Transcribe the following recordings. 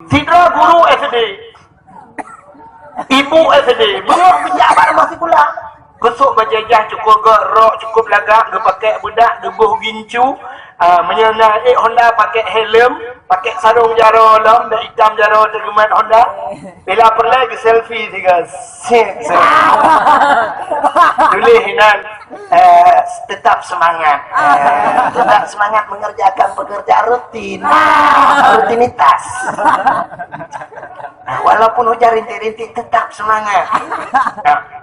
Sidra guru SD, ibu SD, belum pejabat masih pula. Gosok berjajah cukup gerok, cukup lagak, pakai budak, gebuh gincu, menyenang Honda pakai helm, pakai sarung jaro lam, dan hitam jaro tergeman Honda. Bila perlu ke selfie tiga, tulis hinan, tetap semangat, tetap semangat mengerjakan pekerjaan rutin, rutinitas. Walaupun hujan rintik-rintik tetap semangat.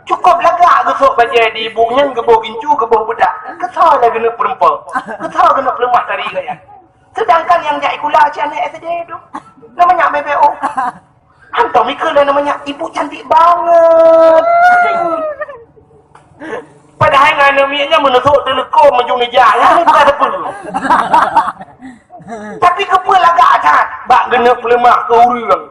Cukup lagak gosok baju di ibunya, gebuh gincu, gebuh budak. Kesal lah kena perempuan. Kesal kena pelemah tari gaya. Sedangkan yang jadi kula macam anak SD tu, namanya BBO. Hantar mikir dah namanya ibu cantik banget. Padahal dengan namanya menusuk telekom menjung jalan, tak ada perlu. Tapi kepala agak atas, bak kena pelemah ke orang.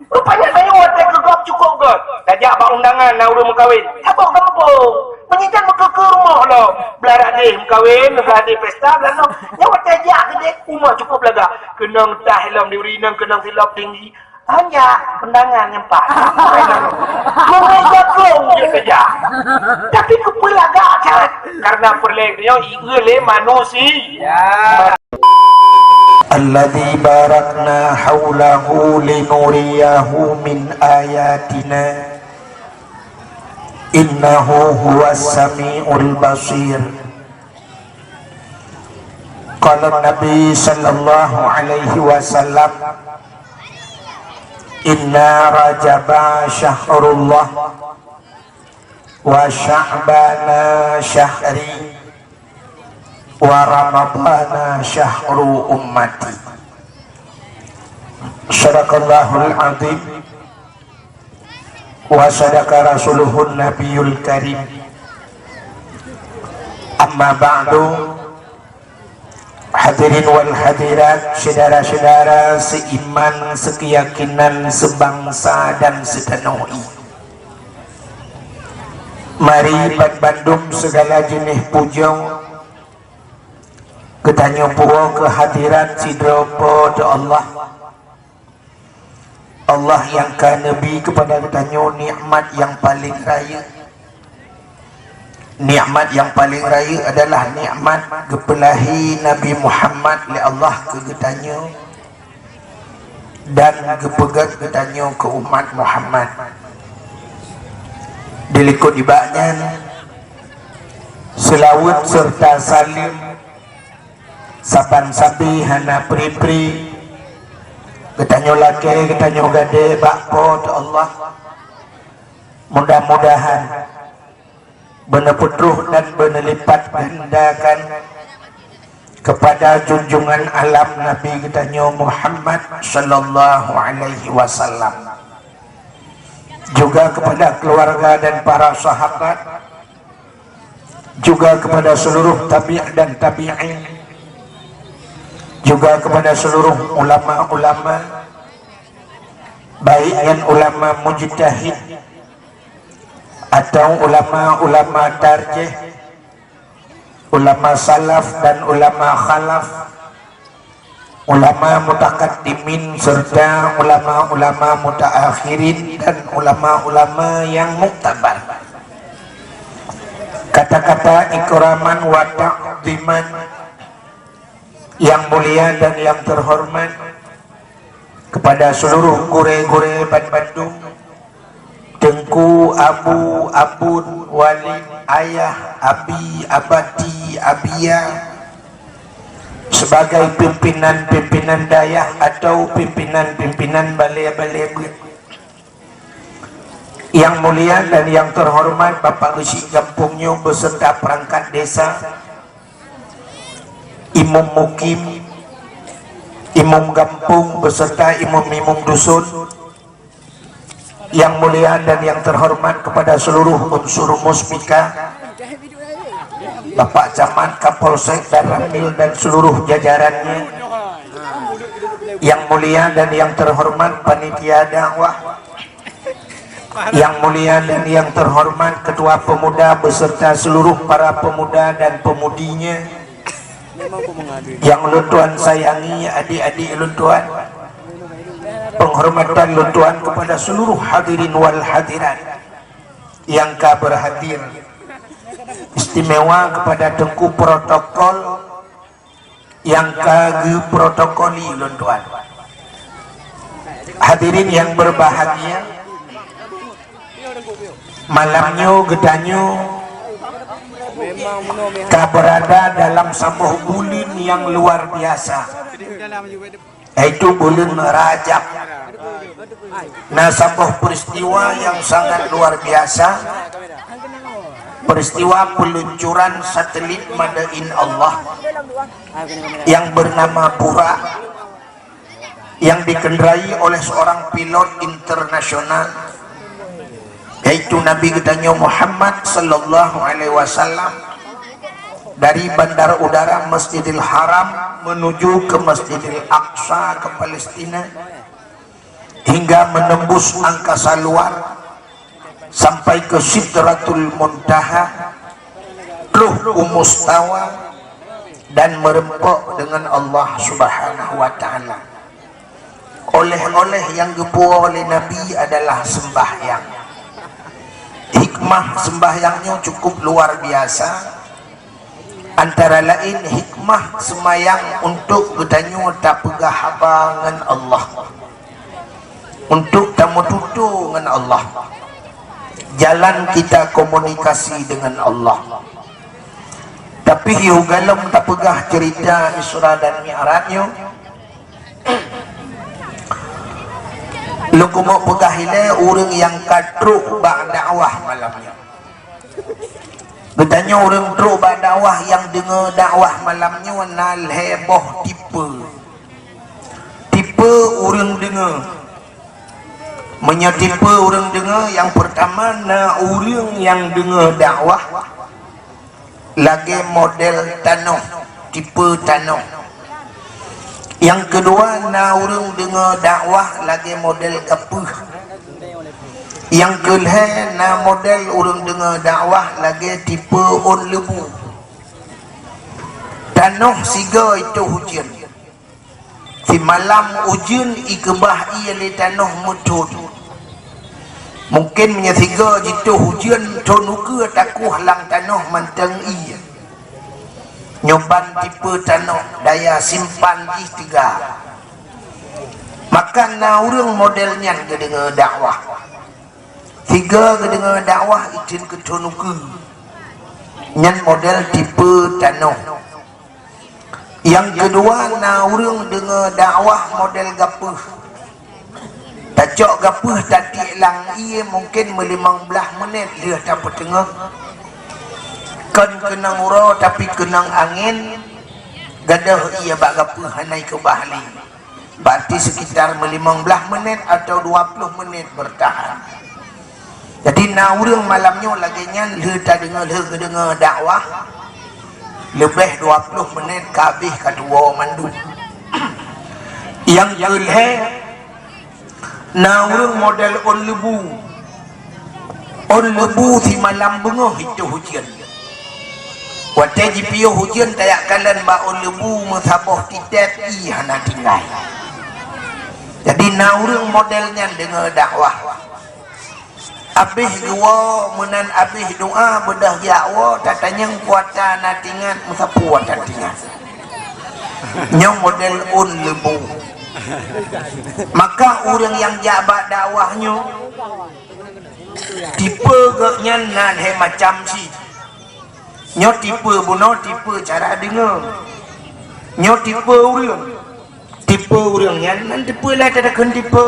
Rupanya saya watak kegap cukup kot. Dajak bak undangan nak urus mengkahwin. Sabuk kampung. Penyijan muka ke rumah lah. Belarak dia mengkahwin, belarak dia pesta, belarak. Yang watak ajak ke dia, rumah cukup laga. Kenang tah hilang di urinang, kenang silap tinggi. Hanya undangan yang pak. Mengeja kong je saja. Tapi kepala agak atas. Karena perlengnya igle manusia. الذي باركنا حوله لنريه من آياتنا إنه هو السميع البصير. قال النبي صلى الله عليه وسلم إن رجب شهر الله وشعبان شهري wa ramadhana syahru ummati. Sadaqallahul azim wa sadaqa rasuluhun nabiyul karim. Amma ba'du, hadirin wal hadirat, saudara-saudara seiman, sekeyakinan, sebangsa dan setanah. Mari Bandung segala jenis puja ketanya puwa kehadiran sidra pada Allah yang ka Nabi kepada ketanya nikmat yang paling raya. Nikmat yang paling raya adalah nikmat kepelahi Nabi Muhammad oleh Allah ke ketanya dan kepegat ketanya ke umat Muhammad. Dilikut ibaknya selawat serta salim saban sabi hana pri-pri ketanyo laki ketanyo gade bakpo tu Allah. Mudah-mudahan benar putruh dan benar lipat gandakan kepada junjungan alam Nabi ketanyo Muhammad sallallahu alaihi wasallam, juga kepada keluarga dan para sahabat, juga kepada seluruh tabi' dan tabi'in, juga kepada seluruh ulama-ulama, baik yang ulama mujtahid atau ulama-ulama tarjih, ulama salaf dan ulama khalaf, ulama mutakaddimin serta ulama-ulama mutaakhirin dan ulama-ulama yang muktabar. Kata-kata ikraman wa ta'ziman yang mulia dan yang terhormat kepada seluruh gure-gure Bandung, Tengku, Abu, Abun, Walid, Ayah, Abi, Abati, Abia, sebagai pimpinan-pimpinan dayah atau pimpinan-pimpinan balai-balai yang mulia dan yang terhormat Bapak Gesi Kampungnya beserta perangkat desa, imam mukim, imam kampung beserta imam-imam dusun, yang mulia dan yang terhormat kepada seluruh unsur musbika, Bapak Camat, Kapolsek, dan Ramil dan seluruh jajarannya, yang mulia dan yang terhormat panitia dakwah, yang mulia dan yang terhormat ketua pemuda beserta seluruh para pemuda dan pemudinya, yang luntuan sayangi adik-adik luntuan, penghormatan luntuan kepada seluruh hadirin wal hadirat yang berhadir, istimewa kepada Tengku Protokol yang protokoli luntuan. Hadirin yang berbahagia, malamnya gedanyo berada dalam sebuah bulan yang luar biasa, yaitu bulan Rajab. Nah, sebuah peristiwa yang sangat luar biasa, peristiwa peluncuran satelit Madain Allah yang bernama Burak, yang dikendarai oleh seorang pilot internasional, yaitu Nabi kita Muhammad sallallahu alaihi wasallam, dari bandara udara Masjidil Haram menuju ke Masjidil Aqsa ke Palestina, hingga menembus angkasa luar sampai ke Sidratul Muntaha, Ruh Mustawa, dan merempok dengan Allah Subhanahu wa taala. Oleh-oleh yang dibawa oleh Nabi adalah sembahyang. Hikmah sembahyangnya cukup luar biasa. Antara lain hikmah semayang untuk bertanya tak pegah haba dengan Allah, untuk tamu tutu dengan Allah, jalan kita komunikasi dengan Allah. Tapi hiu galam tak pegah cerita Isra dan Mi'rajnya, lu mau pegah ile orang yang kadruk bak dakwah malamnya. Bertanya orang truk bak dakwah yang dengar dakwah malamnya nal heboh tipe orang dengar. Menyetipe orang dengar, yang pertama na orang yang dengar dakwah lagi model tanah, tipe tanah. Yang kedua na orang dengar dakwah lagi model kapuh. Yang kelih na model orang dengar dakwah lagi tipe on lebu. Tanah siga itu hujan. Si malam hujan ikebah ia le tanah mutut. Mungkin menyesiga jitu hujan tonuka takuh lang tanah manteng ia. Nyoban tipe tanah daya simpan di tiga. Maka na orang modelnya kedengar dakwah. Tiga kedengar dakwah izin ke tonuka. Nyan model tipe tanah. Yang kedua na orang dengar dakwah model gapuh. Tajak gapuh tadi lang ia mungkin 15 menit dia dapat tengah. Kan kenang ura tapi kenang angin. Gadah ia bak gapuh hanai ke bahli. Berarti sekitar 15 menit atau 20 menit bertahan. Jadi na orang malamnya lagi nyan le tak dengar dakwah. Lebih 20 menit kabih kedua mandu. Yang kelih na orang model on lebu si malam bengah itu hujan. Waktu jipiyo hujan tayak kalan ba on lebu mesabah titet hana tinggal. Jadi na orang modelnya dengar dakwah. Habis dua menan habis doa bedah yakwa tatanya kuatan natingan musapuan tatingan. Nyong model on lebu. Maka orang yang jabat dakwahnya tipe gaknya nan he macam si. Nyo tipe buno tipe cara dengar. Nyo tipe orang yang nan tipe lah takkan tipe.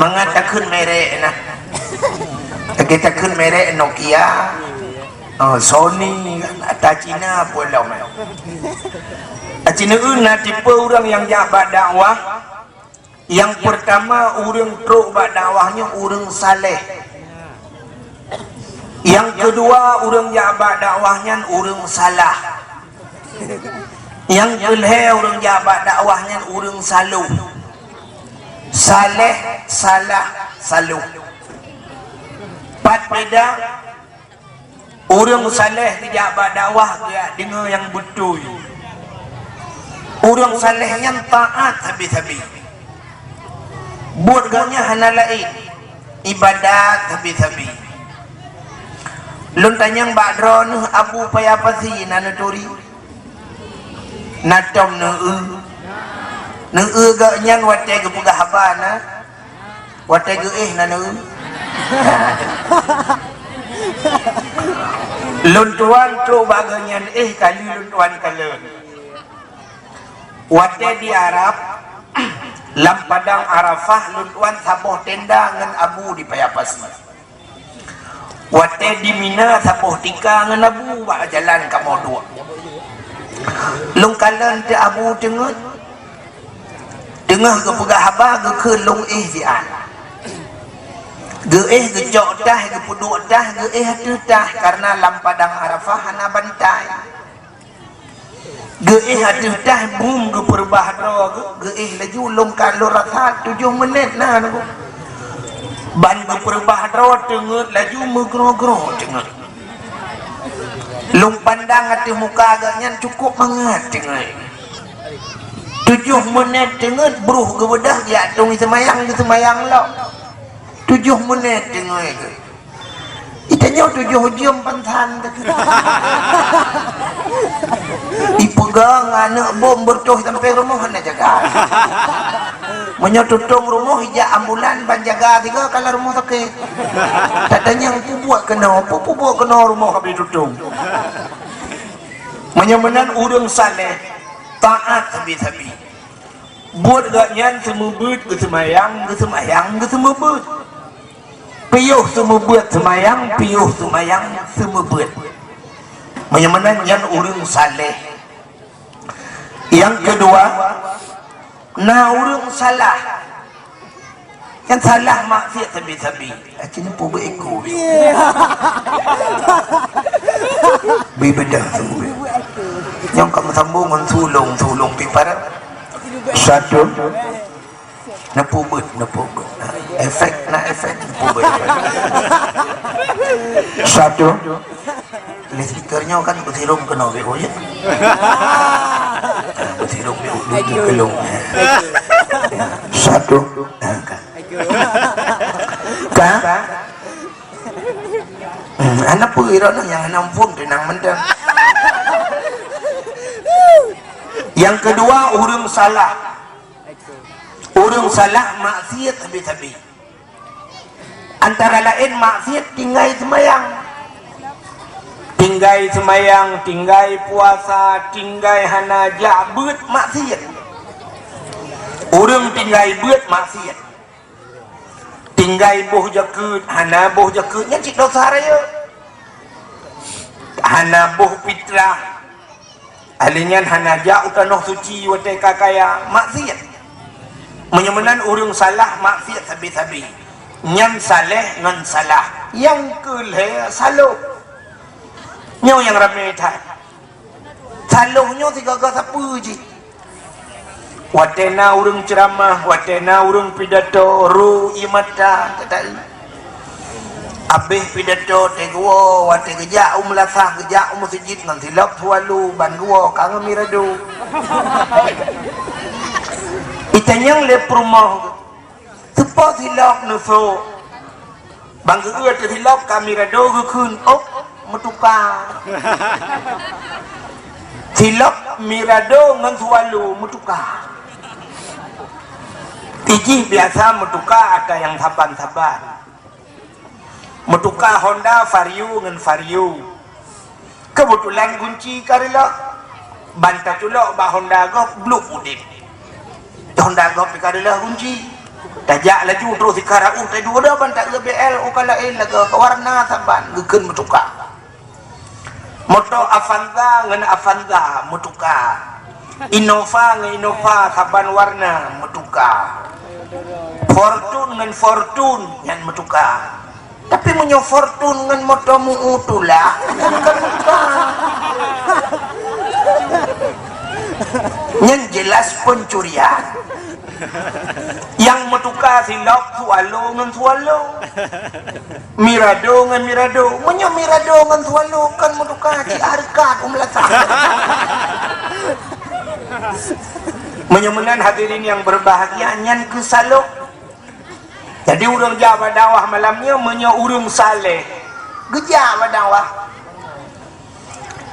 Mengatakan merek nah. Kita kan merek Nokia, Sony, atau Cina pun dah. Cina una tipe orang yang jabat dakwah. Yang pertama orang truk bak dakwahnya orang saleh. Yang kedua orang jabat dakwahnya orang salah. Yang kelih orang jabat dakwahnya orang saluh. Saleh, salah, saluh. Empat beda. Orang saleh dijabat dakwah dia dengar yang betul. Orang salehnya taat habis-habis. buat gaknya hana lain ibadat tabi-tabi lun tanyang badro nuh abu paya pasi nana turi natom nu gaknya wate ge puga habana wate ge nana lun tuan tu baganyan kali lun tuan kalen wate di Arab lam padang Arafah lun tuan saboh tenda ngan abu di payapas wate di Mina saboh tika ngan abu ba jalan ka modua lung kalen te abu tengah ke pegah haba ke ke lung di an ge jok dah ge puduk dah ge tu dah karena lam padang Arafah hana bantai ge atuh dah bum ge perbahadro ge laju lung kalau rasa 7 menit nah aku ban ge perbahadro tengut laju megro-gro tengut lung pandang atuh muka agaknya cukup banget tengut 7 menit tengut bruh ge bedah ya tung semayang lo 7 menit tengut itanya 7 jam pantan dipegang anak bom bertuh sampai rumah nak jaga menyotutung rumah hijak ambulan ban jaga tiga kalau rumah sakit katanya buat kena rumah habis tutung menyamanan urang saleh taat habis-habis buat gaknya semubut ke semayang semubut piuh semubut semayang piuh semayang semubut menyamanan yang urang saleh. Yang kedua urang salah yang salah maksiat sabi-sabi acini po beeko bibedah semua yang kamu sambungan sulung pipara satu napubut efek napubut satu listikernya kan bersirum kena beko ya bersirum duduk kelung satu kan anak pura yang nampun tenang mendang yang kedua urang salah maksiat habis-habis antara lain maksiat tinggai semayang tinggai puasa tinggai hana jabut maksiat urang tinggai beut maksiat tinggai boh jakut hana boh jakutnya cik dosa raya hana boh fitrah alinyan hana ja utanoh suci wate kakaya maksiat menyamanan urang salah maksiat habis-habis nyam saleh ngan salah yang keleh saluh nyo yang ramai tak saluhnya tiga kata puji watena urang ceramah watena urang pidato ru imata tadi abeh pidato tegwo wate geja lasah geja masjid ngan silap walu banduo kang mirado itanyang le rumah tepat silap nuso bangga eur silap kamirado gekeun op mutuka silap mirado ngan sualu mutuka tiji biasa mutuka ada yang saban-saban mutuka Honda Vario ngan Vario kebetulan kunci karila banta tulok ba Honda Golf blue udip Honda Golf karila kunci tajak laju terus dikarau tadi dua dah banta BL ukala laga warna saban gekeun mutuka moto Avanza ngan Avanza mutuka Innova ngan Innova saban warna mutuka Fortune ngan Fortune yang mutuka tapi menyo Fortune ngan moto mutulah kan mutuka yang jelas pencurian yang mutuka silap sualo ngan sualo mirado ngan mirado menyo mirado ngan sualo kan mutuka di harkat umlasa menyemenan hadirin yang berbahagia nyan ke salok Jadi urang Jawa dakwah malamnya menyo urang saleh. Geja dakwah.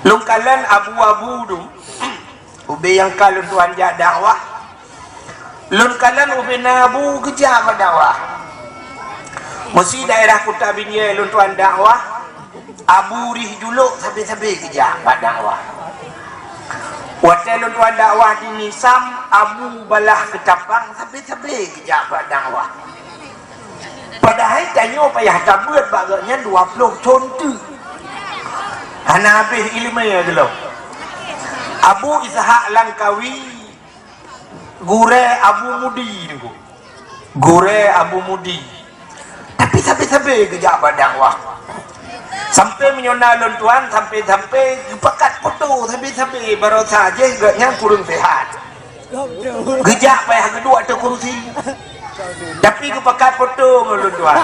Lungkalan abu-abu tu. Ube yang kalun tuan ja dakwah. Lungkalan ube nabu geja dakwah. Mesti daerah Kota Binjai lun tuan dakwah. Abu rih juluk sampai-sampai geja dakwah. Waktu lun tuan dakwah di Nisam, abu balah ketapang sampai-sampai geja dakwah. Padahal tanya payah tabut baganya 20 contoh. Hana habis ilmu ya dulu. Abu Ishaq Langkawi Gure Abu Mudi niku. Gure Abu Mudi. Tapi sampai-sampai kejap dakwah. Sampai menyona lon tuan sampai-sampai pekat foto sampai-sampai baru saja agaknya kurang sehat. Gejak payah kedua tu kursi. Tapi kepakat foto ngelun tuan.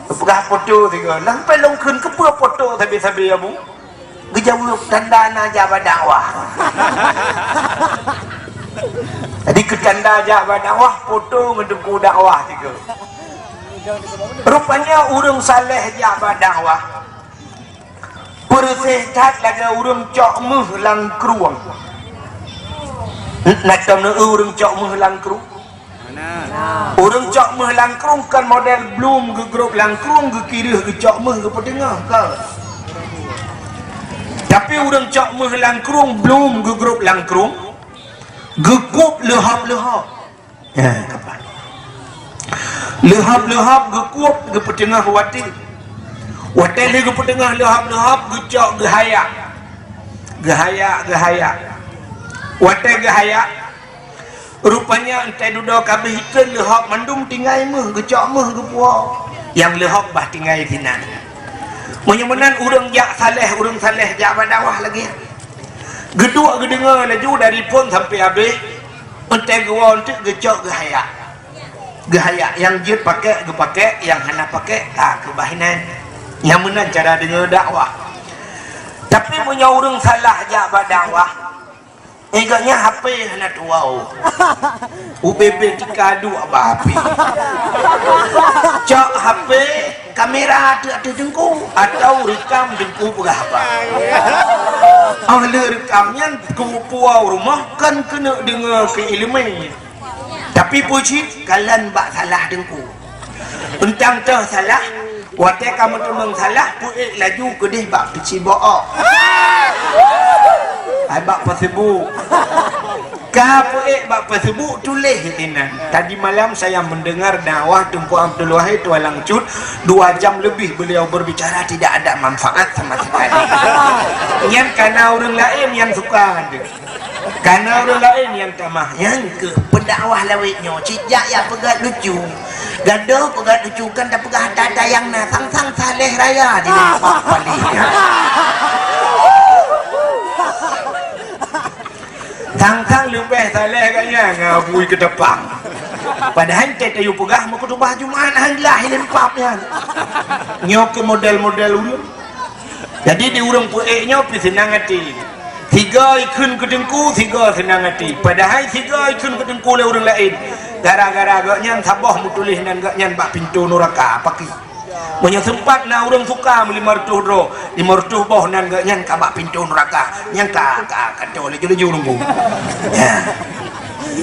Kepakat foto tiga. Sampai longkun kepua foto sampai-sampai abu. Gejauh tanda aja dakwah. Jadi ketanda aja dakwah foto ngedengku dakwah tiga. Rupanya urang saleh aja dakwah. Persehat lagi urang cok meh langkruang. Nak tahu nak urang cok meh langkruang. Urang cok meh langkrung kan model belum ke grup langkrung ke kiri ke cok meh ke petengah ke. Tapi urang cok meh langkrung belum ke grup langkrung. Gekup lehap-lehap. Ya, kapan? Lehap-lehap gekup ke petengah wati. Wati ni ke petengah lehap-lehap gecok gehaya. Gehaya. Wati gehaya. Rupanya entai duduk kabeh ikan lehap mandum tinggai meh gecok meh gepua. Yang lehap bah tinggai tinan. Menyemenan urang jak saleh, urang saleh jak badawah lagi. Gedua gedengar laju dari pun sampai habis. Entai gua untuk gecok gehaya. Gehaya yang jut pakai, ge pakai, yang hana pakai, kebahinan. Yang mana cara dengar dakwah. Tapi punya urang salah jak badakwah. Egaknya HP hana tuau. UBB dikadu apa api. Cok HP kamera ada dengku atau rekam dengku pegah apa. Ahli rekamnya ke puau rumah kan kena dengar ke ilmu. Tapi puji kalian bak salah dengku. Entang teh salah. Waktu kamu temang salah puik laju ke deh bak pici book. Ai bak Facebook. Puik bak Facebook tulis tinan. Tadi malam saya mendengar dakwah Tunku Abdul Wahid Tualang Cut 2 jam lebih beliau berbicara tidak ada manfaat sama sekali. Yang karena orang lain yang suka ada. Karena orang lain yang tamah. Yang ke pendakwah lawitnya cijak ya pegat lucu. Gaduh pegat lucu kan tak pegah dada yang na sang-sang saleh raya di nampak balik. Sang-sang lebih saleh kaya ngabui ke depan. Padahal kita ayu pegah mau kutubah Jumat hanlah lempapnya. Nyok ke model-model urang. Jadi di urang pueknya pi senang hati. 3 ikun ke dengku, 3 senang hati. Padahal 3 ikun ke dengku le orang lain. Gara-gara agaknya sabah mutulih dan agaknya bak pintu neraka pakai. Banyak sempat na orang suka beli martuh ro, di martuh boh nan agaknya kabak pintu neraka. Yang kata oleh julu nunggu. Ya.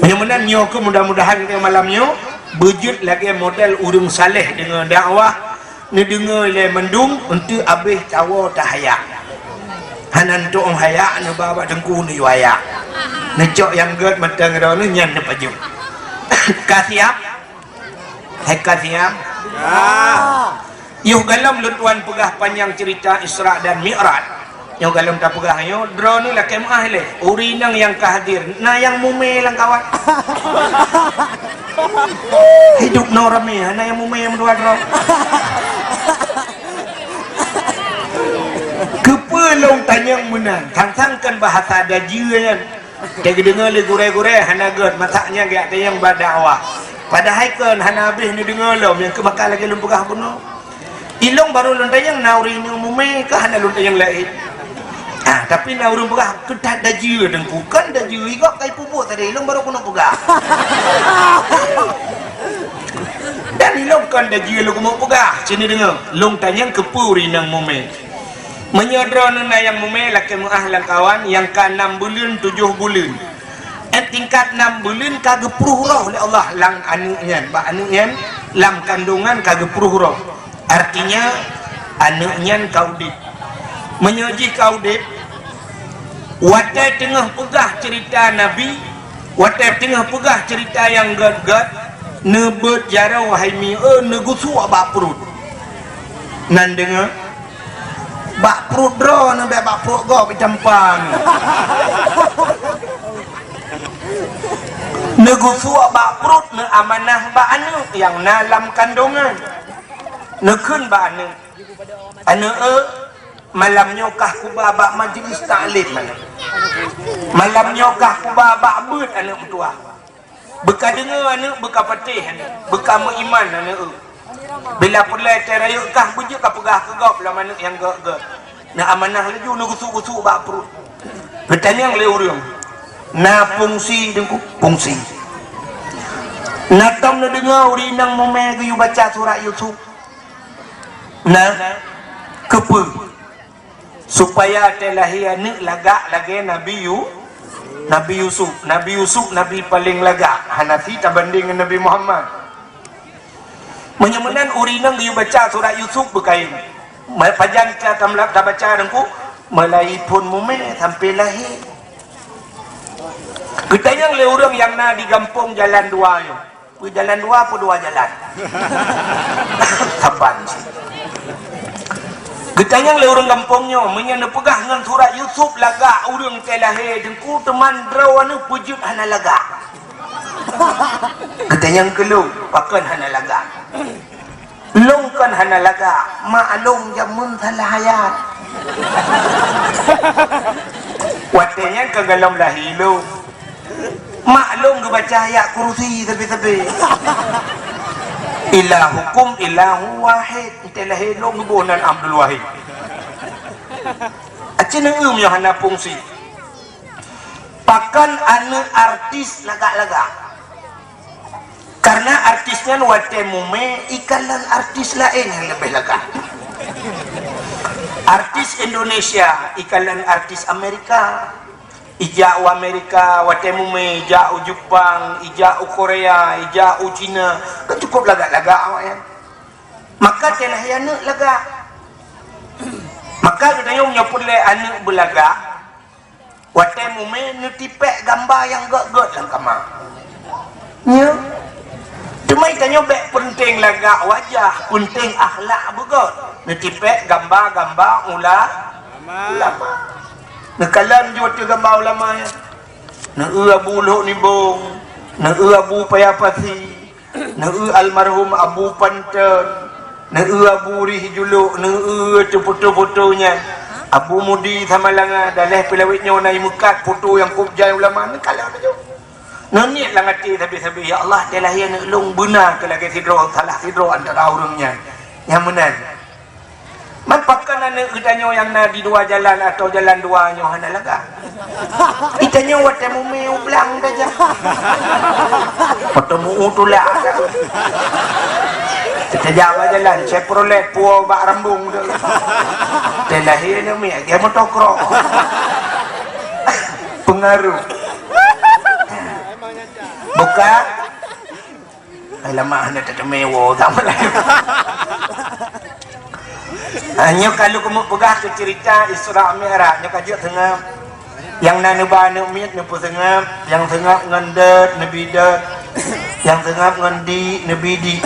Banyak menan nyok mudah-mudahan kita malamnya bejut lagi model urang saleh dengan dakwah ni dengar le mendung untuk habis tawa tahaya. Hanan tu haya ni bawa dengku ni waya. Necok yang ged matang ro ni nyan paju. Kasiap. Hai kasiap. Yuh galam lutuan pegah panjang cerita Isra dan Mi'raj. Yuh galam tak pegah yo drone lah kemah le. Urinang yang kahadir. Na yang mume lang kawan. Hidup norame na yang mume yang dua drone. Kepelong tanyang menang. Tang-tangkan bahasa dajian. Dia dengar le gure-gure hana god mataknya gak ada yang badakwah. Padahal kan hana habis ni dengar lo yang kebakal lagi lumpugah bunuh. Ilong baru lontai yang nauri ni umume ke hana lontai yang lain. Tapi nauri pegah ketat daji dan bukan daji igak kai pupuk tadi ilong baru kuno pegah. Dan bukan dah jia lu kumuk pegah. Sini dengar. Long tanyang kepuri nang mume. Menyodro nuna yang mume laki muah lang kawan yang ka 6 bulan 7 bulan. Tingkat 6 bulan kagak pruh roh oleh Allah lang anu nyan. Ba anu nyan lam kandungan kagak pruh roh. Artinya anu nyan kaudip. Menyoji kaudip. Watai tengah pegah cerita Nabi. Watai tengah pegah cerita yang gad-gad. Nebet jara wahai mi'e negusu bak perut. Nan dengar bak perut dro nabe bak perut go picampang. Negusu bak perut ne amanah bak anu yang dalam kandungan. Nekun bak anu. Anu malam nyokah ku babak majlis taklim mana. Malam nyokah ku babak beut anak tua. Beka dengar anak, beka patih anak, beka mengiman anak. Bila pulai terayuk kah bujuk kah pegah kegop lah mana yang gak. Nak amanah laju nak gusuk-gusuk bak perut. Bertanya yang leurung. Na fungsi dengku fungsi. Natam na dengar uri nang momeh yu baca surat Yusuf. Na kepe supaya telahia ni lagak lagi Nabi Yusuf Nabi paling lagak Hanafi terbanding dengan Nabi Muhammad. Menyemenan urinang yu baca surat Yusuf berkain pajan kita tak baca dengku melai pun mume sampai lahir. Kita yang le orang yang na di kampung jalan dua yo. Jalan dua apa dua jalan? Taban. Getanya le orang kampungnya menyana pegah dengan surat Yusuf lagak urang telahir dengku teman draw anu pujut hana lagak. Getanya kelu pakan hana lagak. Longkan hana lagak, maklum jamun salah hayat. Watenya kegalam lahilu. Maklum ke baca ayat kursi tapi. Ilahukum ilahu wahid. Itulah helong bunan Abdul Wahid. Acina yang hana fungsi. Pakan anu artis lagak-lagak. Karena artisnya wate mume ikalan artis lain yang lebih lagak. Artis Indonesia ikalan artis Amerika. Ijau Amerika, watemume, ijau Jepang, ijau Korea, ijau Cina, kan cukup lagak-lagak awak ya. Maka telah yana lagak. Maka kita yang nyapun le anak belagak, watemume nutipek gambar yang gak-gak dalam kamar. Ya. Cuma kita nyobek penting lagak wajah, penting akhlak begot. Nutipek gambar-gambar ulama. Nekalan juga tu gambar ulama ya. Nak Abu Luh Nibong, nak Abu Payapasi, nak almarhum Abu Panten, nak Abu Rihjuluk, nak tu foto-fotonya. Abu Mudi sama langa daleh pelawitnya nai mukat foto yang kubjai ulama nekalan tu. Naniat lah ngati tapi ya Allah telah ya nak long benar ke lagi sidro salah sidro antara orangnya. Yang benar. Mampakan anak kitanya yang na di dua jalan atau jalan dua nyo hana laga. Kitanya wate mume ublang saja. Ketemu tulah. Kita jawa jalan Chevrolet puau bak rambung tu. Telahirnya mi dia motokro. Pengaruh. Buka. Alamak hana tak mewo sama lagi. Hanya kalau kamu pegah ke cerita Isra Mi'raj nya kajuk tengah yang naneba numit nupu tengah yang tengah ngendet nebidat yang tengah ngendi nebidi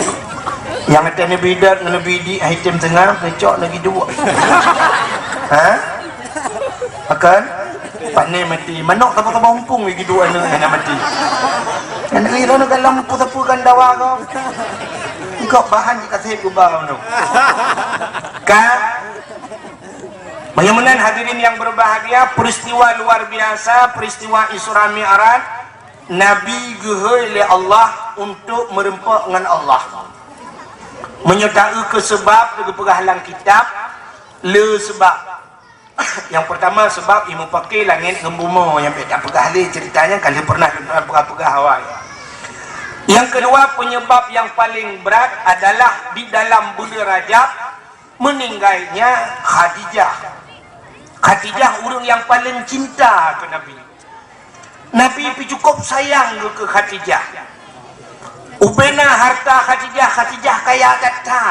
yang ada nebidat nebidi item tengah kecok lagi dua. Ha? Akan pandai mati manok tak tampung lagi dua ni nak mati. Kan ira nak lampu tapukan dawa kau. Kau bahan dikasih kubau tu. Kan? Bagaimana hadirin yang berbahagia, peristiwa luar biasa, peristiwa Isra Mi'raj, Nabi gehe oleh Allah untuk merempak dengan Allah. Menyertai ke sebab ke penghalang kitab, le sebab. Yang pertama sebab ilmu pakai langit ngembumo yang beda pegah ceritanya kali pernah pegah awal. Yang kedua, penyebab yang paling berat adalah di dalam bulan Rajab meninggalnya Khadijah. Khadijah orang yang paling cinta ke Nabi. Nabi cukup sayang ke Khadijah. Ubena harta Khadijah, Khadijah kaya kata.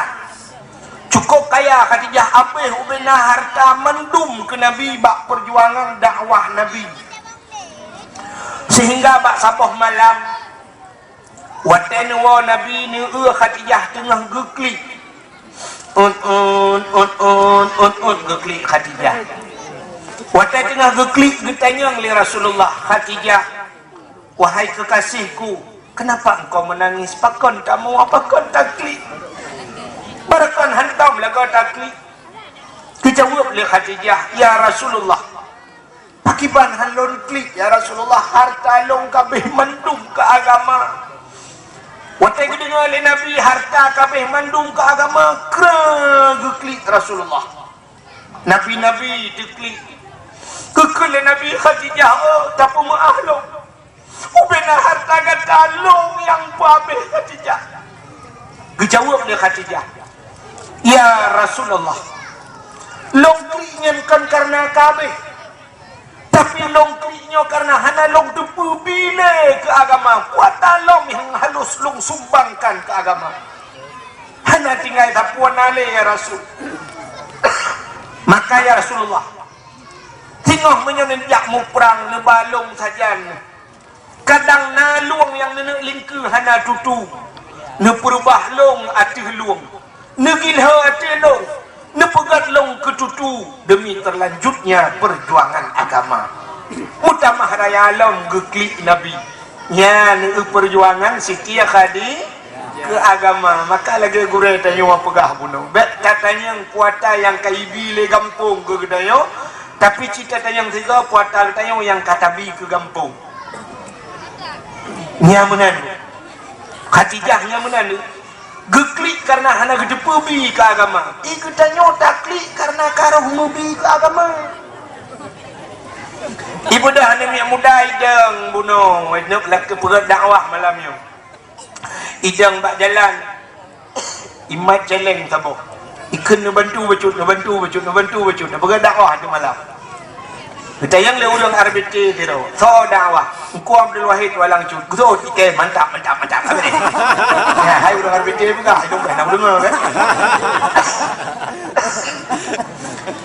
Cukup kaya Khadijah apa ubena harta mendum ke Nabi bak perjuangan dakwah Nabi. Sehingga bak sabah malam watan wa Nabi ni Khadijah tengah geklik. Geklik Khadijah. Watan tengah geklik getanya oleh Rasulullah, Khadijah, wahai kekasihku, kenapa engkau menangis? Pakon kamu apakah taklik? Barakan hantam lagu taklik. Dijawab oleh Khadijah, ya Rasulullah, pakiban halon klik ya Rasulullah, harta long kabeh mendung ke agama. Watai kedengar oleh Nabi harta kabeh mandung ke agama, kera klik Rasulullah. Nabi-nabi diklik. Kekele Nabi Khadijah, oh, tapi maaf long. Ubena harta kata long yang babeh Khadijah. Dijawab oleh Khadijah, ya Rasulullah, long kliknya bukan karena kabeh, tapi long kliknya karena hana long depu bile ke agama. Kuata long yang halus long sumbangkan ke agama. Hana tinggal tapuan ale ya Rasul. Maka ya Rasulullah, tinggal menyenjak mu perang nebalong saja. Kadang nalung yang nenek lingku hana tutu. Ne perubah long atih luang. Ne gilha atih long. Ne pegat long ketutu demi terlanjutnya perjuangan agama. Utamah raya long geklik Nabi. Ya ne perjuangan setia khadi ke agama. Maka lagi gure tanya wa pegah bunuh. Bet katanya yang kuata yang kaibi le gampung ke gedayo. Tapi cita tanya yang tiga kuata tanya yang katabi ke gampung. Nya menanu. Khadijah nya menanu. Geklik karena hana gedepebi ke agama. Ikutanya taklik karena karuh mubi ke agama. Ibu dah hana yang muda idang bunuh. Nak lah ke perut dakwah malam ni. Idang bak jalan. Imat celeng tabuh. Ikan nak bantu becut, nak bantu becut, nak bantu becut. Nak pergi dakwah tu malam. Kita yang le orang RBT tu, so dakwah. Engkau Abdul Wahid walang cut. So kita mantap. Ya, hai orang RBT pun kah? Hidup nak dengar kan?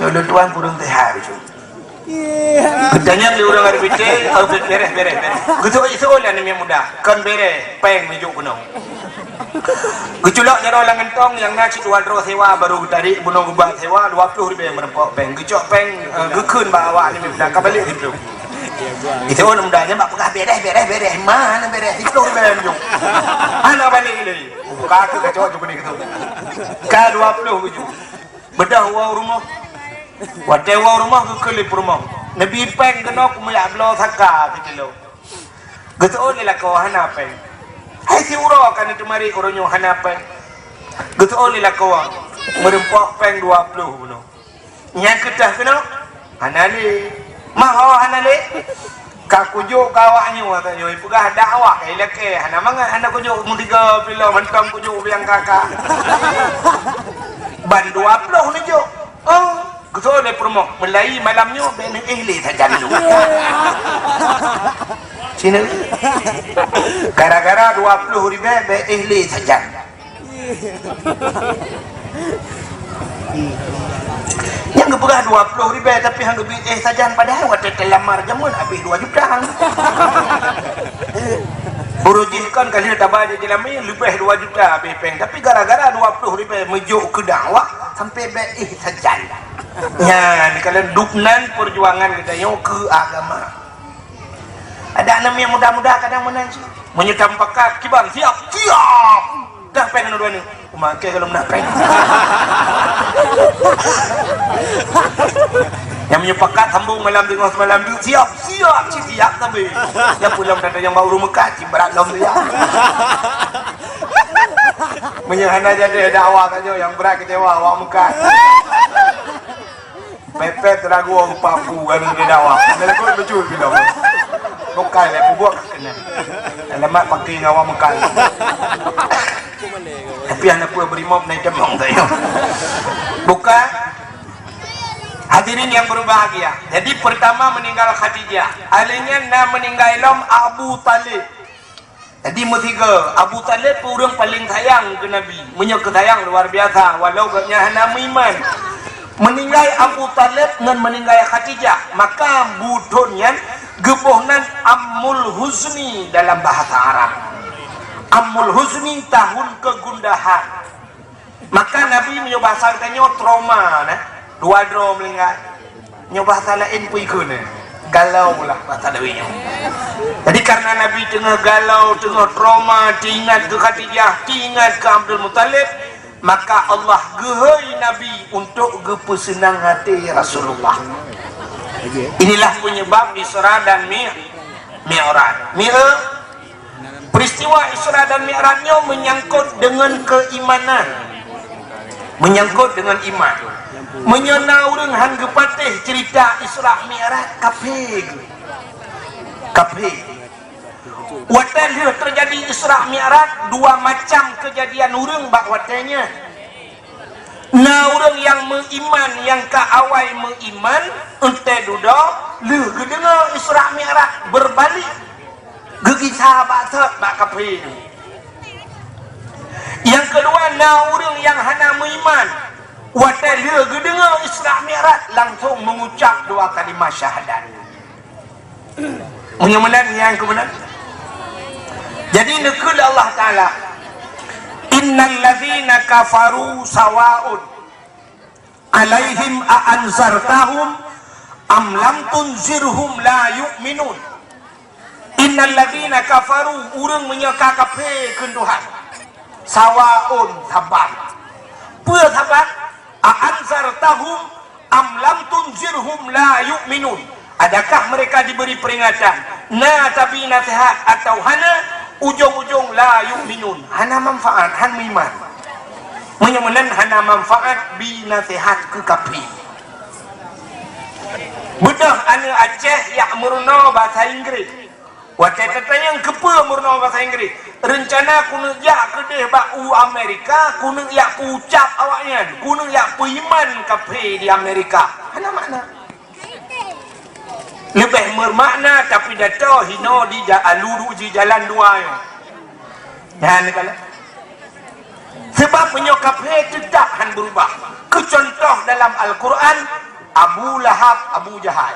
Kalau tuan kurang tehar cut. Katanya le orang RBT, beres. Gitu itu lah ni muda. Kan beres, peng mejuk gunung. Geculak jaro langan tong yang nasi dua dro sewa baru tarik bunuh gubang sewa 20 ribu merempok peng gecok peng gekun bawa ni dah kabalik itu. Itu orang mudanya bak pegah beres mana beres 10 ribu juk. Ana balik ni. Buka ke gecok juk ni gitu. Ka 20 juk. Bedah wa rumah. Wadai wa rumah ke kelip rumah. Nabi peng kenok mulak blo saka gitu. Getok ni lah kau hana peng. Hai si uro kan itu mari uronyo hanapan. Gitu oli lah kawan. Merempok peng 20 bunuh. Yang ketah kena hanali. Maho hanali. Kakujo kawaknya katanya ipugah dakwah ilake hana manga hana kujo muntiga pila mentang kujo biang kakak. Ban 20 ni jo. Oh, gitu oli promo. Mulai malamnya ben ihli saja dulu. Sini gara-gara 20 ribu be ihli saja. Yang kepegah 20 ribu tapi hang lebih saja padahal waktu telamar jamun habis 2 juta. Urujihkan kali tabah di dalamnya lebih 2 juta habis peng tapi gara-gara 20 ribu mejuk ke dakwah sampai be saja. Ya, ni kalian duknan perjuangan kita yo ke agama. Ada anak yang muda-muda kadang menanci menyetam pekat kiban siap dah pengen dua ni umakai kalau menapai yang menyepakat sambung malam tengah semalam tu siap tapi yang pulang ada yang baru Mekah berat lom dia menyahana jadi dakwah saja yang berat kecewa awak Mekah pepet ragu orang papu kan dia dakwah dia kau betul bilang bukan lah buat kena alamat pakai ngawang mekal. Tapi anak pula berimob naik demong tu. Buka. Hadirin yang berbahagia. Jadi pertama meninggal Khadijah. Alingnya nak meninggal Abu Talib. Jadi mutiga Abu Talib orang paling sayang ke Nabi. Menyok sayang luar biasa. Walau gaknya hana iman. Meninggal Abu Talib dengan meninggal Khadijah, maka budonnya gepohnan Ammul Huzni dalam bahasa Arab. Ammul Huzni tahun kegundahan. Maka Nabi mencoba tanya trauma, nah, dua dro meninggal. Nyoba lain pun ikut, galau lah bahasa Dawinya. Jadi karena Nabi tengah galau, tengah trauma, diingat ke Khadijah, diingat ke Abdul Muttalib, maka Allah gehai Nabi untuk gepesenang hati Rasulullah. Inilah penyebab Isra dan Mi'raj. Peristiwa Isra dan Mi'rajnya menyangkut dengan keimanan, menyangkut dengan iman. Menyana orang hang patih cerita Isra Mi'raj kafir. Watan dia terjadi Isra Mi'raj dua macam kejadian orang bak watanya. Na orang yang mengiman, yang ka awal mengiman, ente duda le gedengar Isra Mi'raj berbalik. Gegi sahabat bak kafir. Yang kedua na orang yang hana mengiman, watan dia gedengar Isra Mi'raj langsung mengucap dua kalimah syahadat. Menyemenan yang kebenar. Jadi nekul Allah Ta'ala, innal ladzina kafaru sawa'un alaihim a'anzartahum am lam tunzirhum la yu'minun. Innal ladzina kafaru, urang menyeka kafir ke Tuhan, sawa'un sabar. Pua sabar, a'anzartahum am lam tunzirhum la yu'minun. Adakah mereka diberi peringatan, na tapi nasihat atau hana ujung-ujung la yu'minun, hana manfaat, han iman. Menyemenan hana manfaat bi nasihat ke kafir. Bedah anu Aceh yak murno bahasa Inggris. Wacai tetanya yang kepa murno bahasa Inggris. Rencana kuna yak kedeh bak Amerika, kuna yak ucap awaknya, kuna yak iman kafir di Amerika. Hana makna. Lebih bermakna tapi data hino di aluru di jalan dua yo. Dan kala sebab penyokap tetap han berubah. Kecontoh dalam Al-Quran Abu Lahab, Abu Jahal.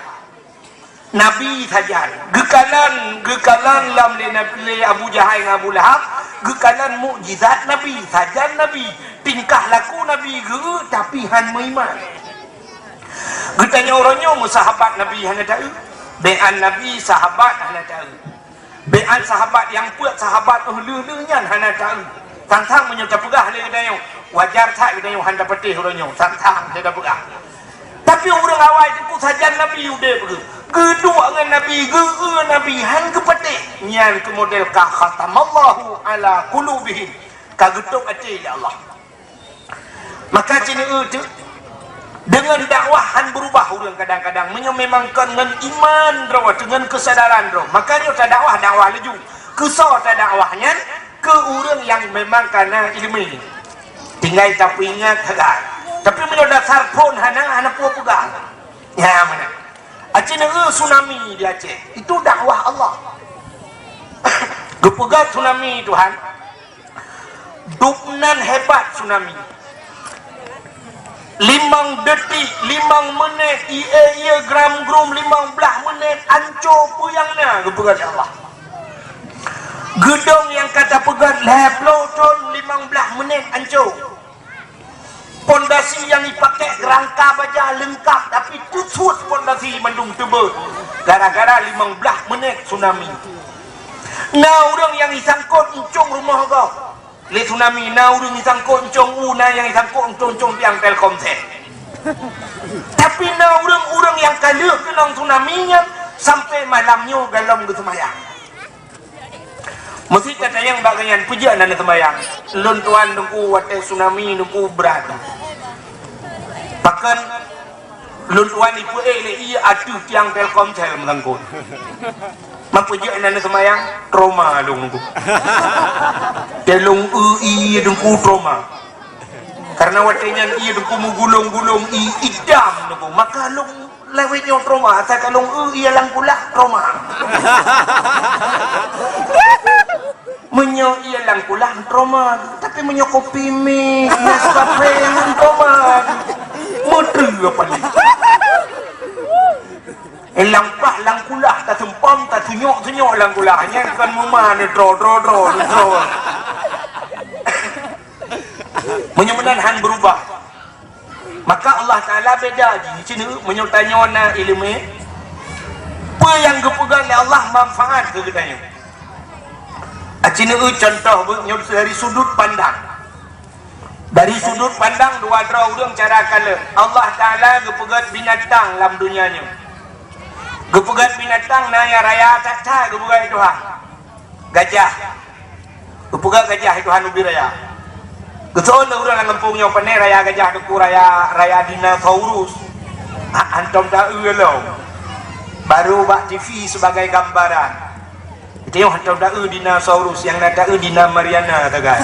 Nabi saja. Gekalan lam le Nabi Abu Jahal dengan Abu Lahab, gekalan mukjizat Nabi, saja Nabi, tingkah laku Nabi tapi han beriman. Getanya orangnya sahabat Nabi hanya tahu. Be'an Nabi sahabat hana tahu. Be'an sahabat yang buat sahabat lulunya hana tahu. Tantang menyebut pegah le gedanya. Wajar tak gedanya handa petih orangnya. Tantang dia dah pegah. Tapi orang awal itu saja Nabi udah pergi. Kedua dengan Nabi han ke petih. Nyan ke model ka khatamallahu ala qulubihim. Ka getuk hati ya Allah. Maka cina itu dengan dakwahan berubah orang kadang-kadang menyememangkan dengan iman rawat dengan kesadaran rawat. Makanya tak dakwah laju kesal tak dakwahnya ke orang yang memang karena ilmu tinggal tapi ingat tegar tapi menurut dasar pun hana pun pegang ya mana Aceh tsunami di Aceh itu dakwah Allah. Gepegat tsunami Tuhan dupnan hebat tsunami 5 detik, 5 menit, ia gram 15 menit, ancur puyangnya kepegat Allah. Gedung yang kata pegat leplo ton 15 menit ancur. Pondasi yang dipakai rangka baja lengkap tapi kusut pondasi mendung tebal. Gara-gara 15 menit tsunami. Nah orang yang disangkut uncung rumah kau. Le tsunami na urang isangkut encong una yang isangkut encong tiang Telkomsel. Tapi na urang yang kalah kena tsunami nya sampai malamnya galam ke semayang. Mesti kata yang bagayan pujian dan semayang. Lun tuan nunggu wate tsunami nunggu berat. Bahkan lun tuan ipu le ia atu tiang Telkomsel melangkut. mampu je nana semayang trauma dong tu. Telung i dengku trauma. Karena watenya i dengku mugulung-gulung i idam dengku. Maka long lewetnya trauma. Asal kalau i lang pula trauma. Menyo i lang pula trauma. Tapi menyo kopi mi Nescafe trauma. Model apa ni? Lang pah lang kulah tak sempam tak tunyok lang kulahnya kan mama ni draw menyemenan han berubah. Maka Allah Taala beda di sini menyertanya na ilmu apa yang kepegang oleh Allah manfaat ke katanya. Acina contoh dari sudut pandang. Dari sudut pandang dua draw urang cara kala Allah Taala kepegang binatang dalam dunianya. Gepegat binatang na yang raya tak gepegat Tuhan. Gajah. Gepegat gajah Tuhan ubi raya. Geson orang ngempungnya pandai raya gajah deku raya dinosaurus. Antum tak lo. Baru bak TV sebagai gambaran. Itu yang antum tak dinosaurus yang nak tak Dina Mariana tak kan?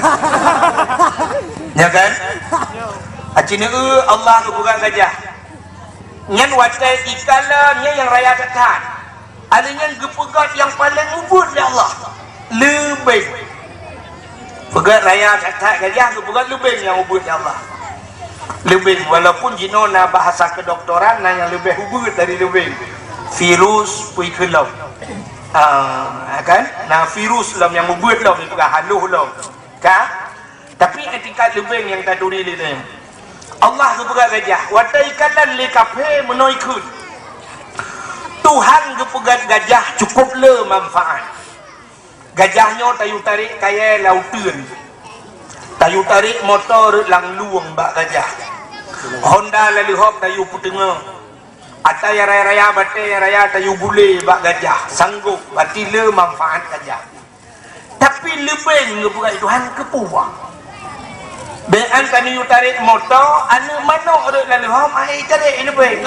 Ya kan? Acina Allah gepegat gajah. Nyan watai ikalanya yang raya katahan adanya gepegat yang paling ubud ya Allah lebih pegat raya katahan gajah gepegat lebih yang ubud ya Allah lebih walaupun jinona bahasa kedoktoran yang lebih ubud dari lebih virus pui kelam kan nah virus lam yang ubud lam itu kan haluh lam kan tapi etika lebih yang tak duri ni Allah kepegat gajah watai kalan le kafe menoikun Tuhan kepegat gajah cukup le manfaat gajahnya tayu tarik kaya lautan tayu tarik motor lang luang bak gajah Honda lalu hop tayu putenga atau ya raya batai raya tayu bule bak gajah sanggup berarti le manfaat gajah tapi lebih kepegat Tuhan kepuang bean kan you tarik motor anu manok ada lalu ham ai tarik ini baik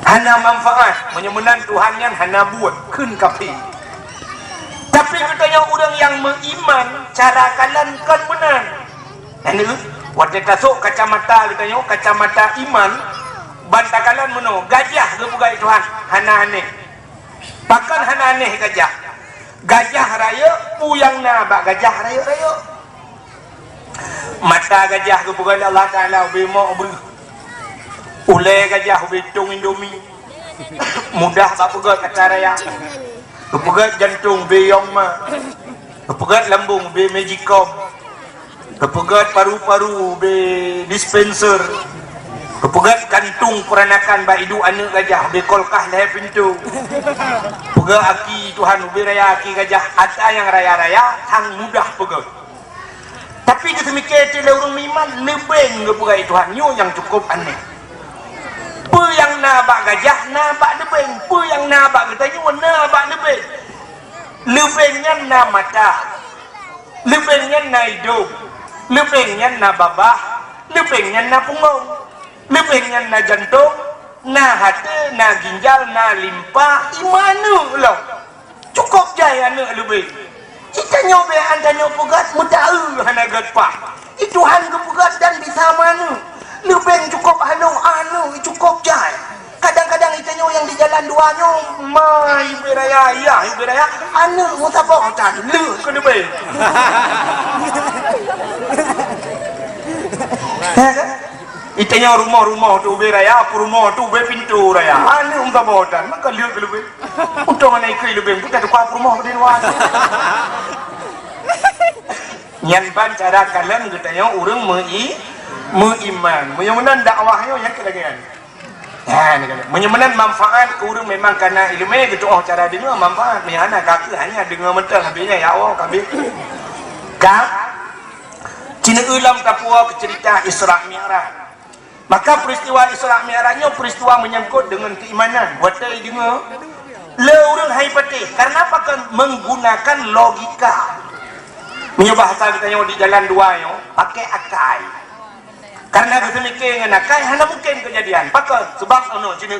hana manfaat menyemenan Tuhan yang hana buat kun kapi tapi katanya orang yang beriman cara kalan kan benar anu waktu tasuk kacamata katanya kacamata iman bantakalan meno gajah gebugai Tuhan hana aneh pakan hana aneh gajah raya puyang na bak gajah raya mata gajah kebukan Allah Ta'ala ubi mau beri ulai gajah ubi tung indomie mudah tak pegat kata raya kepegat jantung ubi yongma kepegat lambung ubi magicom kepegat paru-paru ubi dispenser kepegat kantung peranakan bak hidup anak gajah ubi kolkah lahir pintu pegat aki Tuhan ubi raya aki gajah ada yang raya-raya hang mudah pegat. Tapi kita mikir tidak orang iman lebih ngeperai Tuhan yang cukup aneh. Apa yang nabak gajah nabak lebih, apa yang nabak katanya nabak lebih. Lebihnya na mata, lebihnya na hidung, lebihnya na babah, lebihnya na punggung, lebihnya na jantung, na hati, na ginjal, na limpa, imanu loh. Cukup jaya anak lebih. Kita nyoba anda nyobagat mudah hana gatpa. Itu han kepugat dan bisa mana. Lebih cukup anu cukup jai. Kadang-kadang kita yang di jalan duanya mai beraya anu mutapok tan lu ke lebih. Itanya rumah tu beraya, rumah tu pintu raya. Anu mutapok tan maka lu ke lebih. Untung anak ikut lebih kita tu kuat rumah di luar. Yang ban cara kalian katanya orang mengiman menyemenan dakwahnya yang kelagian menyemenan manfaat ke orang memang karena ilmu gitu cara dengar manfaat hanya kaki hanya dengar mental habisnya ya Allah kabir kak Cina ulam kapua cerita Isra Mi'raj maka peristiwa Isra Mi'rajnya peristiwa menyangkut dengan keimanan watai dengar le orang hai patih karena apa kan menggunakan logika menyebah asal kita di jalan dua yo pakai akal karena kita mikir dengan akal hanya mungkin kejadian pakai sebab ono cina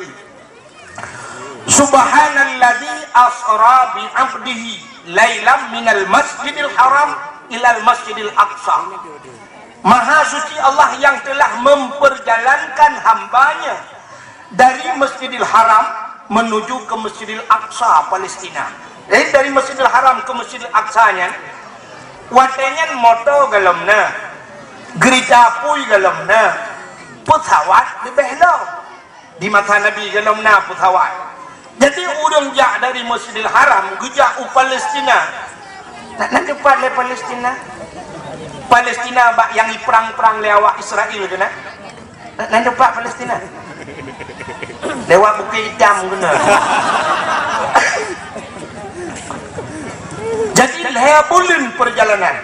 Subhanalladzi asra bi 'abdihi lailam minal masjidil haram ilal masjidil aqsa. Maha suci Allah yang telah memperjalankan hambanya dari Masjidil Haram menuju ke Masjidil Aqsa Palestina. Jadi dari Masjidil Haram ke Masjidil Aqsanya watenya moto galamna, gereja pui galamna, pesawat di behlo di mata Nabi galamna pesawat. Jadi urang jak dari Masjidil Haram geja u Palestina. Nak depan le Palestina. Palestina bak yang perang-perang lewat Israel ke nak? Nak depan Palestina. Lewat Bukit Hitam kena. Jadi bulan perjalanan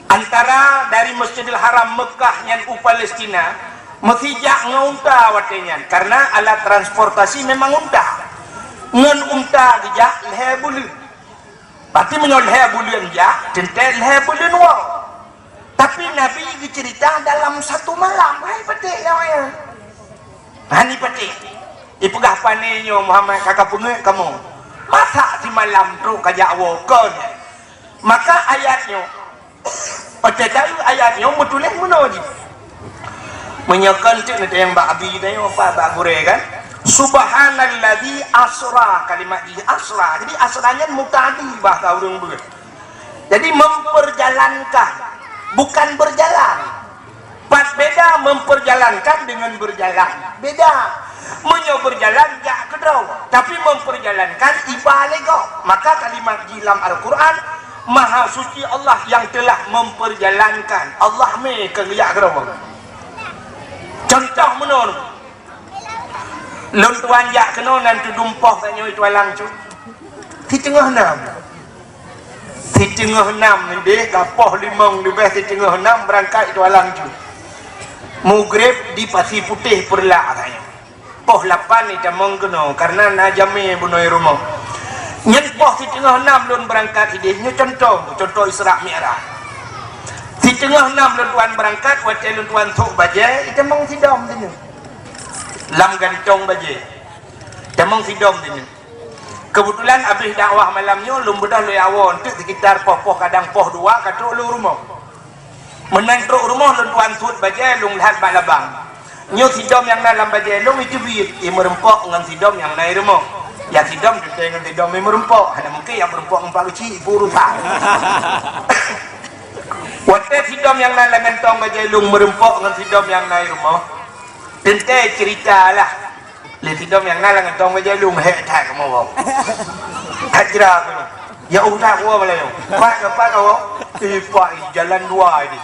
antara dari Masjidil Haram Mekah yang u Palestina mesti jak ngunta watenya karena alat transportasi memang unta. Ngan unta gejak bulan. Berarti menyol bulan jak tentel bulan wau. Tapi Nabi cerita dalam satu malam. Hai petik ya. Hani petik. Ipegah panenyo Muhammad kakak pungai kamu. Masa di malam tu kajak wokon. Maka ayatnya pada ayatnya menulis menuji. Menyakan tu nanti yang Mbak Abi tanya apa Mbak Gure kan? Subhanalladzi asra, kalimat di asra. Jadi asranya mutadi bahasa urang begitu. Jadi memperjalankan, bukan berjalan. Beda memperjalankan dengan berjalan. Beda. Menyo berjalan jak kedrau, tapi memperjalankan ibalego. Maka kalimat dalam Al-Quran, Maha suci Allah yang telah memperjalankan. Allah me kerja kedrau. Contoh menurut Luntuan jak kena nanti dumpoh tanya itu alang cu. Di tengah enam. Di tengah enam ni deh kapoh limang lebih di tengah enam berangkat itu alang cu. Mugrib di Pasir Putih perlak tanya. Poh 8 ni jamong kena karena najami bunoi rumah. Nyen poh di tengah enam lun berangkat ide nya contoh Isra Mi'raj. Di tengah enam luntuan berangkat wacai luntuan tok bajai itu mong sidom tanya. Lam gantong baje damang sidom ini. Kebetulan habis dakwah malamnya lum bedah lu awon tu sekitar poh kadang poh 2 katuk lu rumah. Menang truk rumah lu tuan sud baje lung lihat bak labang. Nyo sidom yang dalam baje lung itu biit merempok dengan sidom yang naik rumah. Ya sidom tu dengan sidom merempok. Hanya mungkin yang merempok empat kecil urusan. Waktu sidom yang dalam gantong baje lung merempok dengan sidom yang naik rumah. Tentu cerita lah. Letidom yang nalang tong majalung hek tak kamu. Hajra tu. Ya udah gua belayo. Pak kau. Pak jalan dua ini.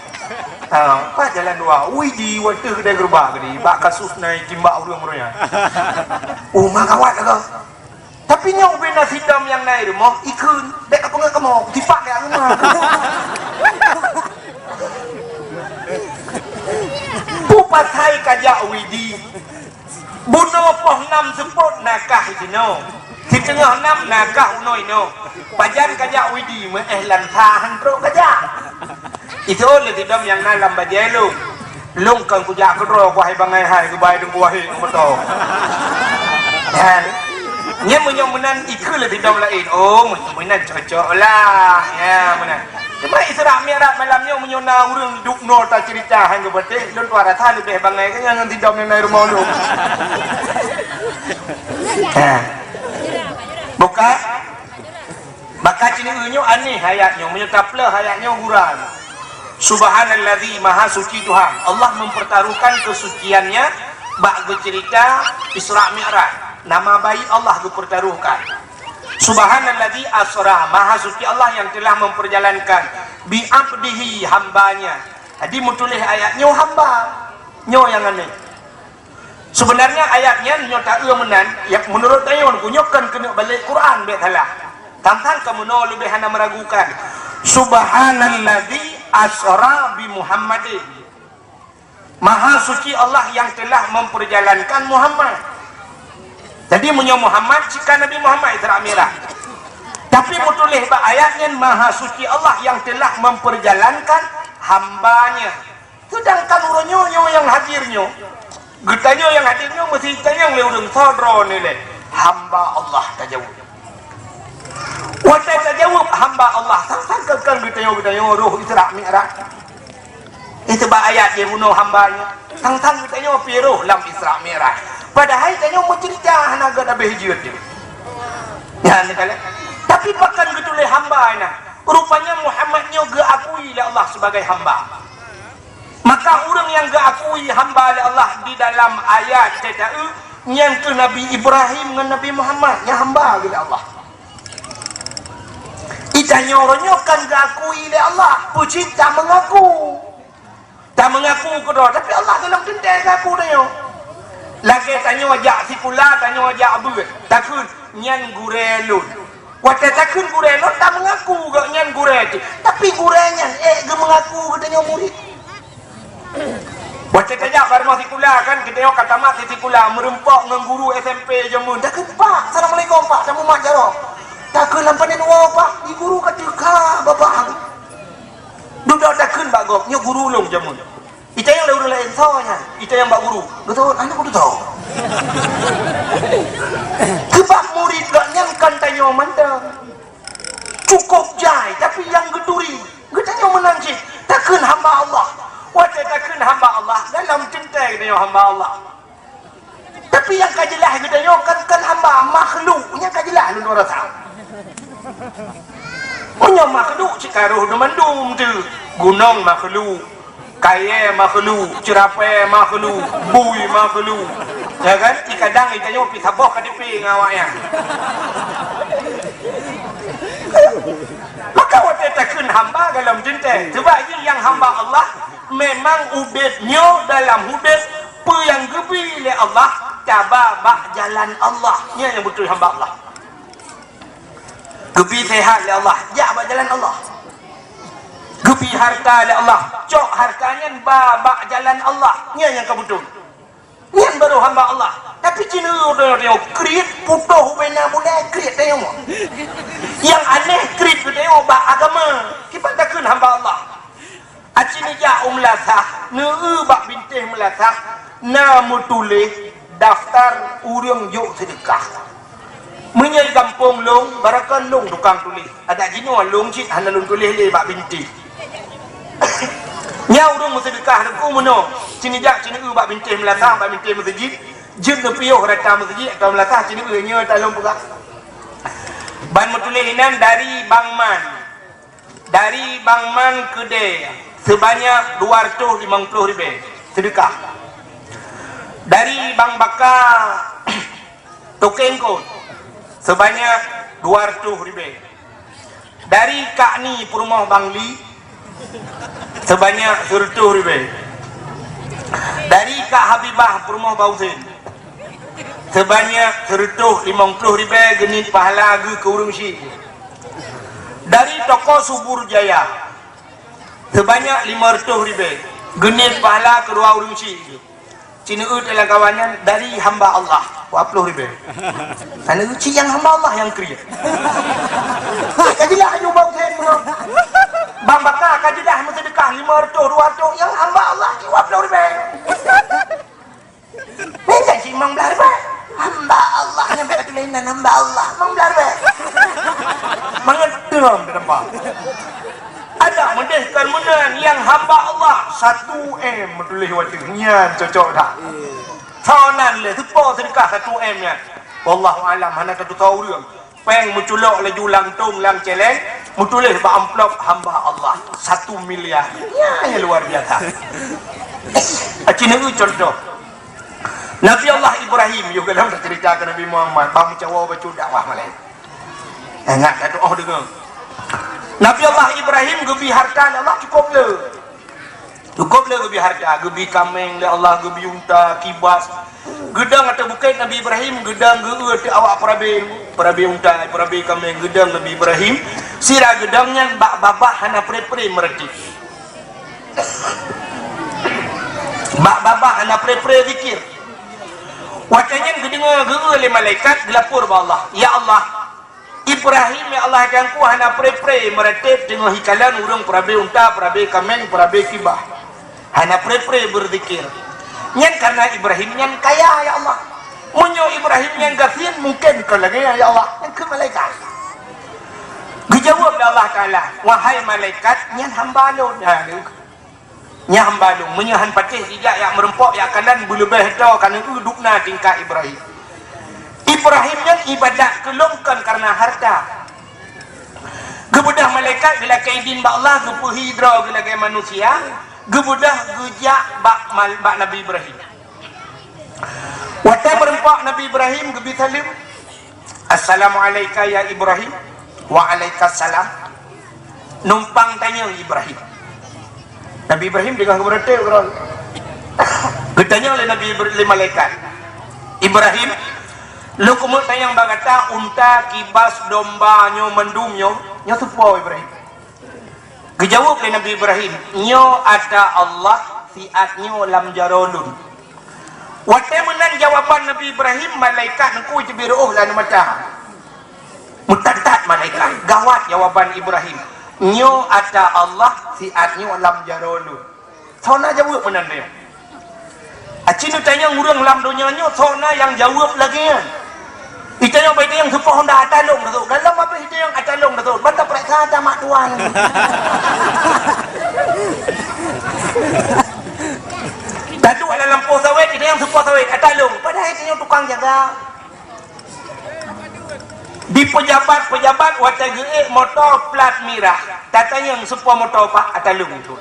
Pak jalan dua. Ui di waktu kedai gerbang ni. Pak kasus naik timbak urang-urangnya. Mak kawat kau. Tapi nyau bina sidam yang naik rumah ikun. Dek apa enggak kamu? Tipak dia rumah. Pupatai kajak widi buno poh 6 seput nakah jino di tengah 6 nakah unoi no pajan kajak widi ehlan tahan teruk kajak itu oleh tidam yang nalam bajelu lung kan kujak kedro wahai bangai hai kebai dung wahai betul dan nya menyomenan ikul le tidam lain menan cocok lah ya menan. Cuma Isra Mi'raj malamnya menyona urang dukno ta cerita hang betul don tuara tha lebih bangai kan yang tidam yang naik rumah lu. Buka maka cini unyu aneh hayatnya menyetaplah hayatnya huran. Subhanalladzi maha suci Tuhan. Allah mempertaruhkan kesuciannya bak cerita Isra Mi'raj. Nama baik Allah dipertaruhkan. Subhanalladzi asra, maha suci Allah yang telah memperjalankan bi abdihi hambanya. Jadi mutulis ayatnya hamba. Nyo yang aneh. Sebenarnya ayatnya nyo tak menan yang menurut ayon kunyokan kena balik Quran bethalah. Tantang kamu no lebih hana meragukan. Subhanalladzi asra bi Muhammadin. Maha suci Allah yang telah memperjalankan Muhammad. Jadi menyo Muhammad jika Nabi Muhammad Isra Mi'raj. Tapi mutulih ayatnya maha suci Allah yang telah memperjalankan hambanya. Sedangkan uronyo yang hadirnya. Getanya yang hadirnya mesti tanya yang leudeng sodro ni le. hamba Allah tajawab. Waktu tajawab hamba Allah sangkan kita roh Isra Mi'raj. Itu bah ayat dia bunuh hambanya. Tang kita piroh lam Isra Mi'raj. Padahal kita mencerita naga Nabi Hijrat dia. Ya ni kala. Tapi bahkan getuleh hamba ina. Rupanya Muhammad nyo geakui oleh Allah sebagai hamba. Maka orang yang geakui hamba oleh Allah di dalam ayat cerita yang ke Nabi Ibrahim dengan Nabi Muhammad yang hamba oleh Allah. Itanya orangnya kan geakui oleh Allah. Puji tak mengaku. Tak mengaku kedua, tapi Allah dalam tentang aku dia. Lagi tanya wajak si pula, tanya wajak abu. Takun nyan gurelun. Waktu takun gurelun tak mengaku gak nyan gurel. Tapi gurelnya ge mengaku katanya murid. Waktu tanya barma si pula kan kita yo kata mak si pula merempak dengan guru SMP jamun. Takun pak, assalamualaikum pak, sama mak jawab. Takun lampanin wa pak, di guru kata ka bapak. Duduk takun bak gop, nyo guru long jamun. Ita yang lalu lain sawanya, ita yang bak guru. Betul, anak udah tahu. Kebak murid gak nyangkan tanyo mandang. Cukup jai, tapi yang geduri. Getanya menanjik. Takun hamba Allah. Waktu takun hamba Allah dalam cinta getanya hamba Allah. Tapi yang kajilah getanya kan hamba makhluk. Yang kajilah lu rasa. Punya makhluk cikaruh demandum tu. Gunung makhluk, kaya makhluk, cerapai makhluk, bui makhluk. Ya kan? Kadang itanya pi saboh KDP ngawaknya. Maka waktu takun hamba dalam cinta. Sebab yang hamba Allah memang ubednya dalam ubed pe yang gebi oleh Allah tabah jalan Allah. Ini yang betul hamba Allah. Gebi sehat oleh Allah, jabak jalan Allah. Gebi harta oleh Allah, cok hartanya babak jalan Allah. Ini yang kebetul. Ini yang baru hamba Allah. Tapi Cina dia kreat putuh bena mulai kreat dia. Yang aneh kreat dia bak agama. Kita takkan hamba Allah. Acini ja umlasah, neu bak bintih melasah, namu tulis daftar urang yuk sedekah. Menyai kampung long, barakan long tukang tulis. Ada jino long cik hana long tulis le bak binti. Nya urang sedekah deku meno. Cini jak cini bak binti melatah bak binti masjid. Jin de piyo rata masjid atau melatah cini nya talong pula. Ban metulis inan dari Bangman. Dari Bangman Kedai sebanyak 250,000 sedekah. Dari Bang Bakar Tokengkot sebanyak 200,000. Dari Kak Ni Perumah Bangli sebanyak 100,000. Dari Kak Habibah Perumah Bausin sebanyak 150,000 genit pahala ge ke urang syik. Dari Toko Subur Jaya sebanyak 500,000 genit pahala kedua urang syik. Cina dalam kawannya dari hamba Allah 40,000. Karena uci yang hamba Allah yang kriya. Kajilah ayu bau sen bro. Bang Bakar kajilah sedekah 500 200 yang hamba Allah 40,000. Macam si Mang Belar ba? Hamba Allah yang berkelainan hamba Allah Mang Belar ba? Mengetam tempat. Ada mendehkan menan yang hamba Allah 1M tulis waktu nyan cocok dah. Tahunan le sepo sedekah 1M nya. Wallahu alam hana katu tahu dia. Peng menculok le julang tung lang celeng, mutulis ba amplop hamba Allah 1 miliar. Ya luar biasa. Acina contoh. Nabi Allah Ibrahim juga dalam cerita ke Nabi Muhammad, bang cawa baca dakwah malai. Ingat kata oh dengar. Nabi Allah Ibrahim gebi harta Allah cukup le. Cukup le gebi harta, gebi kameng le Allah, gebi unta, kibas. Gedang atau bukit Nabi Ibrahim, gedang geu teh awak parabe unta, parabe kameng, gedang Nabi Ibrahim. Sira gedangnya bak babah hana pre-pre mereti. Bak babah hana pre-pre zikir. Wacanya gedengar geu le malaikat gelapur ba Allah. Ya Allah, Ibrahim ya Allah jangku hana pre-pre meretep dengan hikalan urang parabe unta, parabe kameng, parabe kibah. Hana pre-pre berzikir. Nyan karena Ibrahim nyan kaya ya Allah. Munyo Ibrahim yang gasin mungkin ke lagi ya Allah yang ke malaikat. Dijawab Allah Taala, wahai malaikat nyan hamba lu dah. Nya hamba lu menyahan patih sijak yang merempok yang kanan belebeh dah kana dudukna tingkah Ibrahim. Ibrahim yang ibadat kelongkan karena harta. Gebudah malaikat bila kaidin ba Allah gepuhi hidra bila kay manusia, gebudah gejak bak Nabi Ibrahim. Wata merempok Nabi Ibrahim gebi salim. Assalamualaikum ya Ibrahim. Waalaikumsalam. Numpang tanya Ibrahim. Nabi Ibrahim dengan keberatan orang. Bertanya oleh Nabi Ibrahim malaikat. Ibrahim, lu kumut tayang bagata unta kibas domba nyo mendum nyo sepo Ibrahim. Kejawab oleh Nabi Ibrahim, nyo ada Allah fiat nyo lam jarolun. Wate menan jawaban Nabi Ibrahim malaikat nengku jebiruh lan mata. Mutatat malaikat gawat jawaban Ibrahim. Nyo ada Allah fiat nyo lam jarolun. Sona jawab menan dia. Acinu tanya ngurang lam dunia nyo sona yang jawab lagi kan. Ita yang baik yang sepoh Honda atalong tu. Dalam apa itu yang atalong tu? Banta periksa ada mak tuan. Tadu ada lampu sawit, ita yang sepoh sawit atalong. Padahal itu yang tukang jaga. Di pejabat watai geek motor plat merah. Tatanya yang sepoh motor pak atalong tu.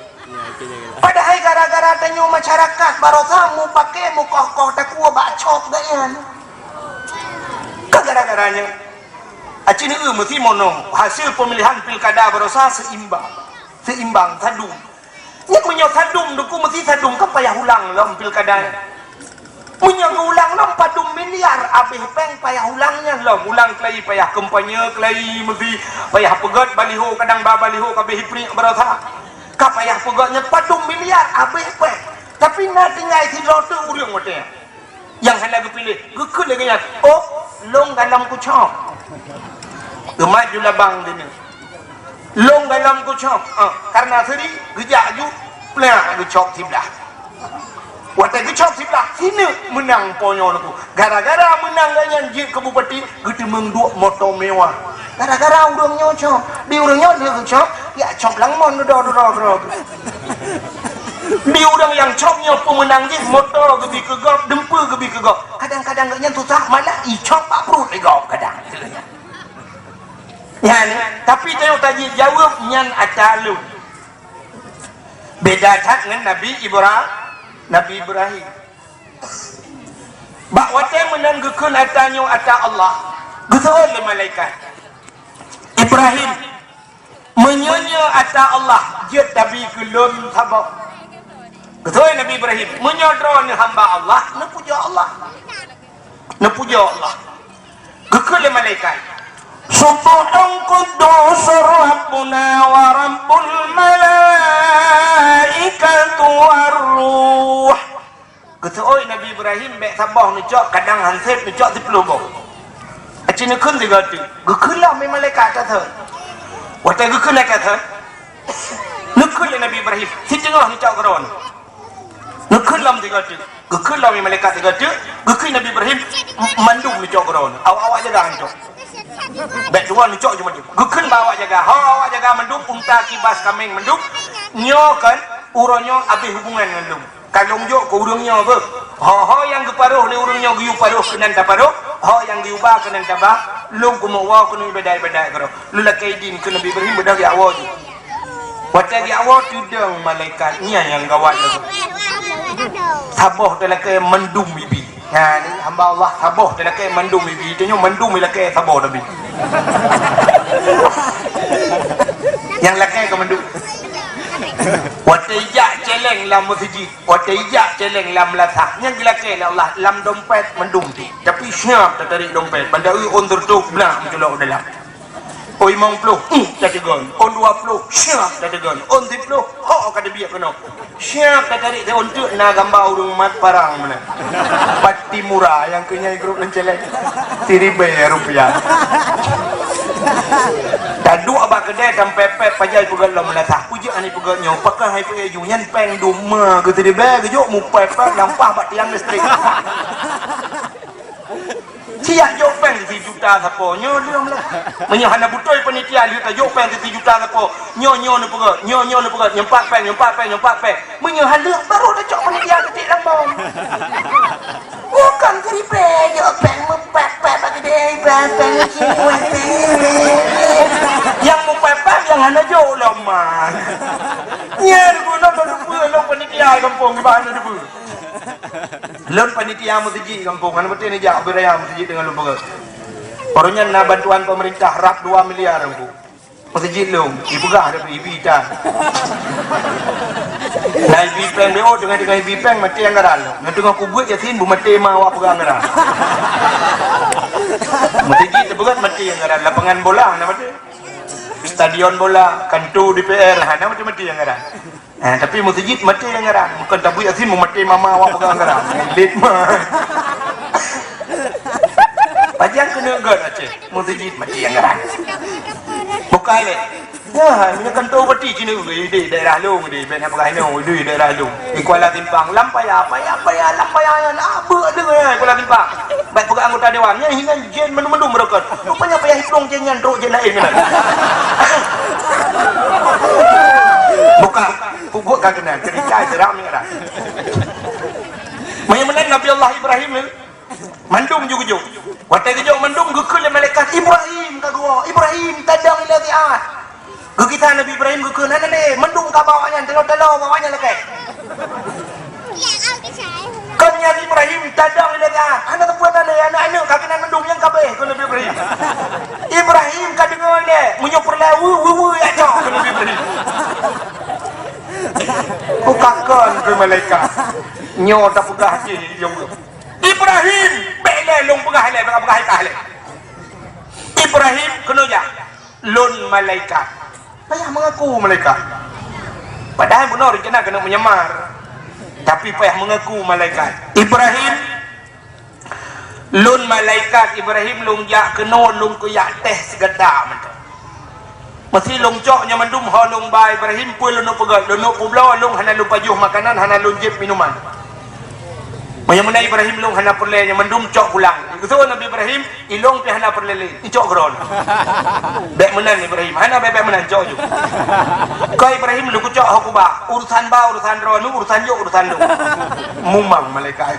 Padahal gara-gara tanya masyarakat barosa mu pakai mu koh-koh takua bacok dayan. Gara-garanya acini mesti mono hasil pemilihan pilkada berusaha seimbang sadung yang punya sadung duku mesti sadung kan payah ulang dalam pilkada punya ulang dalam padung miliar habis peng payah ulangnya dalam ulang kelai payah kampanye kelai mesti payah pegat baliho kadang baliho kabeh hipri berusaha ka payah pegatnya padung miliar habis peng tapi nak tinggal tidak tu urang mate yang hendak pilih gekut lagi nya oh long dalam kucok gemaj labang dini long dalam kucok karena seri gejak ju plak kucok sebelah watai kucok sebelah sini menang ponyo aku gara-gara menang ganyan je ke bupati gede mengduk motor mewah gara-gara urang nyocok di urang nyok dia kucok ya cok lang mon do di udang yang coknya pemenang je motor gebi kegop dempul gebi kegop kadang-kadang gaknya susah malah icok pak perut legop kadang ya ni tapi tengok tadi jawab nyan atalun beda tak dengan Nabi Ibrahim bak wate menang gekun atanyo ata Allah getul le malaikat Ibrahim menyonya ata Allah je tabi kelun sabak. Betul Nabi Ibrahim menyodro ni hamba Allah nepuja Allah kekele malaikat subhan quddus rabbuna wa rabbul malaikatu warruh betul Nabi Ibrahim bek sabah ni cok kadang hansip ni cok 10 bok acine kun tiga tu gekele malaikat kata watai gekele kata nekele Nabi Ibrahim si tengah ni cok keron Gekul lam malaikat tiga tu, gekul Nabi Ibrahim mandung ni cok keron. Awak jaga ni cok. Bek dua ni cok cuma dia. Gekul bawa jaga. Awak jaga mandung unta kibas kambing mandung. Nyokan uronyo habis hubungan mandung. Kalung jok ke urungnya apa? Yang keparuh ni urungnya giu paruh kenan taparuh. Yang diubah kenan tabah. Lung kumawa kunu bedai-bedai kero. Lulakai din ke Nabi Ibrahim bedah ya awak tu. Watai dia awak tudang malaikatnya yang gawat tu. Saboh dalam ke mendung bibi. Ha ni hamba Allah saboh dalam ke mendung bibi. Tanya mendung bila ke saboh nabi. Yang lakai ke mendung. Watijak celeng lam masjid, watijak celeng lam latah. Yang dilakai Allah lam dompet mendung tu. Tapi siap tak tarik dompet. Bandai on tertuk belah mencolok dalam. On 50 tak tegon, on 20 siap tak tegon, on 30 kata biar kena siap tak tarik dia untuk nak gambar urung mat parang mana pati murah yang kenyai grup lencelek $1,000 tadu abak kedai dan pepet pajai pegal lam latah puji ani pegal nyo pakai hai pe ju nyan peng duma ke $1,000 ke jok mu pepet lampah bak tiang listrik siap jok peng 3 juta siapa nyo diam lah menyo hana butoi penitia dia tak jok peng 3 juta siapa nyo ni perut nyempat peng menyo haluk baru dah cok penitia ketik lambang bukan kripe jok peng mempat bagi dia peng yang mempat yang hana jok lemah nyer guna long penitia kampung bahana debu lon panitia masjid kampung kan betul ni jak beraya masjid dengan lupa barunya na bantuan pemerintah rap 2 miliar kampung masjid long ibugah ada ibi dah na ibi peng deo dengan ibi peng mati anggaran na tengah kubut yasin bu mati ma awak pegang anggaran masjid tebegat mati anggaran lapangan bola na mati stadion bola kantor DPR hana mati anggaran. Tapi masjid mati anggaran bukan tabu yasin mati mama awak pegang anggaran lit mah pajang kena gad aceh masjid mati anggaran bukan le ya punya kantor peti cina di daerah long di benar pegang di daerah long di Kuala Timpang lampaya apa dengan Kuala Timpang baik pegang anggota dewannya hingga jen menu mereka rupanya payah hitung jengan truk jen lain kan bukan pupuk kagena cerita seram ni kan menang Nabi Allah Ibrahim mandung juga waktu kejauh mandung gekul malaikat Ibrahim kagua Ibrahim tadang ila ti'at kita Nabi Ibrahim gekul nana ni mandung ka bawanya telo bawanya lekai kanya Ibrahim tadang ila ti'at anak tepuan anak kakinan mandung yang kabeh ke Nabi Ibrahim Ibrahim kadengar ni munyo perlawu ya cok ke Nabi Ibrahim bukakan ke malaikat nyo tak pegah je Ibrahim bele long pegah le Ibrahim kena jak lon malaikat payah mengaku malaikat padahal benar rencana kena menyamar tapi payah mengaku malaikat Ibrahim lon malaikat Ibrahim long jak kena long ku yak teh segeda mentah mesti long coknya mandum ha long bai Ibrahim pun lono pegat lono publau long hana lupa juh makanan hana long jep minuman Mayamuna Ibrahim long hana perle nya mandum cok pulang itu Nabi Ibrahim ilong pi hana perle cok gron bek menan Ibrahim hana bek menan cok ju ko Ibrahim lu cok hakuba urusan ba urusan ronu urusan yo urusan lu mumang malaikat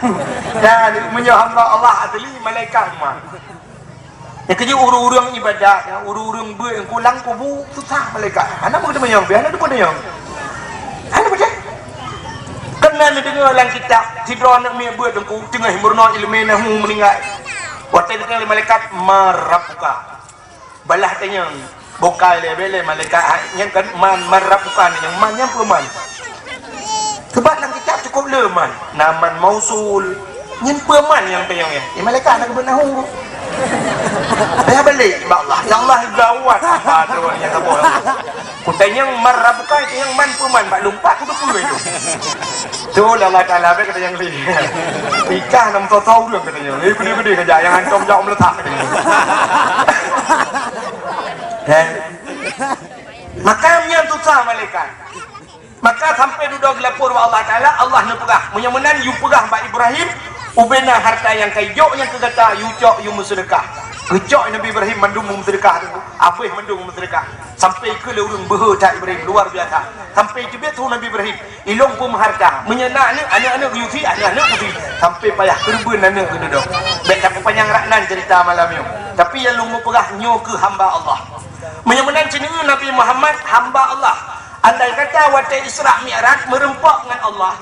dan menyo hamba Allah atli malaikat mah yang kerja urung-urung ibadat, yang urung-urung buat yang kulang kubu susah malaikat. Anak begitu menyong, biar anak pun menyong. Anak begitu. Kena ni dengar dalam kitab, sidron nak mi buat dengku tengah murna ilmu nahu meninggal. Waktu itu kan malaikat marapuka. Balah tanya, bokal le bele malaikat yang kan man marapuka ni yang man yang peruman. Sebab dalam kitab cukup leman, naman mausul, yang peruman yang tayangnya. Malaikat nak bernahu. Saya balik Allah ya Allah gawat apa tu yang apa kutanya yang marabuka itu yang mampu man bak lumpat tu betul itu tu Allah Taala kata yang li nikah nam tahu dulu katanya ni gede-gede kerja yang antum jauh meletak makamnya tu sah malaikat maka sampai duduk lapor Allah Taala Allah nak pegah menyemenan you pegah bak Ibrahim ubena harta yang kayok yang kegata you cok you bersedekah kecok Nabi Ibrahim mandung bersedekah tu apa mandung bersedekah sampai ke lurung berhutang Ibrahim luar biasa sampai ke betul Nabi Ibrahim ilong pun harta menyenak ni anak-anak yuti anak-anak yuti sampai payah kerben anak ke duduk baik tak panjang raknan cerita malam ni tapi yang lu perah nyo ke hamba Allah menyemenan cenderung Nabi Muhammad hamba Allah andai kata waktu Isra Mi'raj merempak dengan Allah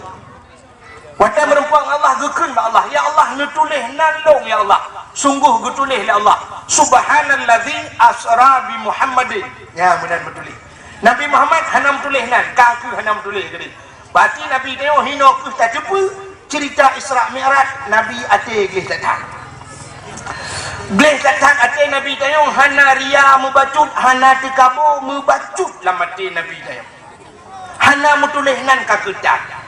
waktu merempak Allah gekun Allah ya Allah nutulih nalong ya Allah sungguh getulih ya Allah subhanallazi asra bi Muhammadin ya benar betul Nabi Muhammad hanam tulih nan kaku hanam tulih gede berarti Nabi teo hino ku tak cepu cerita Isra Mi'raj Nabi ate gleh datang ate Nabi teo hana ria mubacut hana tikabu mubacut lamate Nabi teo hana mutulih nan kakedak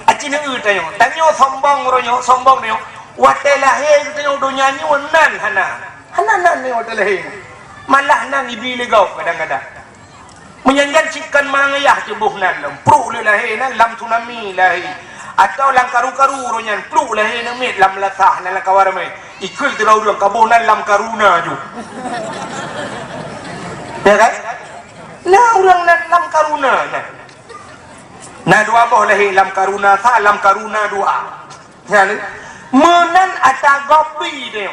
acina teo tanyo sombong ronyo sombong teo wate lahir tengok dunia ni nan hana nan ni wate lahir malah nan ibi legau kadang-kadang menyanyikan cikan mangayah tubuh nan pruk le lahir nan lam tsunami lahir atau lang karu-karu ronyan pruk lahir nan mit lam latah nan kawarame ikul tirau orang kabonan lam karuna ju. Ya kan? Nah orang nan lam karuna nah. Nah doa boleh lam karuna sa lam karuna doa. Ya ni. Menan ata gopi dia.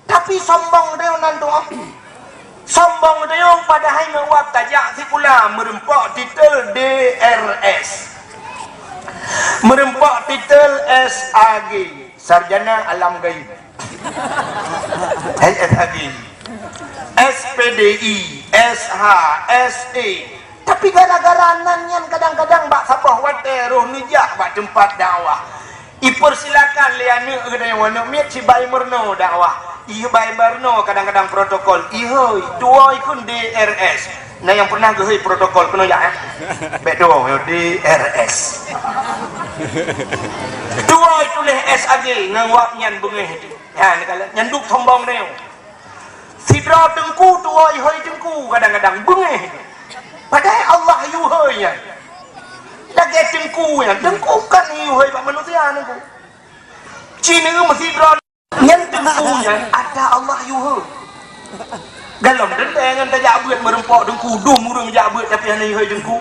Tapi sombong dia nan doa. Sombong dia padahal ngawak tajak si pula merempak titel DRS. Merempak titel SAG, Sarjana Alam Gaib. SAG. SPDI, SH, SE. Tapi gara-gara nanyan kadang-kadang bak sabah wate roh nijak bak tempat dakwah. Ipersilakan liane ada wana miat si bai merno dakwah. Ieu bai merno kadang-kadang protokol. Ieu dua ikun DRS. Nah yang pernah gehei protokol kena ya. Bek dua DRS. Dua itu leh SAG ngawak nyan bengeh. Ya ni kala nyanduk sombong deu. Sidra tengku dua ihoi tengku kadang-kadang bengeh. Padahal Allah yuhoi ya. Lagi tengku ya, tengku kan yuhoi pak manusia nengku. Cina masih sidra nyan tengku ya, ada Allah yuhoi. Dalam dendangan tajak buat merempak tengku, dum urang jak buat tapi hanya yuhoi tengku.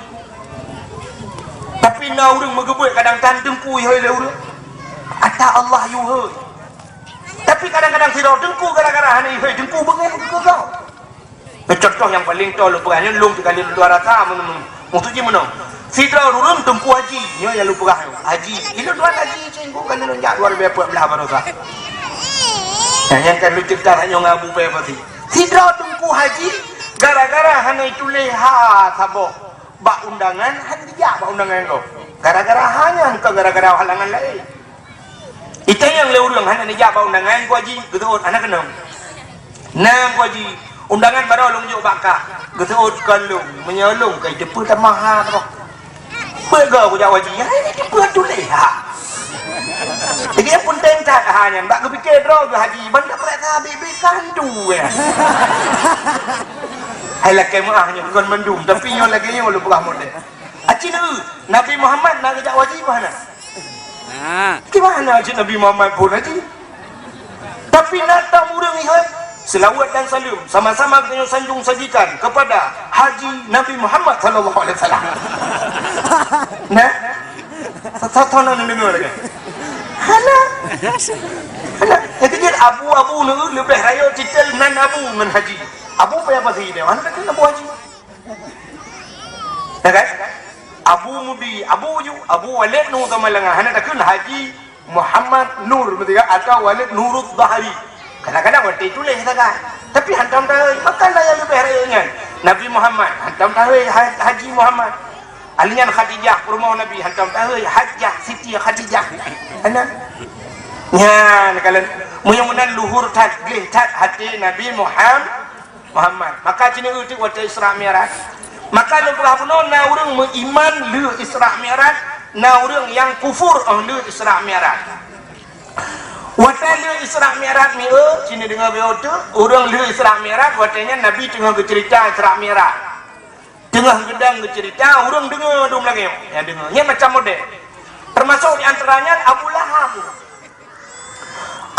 Tapi na urang megebut kadang-kadang tengku yuhoi le urang. Ada Allah yuhoi. Tapi kadang-kadang sidra tengku gara-gara hanya yuhoi tengku bengeh ke kau. Contoh yang paling tol lupaannya lung kali 200 maksudnya mana sidra urun tengku haji nya yang lupa haji itu dua haji cengku kali lu jak luar biasa belah barosa yang kan lu cerita hanya ngabu pe pasti sidra tengku haji gara-gara hanya itu leha sabo bak undangan hanya dia bak undangan kau gara-gara hanya ke gara-gara halangan lain itu yang leurang hanya dia bak undangan ku haji gitu anak kenal nah ku haji undangan baru long jok bakak geseut kalung menyolong kai depa tak mahal tu bega ku jawab haji ini depa tu leha dia pun tentak hanya mbak ku fikir ro ke haji benda mereka bibi kandu ya hai lah kemahnya bukan mendum tapi nyo lagi nyo lu buah model acina Nabi Muhammad nak ajak haji mana gimana aja Nabi Muhammad pun haji tapi nak tahu urang ihai selawat dan salam sama-sama dengan sanjung sajikan kepada Haji Nabi Muhammad sallallahu alaihi wasallam. Nah, satu-satu dengar lagi. Hana. Jadi dia abu-abu nu lebih raya titel nan abu ngan haji. Abu apa sih dia? Mana kan abu haji? Ya kan? Abu Mudi, Abu Walid nu tamalanga hana takun Haji Muhammad Nur betul atau Walid Nurud Bahari. Kadang-kadang waktu itu leh tak. Tapi hantam tahu makanlah yang lebih rayanya. Nabi Muhammad hantam tahu Haji Muhammad. Alian Khadijah rumah Nabi hantam tahu Hajjah Siti Khadijah. Ana. Nya kalian mudah-mudahan luhur tat gleh tat hati Nabi Muhammad. Maka cina itu waktu Isra Mi'raj. Maka lu berapa na urang mengiman lu Isra Mi'raj, na urang yang kufur lu Isra Mi'raj. Watan lu Isra Mi'raj ni cina dengar beo tu orang lu Isra Mi'raj watanya Nabi tengah bercerita Isra Mi'raj tengah gedang bercerita orang dengar dum lagi ya dengar nya macam model termasuk di antaranya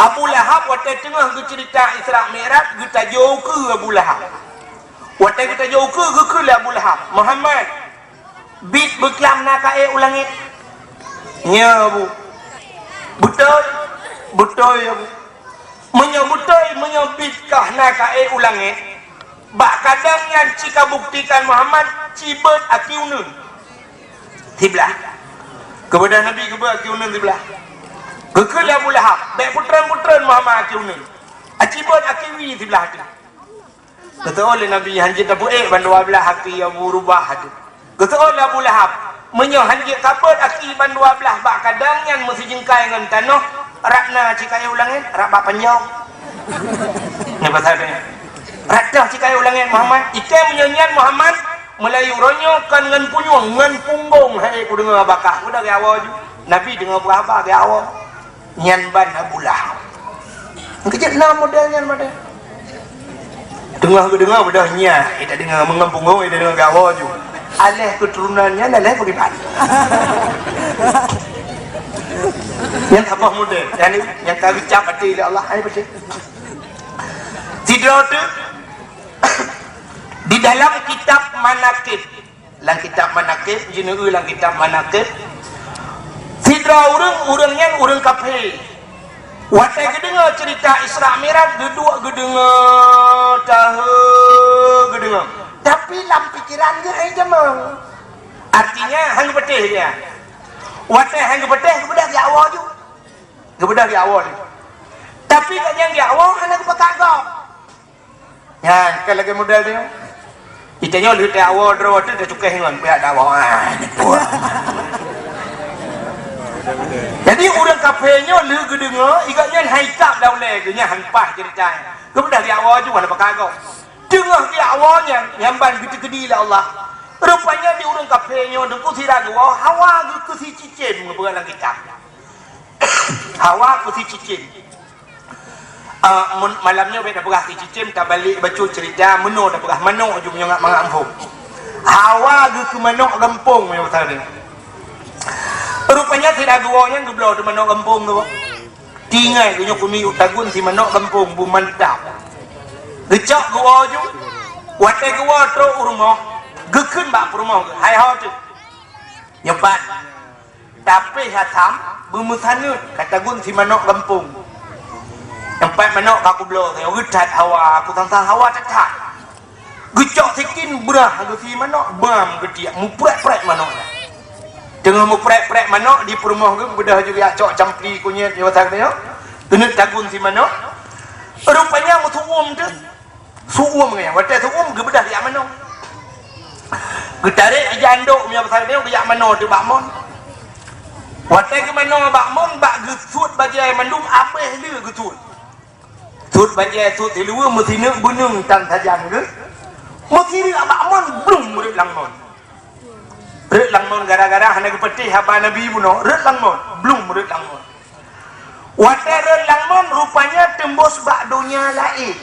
Abu Lahab watan tengah bercerita Isra Mi'raj kita jauh ke Abu Lahab watan kita jauh ke Abu Lahab Muhammad bit berkelam nak ulangi nya Abu betul ya bu menyobitkah nakai ulangi bak kadang yang jika buktikan Muhammad cibet akiunun tiblah kepada Nabi kepada akiunun tiblah kekal Abu Lahab baik putran Muhammad akiunun cibet akiwi tiblah tu kata oleh Nabi hanjit Abu bandua belah haki Abu Rubah tu kata oleh Abu Lahab hanjit kapet aki bandua belah bak kadang yang mesti jengkai dengan tanah rakna cikai ulangin rak bak panjang ni pasal ni radah cikai ulangin Muhammad ikan menyanyian Muhammad Melayu ronyokan ngan punyung ngan punggung hai ku dengar bakah ku dah gawa ju Nabi dengar berapa gawa nyan ban Abu Lahab kejap nama modelnya model dengar bedahnya kita dengar mengempunggung kita dengar gawa ju alih keturunannya alih bagaimana Yang apa muda? Yang kali cap hati oleh Allah. Hai betul. Sidra tu di dalam kitab Manaqib. Dalam kitab Manaqib, jenenge dalam kitab Manaqib. Sidra urang-urangnya urang kafir. Watai gedengar cerita Isra Mi'raj gedua gedengar gedengar. Tapi dalam pikiran dia ai jamang. Artinya hang betih dia. Watai hang betih kebedah di awal tu. Kebedah di awal tu. Tapi kat yang di awal hang nak pakagak. Ya, kan lagi modal dia. Itanya lihat di awal draw tu dah cukai hengan pihak awal. Jadi orang kafirnya lu gedengar igaknya haikap dah oleh genya hanpah cerita. Kemudian di awal juga nak pakagak. Dengar di awalnya yang ban gede-gede lah Allah. Rupanya di orang kafirnya dengku sirah gua hawa ku si cicin mengeberan kitab. Hawa ku si cicin. Malamnya beda berah si cicin tak balik baca cerita meno dah berah mano ujungnya ngak mangampung. Hawa ku manok gempung punya pasal dia. Rupanya tidak guanya geblau di manok gempung tu. Tinggal punya kumi utagun si manok gempung bu mantap. Gecak gua ju. Watai gua tro urmoh. Gekun bak rumah. Hai hau tu. Nyepat. Tapi hatam bermusanut kata gun si manok gempung. Tempat manok aku belah. Saya getat hawa. Aku tantang hawa tak. Gecak sikin berah si manok bam gediak. Muprek-prek manoknya. Dengan muprek-prek manok di perumah ke bedah juga cok campli kunyit dia watak dia. Kena tagun si manok. Rupanya musuum tu. Suum ke. Watak suum ke bedah dia manok. Getarik janduk punya pasal dia ke manok tu bakmon. Watak ke manok bakmon bak gesut bajai mandum apa dia gesut. Sut bajai sut dilua mesti nak bunung tan tajam ke. Mesti dia bakmon belum murid langmon. Red langmon gara-gara hanya kepetih haba Nabi bunuh. Red langmon belum red langmon. Watai red langmon rupanya tembus bak dunia lain.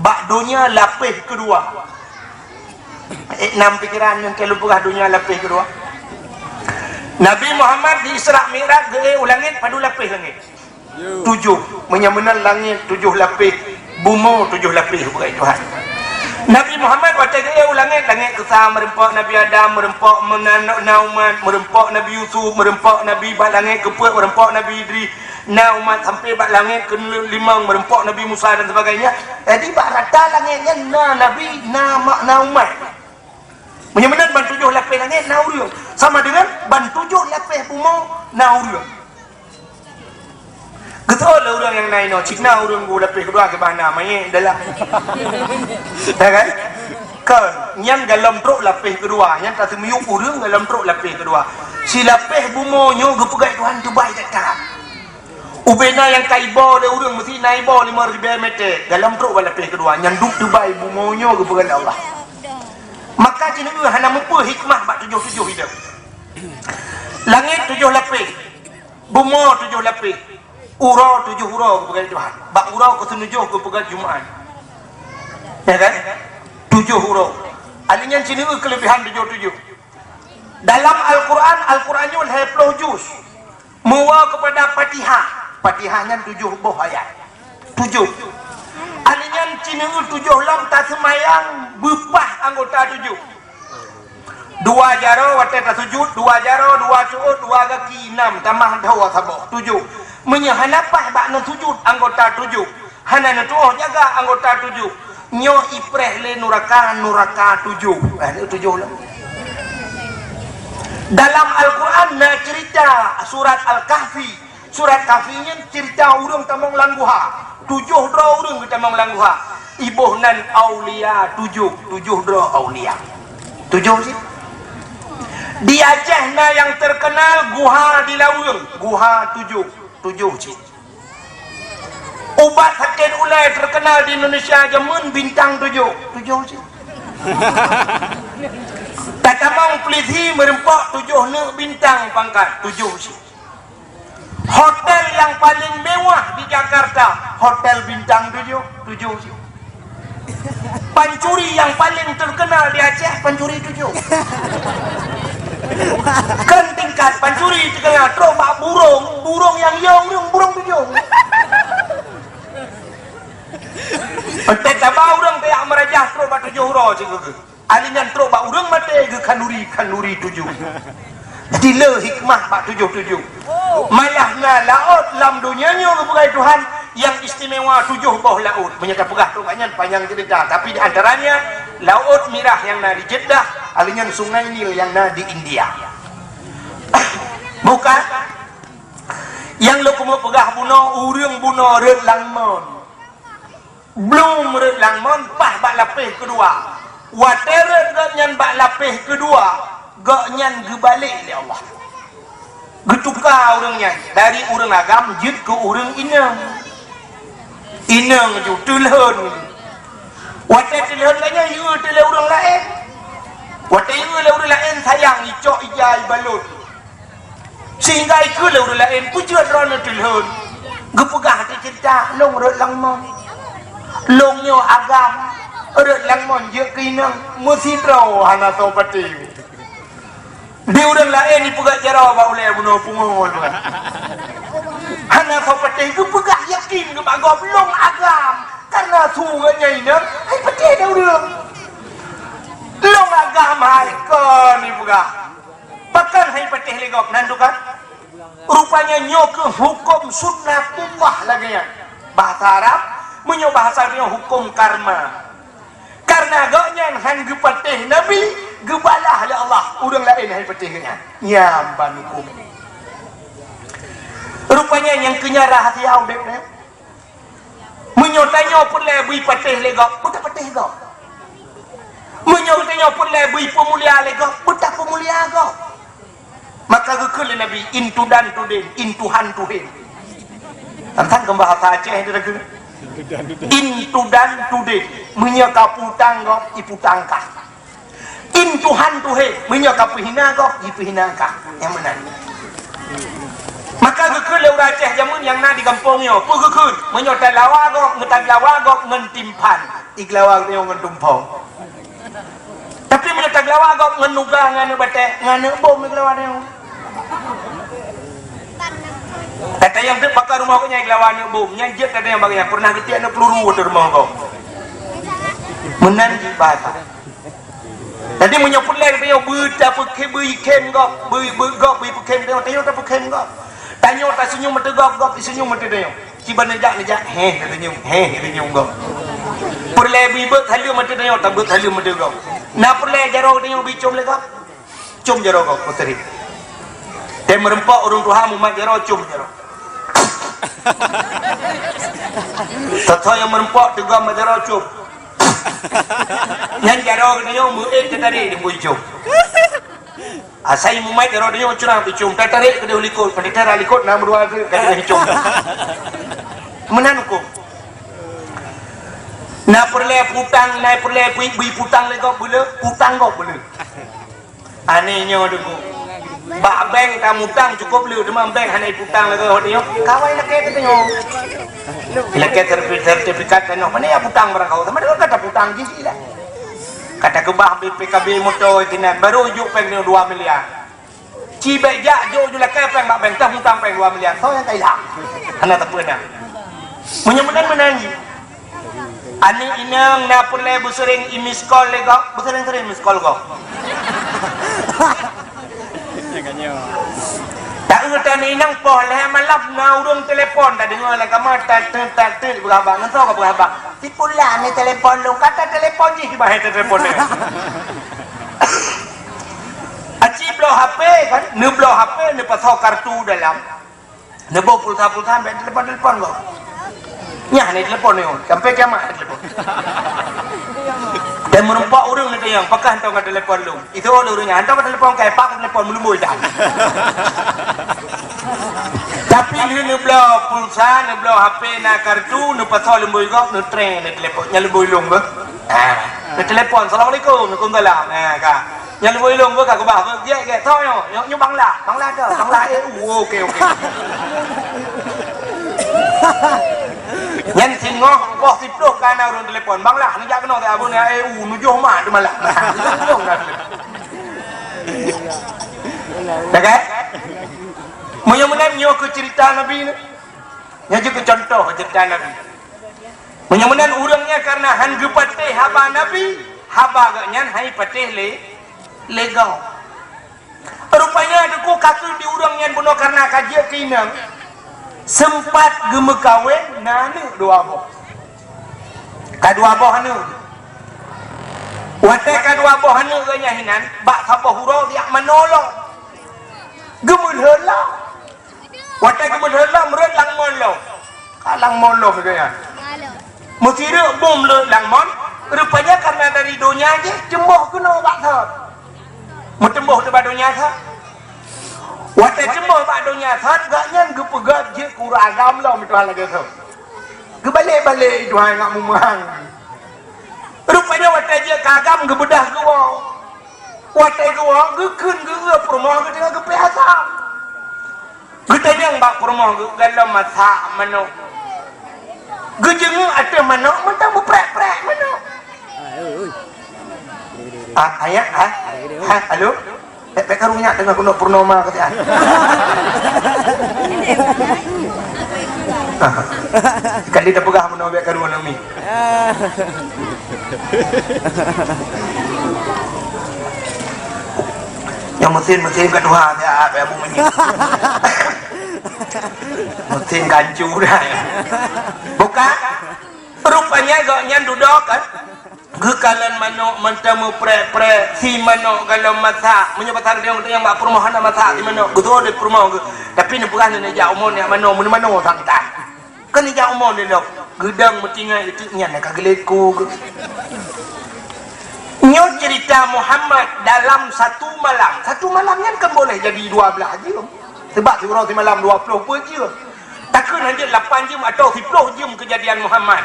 Bak dunia lapis kedua. 6 pikiran yang kalau pegah dunia lapis kedua. Nabi Muhammad di Isra Mi'raj ke langit padu lapis langit. 7 menyamanan langit 7 lapis, bumi 7 lapis bukan Tuhan. Nabi Muhammad waktu dia langit kesah merempak Nabi Adam, merempak Nauman, merempak Nabi Yusuf, merempak Nabi bak langit keput, merempak Nabi Idris, Nauman sampai bak langit ke limang, merempak Nabi Musa dan sebagainya. Jadi bak rata langitnya Nabi Nauman. Menyamanan ban 7 lapis langit Naurium sama dengan ban 7 lapis bumi Naurium. Betul lah orang yang naik no, Cina orang gua lapis kedua ke mana main dalam. Dah kan? Kan, yang dalam truk lapis kedua, yang tak semiyuk orang dalam truk lapis kedua. Si lapis bumonyo gepegai Tuhan tu baik tak. Ubena yang kaibo dia orang mesti naik bo 5,000 meter dalam truk lapis kedua, yang duk tu baik bumonyo gepegai Allah. Maka Cina tu hanya mampu hikmah bak 7 hidup. Langit 7 lapis, bumi 7 lapis. Urau 7 urau kepada Tuhan. Bak urau ke senujuh kepada Jumaat. Ya kan? 7 urau. Artinya sini kelebihan 7. Dalam Al-Qurannya 20 juz. Muwa kepada Fatihah. Fatihahnya 7 buah ayat. 7. Artinya sini 7 lam tak semayang bepah anggota 7. 2 jaro waktu tak sujud, 2 jaro, 2 cuut, 2 kaki, 6 tambah dawa sabuk 7. Menyahanapah bak nak sujud anggota 7. Hana nak tuah jaga anggota 7. Nyo ipreh le nuraka 7. Itu 7 lah. Dalam Al-Quran na cerita surat Al-Kahfi. Surat Kahfinya cerita urang tamang langguha. 7 dra urang kita tamang langguha. Ibuh nan aulia 7 dra aulia. 7 sih. Di Aceh na yang terkenal guha di Lawang. Guha 7 cik. Ubat sakit ulai terkenal di Indonesia jamun bintang 7 cik. Tatamang Peliti merempak 7 nek bintang pangkat 7 cik. Hotel yang paling mewah di Jakarta hotel bintang 7 cik. Pancuri yang paling terkenal di Aceh pancuri 7. Kan tingkat pancuri terkenal terobak burung Pentet tabau urang teh amarajah tro batu johro cigu. Alingan tro ba urang mate ge kanuri tujuh. Jadi le hikmah bak tujuh. Malahna laut lam dunianya kepada Tuhan yang istimewa 7 bawah laut. Menyata pegah tu banyak panjang cerita, tapi di antaranya laut Mirah yang na di Jeddah, alingan sungai Nil yang na di India. Bukan yang lo kumu pegah buno urang buno red langmon. Belum red langmon pah bak lapih kedua. Wateret gak nyan bak lapih kedua, gak nyan gebalik oleh Allah. Getukar orangnya dari orang agam jid ke orang inang ju telhon watai telhon lainnya ya telhon orang lain watai ya orang lain sayang icok ijai balut sehingga ikut orang lain pujuan rana telhon gepegah hati cerita long rot langmon longnya agam rot langmon je ke inang musidro hana topati di orang lain ni pegak jarau ba oleh bunuh pungol kan. Hana sopateh ke pegak yakin ke bagom long agam karena sunganya ini ai pateh dah urang. Long agam hai kon ni pegak. Pakan hai pateh legok nandu kan. Rupanya nyok ke hukum sunnatullah lagi ya. Bahasa Arab menyo bahasa dia hukum karma. Karena gaknya han gepateh Nabi gebalah oleh Allah urang lain hai petihnya nyamban hukum rupanya yang kenyarah hati audek ne menyotanya pun lebih patih legok buta patih gak menyotanya pun lebih pemulia legok buta pemulia gak maka gekul Nabi intu dan tudin intu han tuhin tentang kembahasa Aceh itu lagi intu dan tudin menyakaputang gak iputangkah in Tuhan Tuhan menyokap pihina kok dipihina kah yang mana maka gekul lewat Aceh jamun yang na di kampungnya pu gekul menyokap lawa kok ngetan lawa kok ngentimpan iklawa dia ngentumpong tapi menyokap lawa kok ngenugah ngane bate ngane bom iklawa dia kata yang tu bakar rumah kau nyai lawa ni bom nyajit kata yang bagian pernah ketiak nak peluru di rumah kau menanti bahasa tadi menyebut lain dia berda berkem gok bergok berkem dia tanya tak berkem gok tanya tak senyum mata gok senyum mata dia ciban nejak katanya gok perle bibet halu mata dia tak bet halu mata gok na perle jaro dia bicom le gok cum jaro gok puteri dia merempak orang Tuhan mumat jaro cum jaro tata yang merempak tegam jaro cum yang jaro dia muat tadi di pucuk asai mumai jaro dia curang pucuk tarik ke dia likut pendekar likut nama dua ke dia pucuk menanku na perle putang na perle bui putang le kok bule putang kok bule anehnya dulu bak bank tamu tang cukup lu demam bank hanai putang le kok dia kawai nak ke tengok Ilake sertifikat kan mana ya putang barang kau sama dia kata putang gisi lah kata kebah BPKB motor kinan baru ujuk peng 2 miliar cibek jak jo jula ke peng bak bank tah hutang peng 2 miliar so yang kailah ana tak pernah menyemenan menangi ani inang na pulai busering imis call le kok busering miss call kok tak utan inang poh leh malap na urung telepon tak dengar lah kamar tak berabang entah ke berabang si pula ni telepon lu kata telepon je di bahaya telepon ni aci blow HP kan ni blow HP ni pasal kartu dalam ni bawa pulsa ambil telepon kok nyah ni telepon ni sampai kiamat telepon dan merempak orang ni yang pakai hantar ke telepon lu itu orangnya hantar ke telepon kayak pak telepon melumui dah tapi ni blow pulsa ni blow HP na kartu ni pasal lembui kok ni tren ni telepon nya lembui lung ke ni telepon assalamualaikum waalaikumsalam kak nya lembui lung ke kak ke bah dia ke tahu yo bangla ke bangla okey nhân xin ngó có xịt đồ cái nào rồi telepon băng lạ nó ra cái nào thì abon này EU nó vô mà mà lạ dah kan Menyo menem nyo ke cerita Nabi ni nya juga contoh cerita Nabi Menyamunan urangnya karena han gepatih haba Nabi, haba gaknyan hai patih legal. Rupanya deku katu di urangnya bunuh karena kajian kinang sempat gemekawen nane dua boh. Kadua boh anu. Wate kadua boh anu ganya hinan, bak sapa hurau dia menolong. Gemun heula. Wate gemun heula meureun lang mon lo. Kalang mon lo gaya. Mutira bom le lang mon. Rupanya karena dari dunia aja cemboh kena bak thot. Mutemboh te badonya tha. Wate cemboh badonya thot gaknyan gepegat je kuragam lo mituan lagi tu. Gebalik-balik itu hang ngak mumang. Rupanya wate je kagam gebedah gewa. Wate gewa gekeun geueup rumah ge tengah gepeasa. Getanyang bak rumah ge galam masak manuk. Gejeng ate manuk mentang beprek-prek manuk. Ayah, halo? Pek karunya dengan kuno purnama kata. Kali dah pegah menawa pek karunya mi. Yang mesin kedua dia apa yang bunyi. Mesin gancu dah. Buka. Rupanya gaknya duduk kan. Gekalan manuk mentamu pre si manuk kalau masak menyebabkan dia yang bak perumahan masak di manuk betul di perumahan tapi ni bukan ni jak umur ni manuk mana tangtan kan ni jak umur ni dok gedang metingai itu nya nak geleku nyo cerita Muhammad dalam satu malamnya kan boleh jadi 12 jam sebab surau si malam 20 jam takkan hanya 8 jam atau 10 jam kejadian Muhammad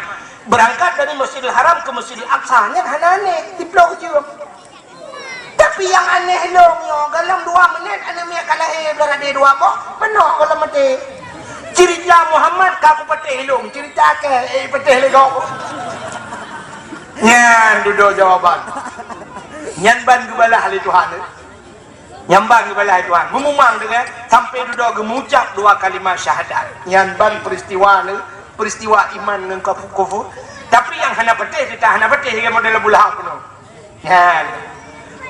berangkat dari Masjidil Haram ke Masjidil Aqsa nya aneh diploh je. Tapi yang aneh long yo dalam 2 menit ane mi kalah berada 2 boh menok kalau mati. Cerita Muhammad ka aku patih long cerita ke patih legok. Nyan duduk jawaban. Nyan ban gebalah ahli Tuhan. Nyambang gebalah Tuhan. Mumumang dengan sampai duduk gemucap 2 kalimat syahadat. Nyan ban peristiwa iman dengan kufur. Tapi yang hana petih kita hana petih dia model bulah penuh. Ya.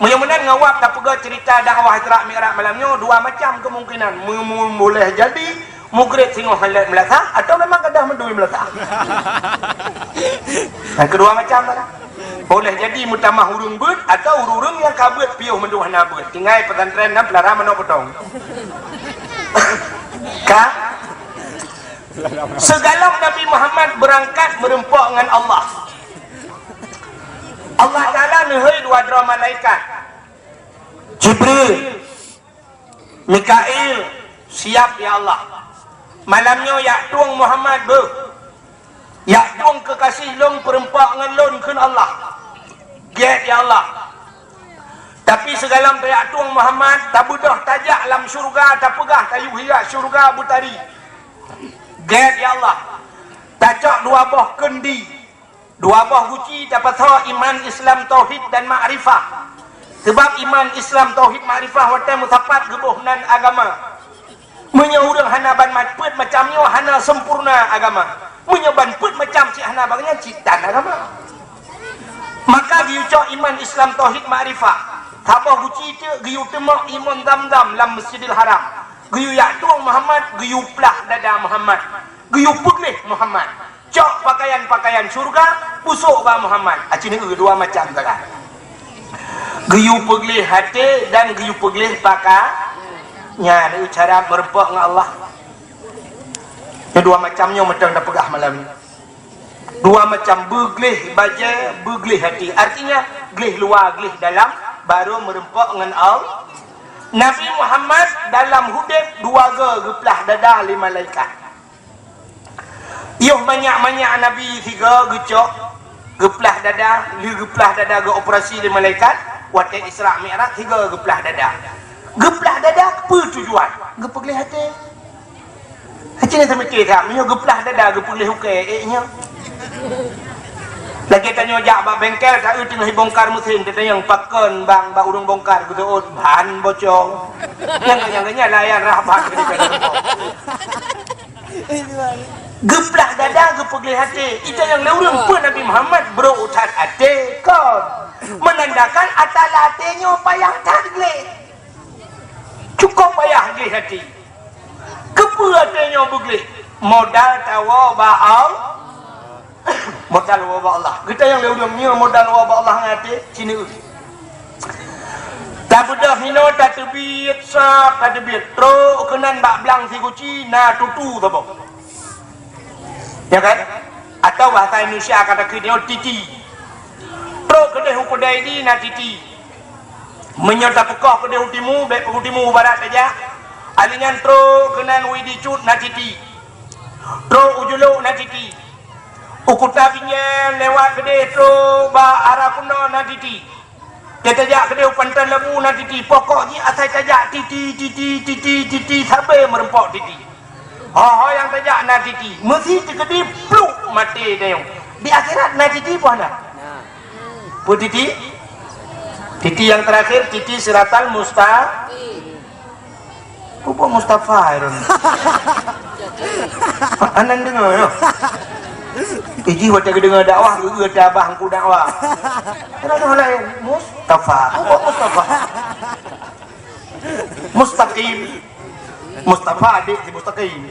Mudah-mudahan ngawap tak pegah cerita dakwah Isra Mi'raj malamnya 2 macam kemungkinan. Boleh jadi mugrid singo halat melasa atau memang kadah mendui melasa. Yang kedua macam mana? Boleh jadi mutamah hurung beut atau hurung yang kabut piuh menduh hana beut. Tinggal pesantren dan pelara mana potong. Segalak Nabi Muhammad berangkat merempak dengan Allah. Allah Ta'ala nehoi 2 dera malaikat. Jibril, Mikail, siap ya Allah. Malamnya yak tuang Muhammad ber. Yak tuang kekasih long perempak dengan lon kun Allah. Get ya Allah. Tapi segalam yak tuang Muhammad tak budah tajak dalam syurga, tak pegah tayu hirat syurga butari. Get ya Allah. Tajak 2 boh kendi. 2 boh guci dapat tahu iman Islam tauhid dan ma'rifah. Sebab iman Islam tauhid ma'rifah watai mutapat gebuhnan agama. Menyahurang hana ban matput macam nyo hana sempurna agama. Menyoban put macam cik hana baganya citan agama. Maka diucap iman Islam tauhid ma'rifah. Tabah guci tu giu temak iman dam-dam dalam Masjidil Haram. Giu yak tuang Muhammad, giu pelah dada Muhammad. Giu putih Muhammad. Cok pakaian-pakaian syurga, pusuk bah Muhammad. Acini 2 macam tak. Giu peglih hati dan giu peglih pakai. Nya ada cara merempak dengan Allah. Yang 2 macamnya macam dah pegah malam ni. 2 macam beglih baja, beglih hati. Artinya glih luar, glih dalam baru merempak dengan Allah. Nabi Muhammad dalam hudib 2 geplah dada 5 malaikat. Yuh banyak-banyak Nabi 3 gecok geplah dada, 5 geplah dada ke operasi 5 malaikat. Waktu Isra Mi'raj 3 geplah dada. Geplah dada apa tujuan? Gepelih hati. Hati ni termikir tak? Menyo geplah dada gepelih hukai nya. Lagi tanya jak bak bengkel tak tengah bongkar mesin kita yang pakon bang bak urung bongkar gitu bahan bocor. Yang layan rabat gitu. Geplak dada gepegli hati. Itu yang leureum pun Nabi Muhammad bro utat hati kon. Menandakan atal hatinya payah tagle. Cukup payah di hati. Kepu hatinya begli. Modal tawa ba'al. Modal wa Allah. Kita yang leureumnya modal wa Allah ngati sini. Tak bedah hino tak terbit sak tak terbit. Tro kenan bak belang si kuci na tutu tu apa? Ya kan? Atau bahasa Indonesia kata dia titi. Pro kedai hukudai di na titi. Menyerta pekah kedai hutimu barat saja. Alingan tro kenan widi cut na titi. Tro ujuluk na titi. Ukuta binyan lewat kedai tro ba arah kuno na titi. Dia tajak kedai pantan lembu na titi. Pokoknya asal tajak titi sampai merempok titi. Yang tajak na titi mesti tegedi pluk mati dia. Di akhirat na titi pun ada. Pu titi yang terakhir titi siratal Apa Mustafa itu? Anan dengar yo. Iji wata dengar dakwah ke abah ku dakwah. Kenapa lain? Mustafa. Apa Mustafa? Mustaqim. Mustafa adik si Mustaqim.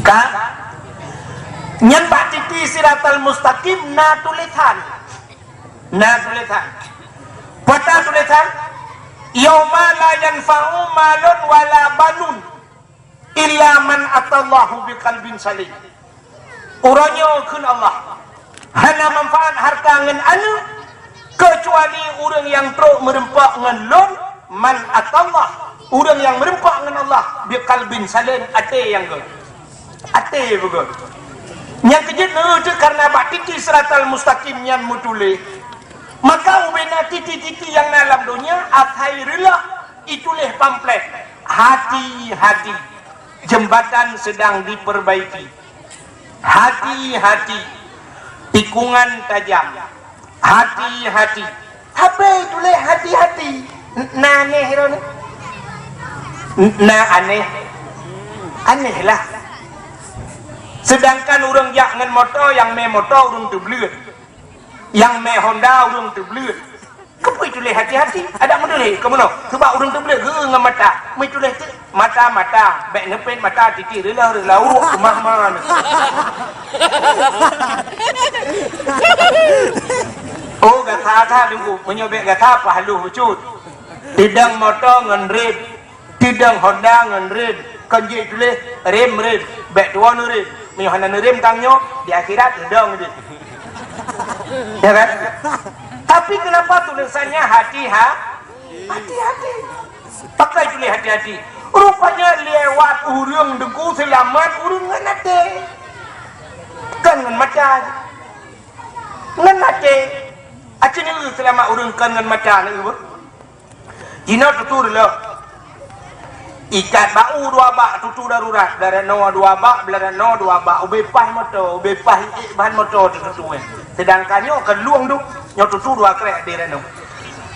Kak nyembah titi siratal mustaqim na tulisan pada tulisan yauma la yanfa'u malun wala banun illa man atallahu biqalbin salim. Urangnya keun Allah hana manfaat harta ngan anu kecuali orang yang teruk merempak ngan lon man atallah, orang yang merempak dengan Allah biqalbin salim, ate yang ke ate betul. Yang kejut itu karena bak titi siratal mustaqim yang mutulih. Maka ubena titi-titi yang dalam dunia akhirillah itulah pamflet. Hati-hati, jembatan sedang diperbaiki. Hati-hati, tikungan tajam. Hati-hati. Apa itulah hati-hati? Na aneh ni. Na aneh. Aneh lah. Sedangkan orang jangan motor yang me motor orang tu belut. Yang me Honda orang tu belut. Kenapa itulah hati-hati? Ada modal kamu no. Sebab orang tu belut ge ngam mata. Mai itulah mata. Baik ngepet mata titik rela uruk kemah-mah. Oh gata dulu menyobek gata pahalu hucut. Tidang motor ngan red. Tidang Honda ngan red. Kanji itulah rem. Baik tua nu red. Mihana nerem tangnya di akhirat redang gitu. Ya kan? Tapi kenapa tulisannya hati-hati? Pakai tulis hati-hati. Rupanya lewat urang dengku selamat urang nganate. Kan ngan macan. Nganate. Acini selamat urang kan ngan macan ni. Jina tutur lah. Ikat bau dua bak tutu darurat dari no dua bak belakang no dua bak ubepah motor bahan motor tutu sedangkan nyo keluang tu nyo tutu dua krek di reno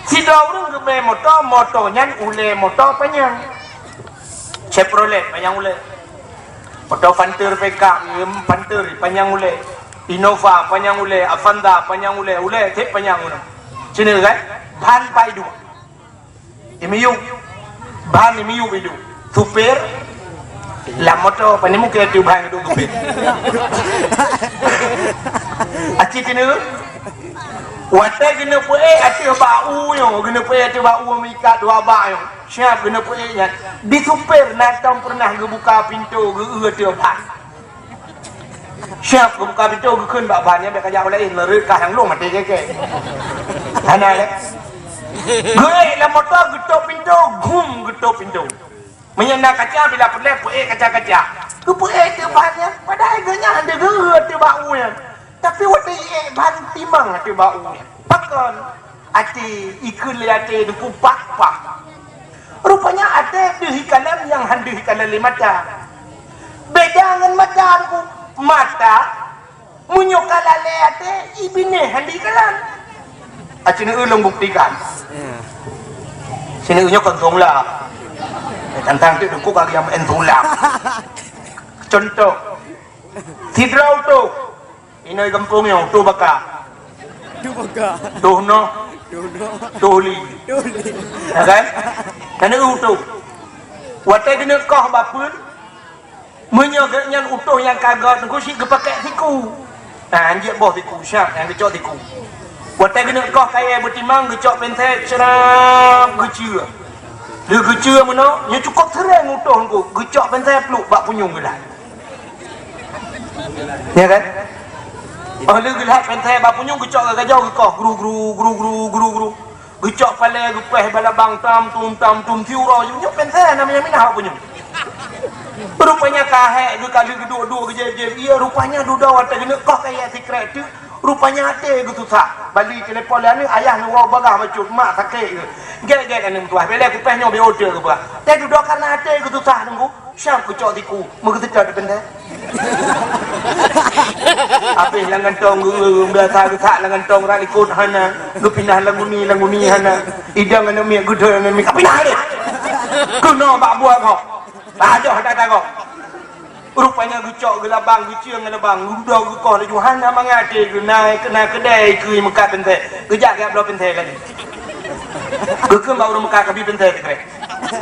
si dua orang ke motornya ule motor panjang Chevrolet panjang ule motor Panther pickup panjang ule Innova panjang ule Avanza panjang ule tip panjang ule sini kan bahan paidu bahan imiu itu supir la motor pani mungkin tu bahan itu supir aci kena wate kena puai aci bau yo kena puai aci bau mikat dua bak yo siap kena puai nya di supir natang pernah gebuka pintu ge tu ban siap gebuka pintu ge keun bak ban nya be kajak lain lerek ka hang long mati ke ana le gue la motor getok pintu menyenda kaca bila pelek puai kaca tu puai tu bannya padahal genya ada tu baunya tapi waktu ban timang tu baunya pakon ati ikut liate du pak rupanya ada dihikalan yang handihikalan mata beda dengan mata munyokalale ate ibine handikalan acini ulung buktikan sini unyok konsong lah tentang tu duku kali yang entulap. Contoh, tidrau tu, ini kampungnya tu bakar, tu no, tu li, kan? Karena tu, watai kena kah bapun, menyogaknya utuh yang kagak, aku sih kepakai tiku, anjir boh tiku, syak yang kecok tiku. Watai kena kah kaya bertimang kecok pentet, ceram kecil. Dia kecil mana, dia cukup terang utuh aku, kecok pentet peluk bak punyung gelap. Ya kan? Ahli gelap pentai bapunyung gecok gajau gekah gru gecok pale gepeh balabang tam tum tiura nyuk pentai namanya minah punyung. Rupanya kahek ge kali gedua geje iya rupanya duda wata gene kah kaya secret tu rupanya ate gitu tak balik telefon ni ayah ni wau bagah bacut mak sakit ge ge kan tuah bele gepeh nyo be order ke bah te duda karena ate gitu tak nunggu syam gecok tiku mege tidak pentai. Habis langan tong biasa getak langan tong rak ikut hana gepindah languni hana idang ana mi gudo ana mi kapindah dia kuno bak buat kau aduh dah kau rupanya gecok gelabang geciang gelabang udah gekor le Johana mangade kena kedai kui mekat pentai gejak gap lo pentai lagi gekem bau rumah kabi pentai tekre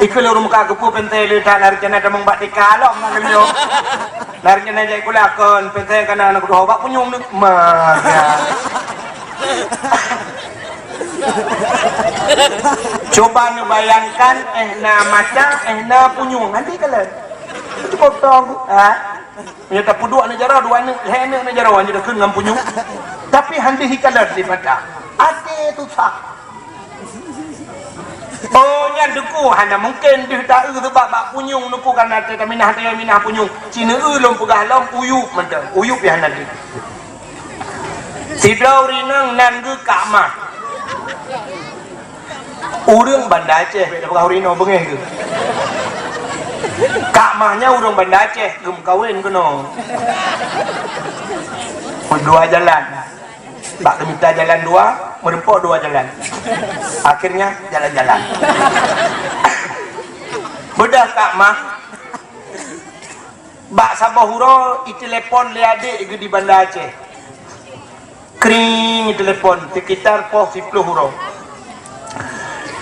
ikut lo rumah kapu pentai le tak lari jana damang bak dikalom nang kelio lari jana jai kulakon pentai kana anak doh bak punyung ni mah coba nu bayangkan na maca na punyung nanti kalian cukup tong nya tak puduk negara dua ni hene negara wan dah keung ngam punyung tapi handi hikalar di mata ate tu sak oh nya duku hana mungkin dia tak tu bak punyung nuku kan ate minah punyung cina lom pegah lom uyup mentang uyup ya hana di sidau rinang nan ge kamah urang Banda Aceh pegah rino bengeh ke Kak mahnya urang Banda Aceh gem kawin kena dua jalan bak minta jalan dua merempok dua jalan akhirnya jalan-jalan bedah kak mah bak sabah huro telepon le adik di Banda Aceh kring telepon sekitar pos 10 huro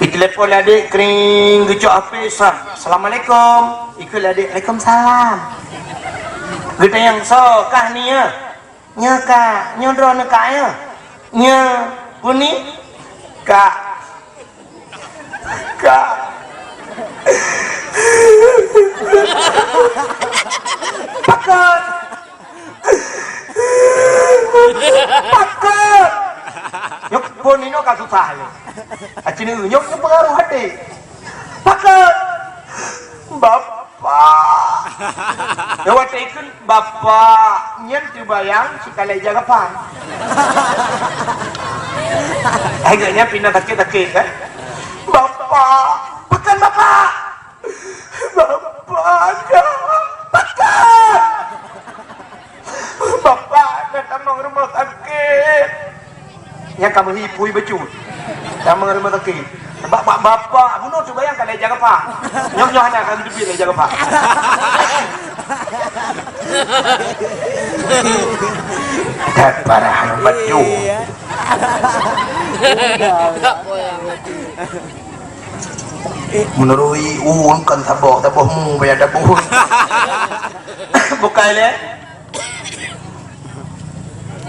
telepon adik kering gecok api assalamualaikum ikut adik waalaikumsalam kita yang so kah ni ya nya kak nyodro nak ya nya puni kak pakat nyok pun ini kan susah ni acini nyok pengaruh hati pakat bapak ya waktu itu bapak nyen dibayang sekali jaga pan agaknya pindah takik kan bapak pakat bapak pakat bapak datang ke rumah sakit yang kamu hipui baju datang ke rumah sakit bapak bunuh tu bayang kalau jaga pak nyok hanya akan lebih jaga pak dat parahan baju menurui uang kan taboh bayar dabuh bukai le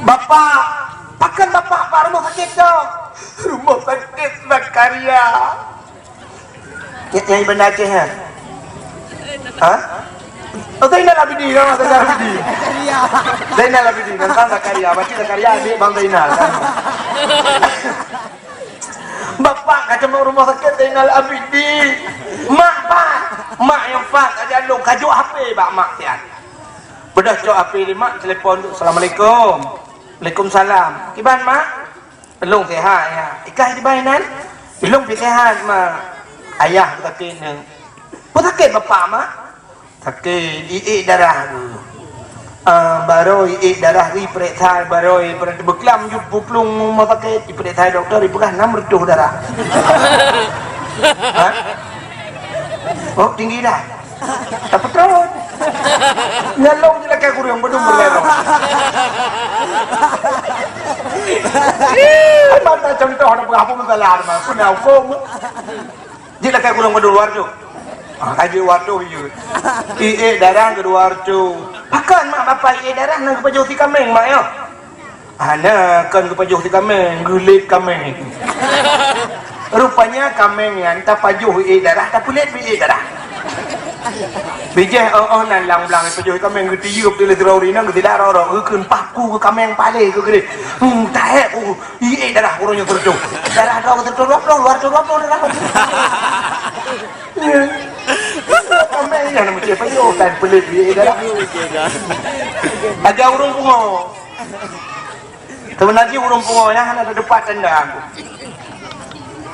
bapak pakan bapak pak rumah sakit dong rumah sakit Zakaria yang Banda Aceh ha? Oh Zainal Abidin nama Zainal Abidin Zainal Abidin tentang Zakaria baca Zakaria adik Bang Zainal kan? bapak kata mau rumah sakit Zainal Abidin mak yang pak aja lu kajuk HP bak mak tian bedah cok HP di mak telepon assalamualaikum waalaikumsalam kiban mak belum sehat ya ikah di bainan belum sehat mak ayah sakit neng apa sakit bapak mak sakit iik darah baru iik darah di periksa baru beklam jumpa pelung mau sakit di periksa doktor di bekas 6 reduh darah Oh tinggi dah. Tak betul. Nyalong je lah kayak kurang bedung berlerong. Mata contoh nak berapa masalah mah. Pun hukum. Dia lah kayak kurang bedung luar tu. Kaji wartu je. Darah ke wartu. Pakan mak bapak darah nak kepajuh si kameng mak ya. Ana kan kepajuh si kameng, gulit kameng. Rupanya kameng yang tak pajuh darah tak pulit darah. Bijak nan lang blang pajuh kameng ke tiup dia terori nang ke tidak ro keun paku ke kameng pale ke gede. Tahe darah urangnya terjung. Darah ro terjung luar darah. Kameng yang macam pajuh tan pulit darah. Ada urang pungo. Sebenarnya urang pungo yang ada depan tenda aku.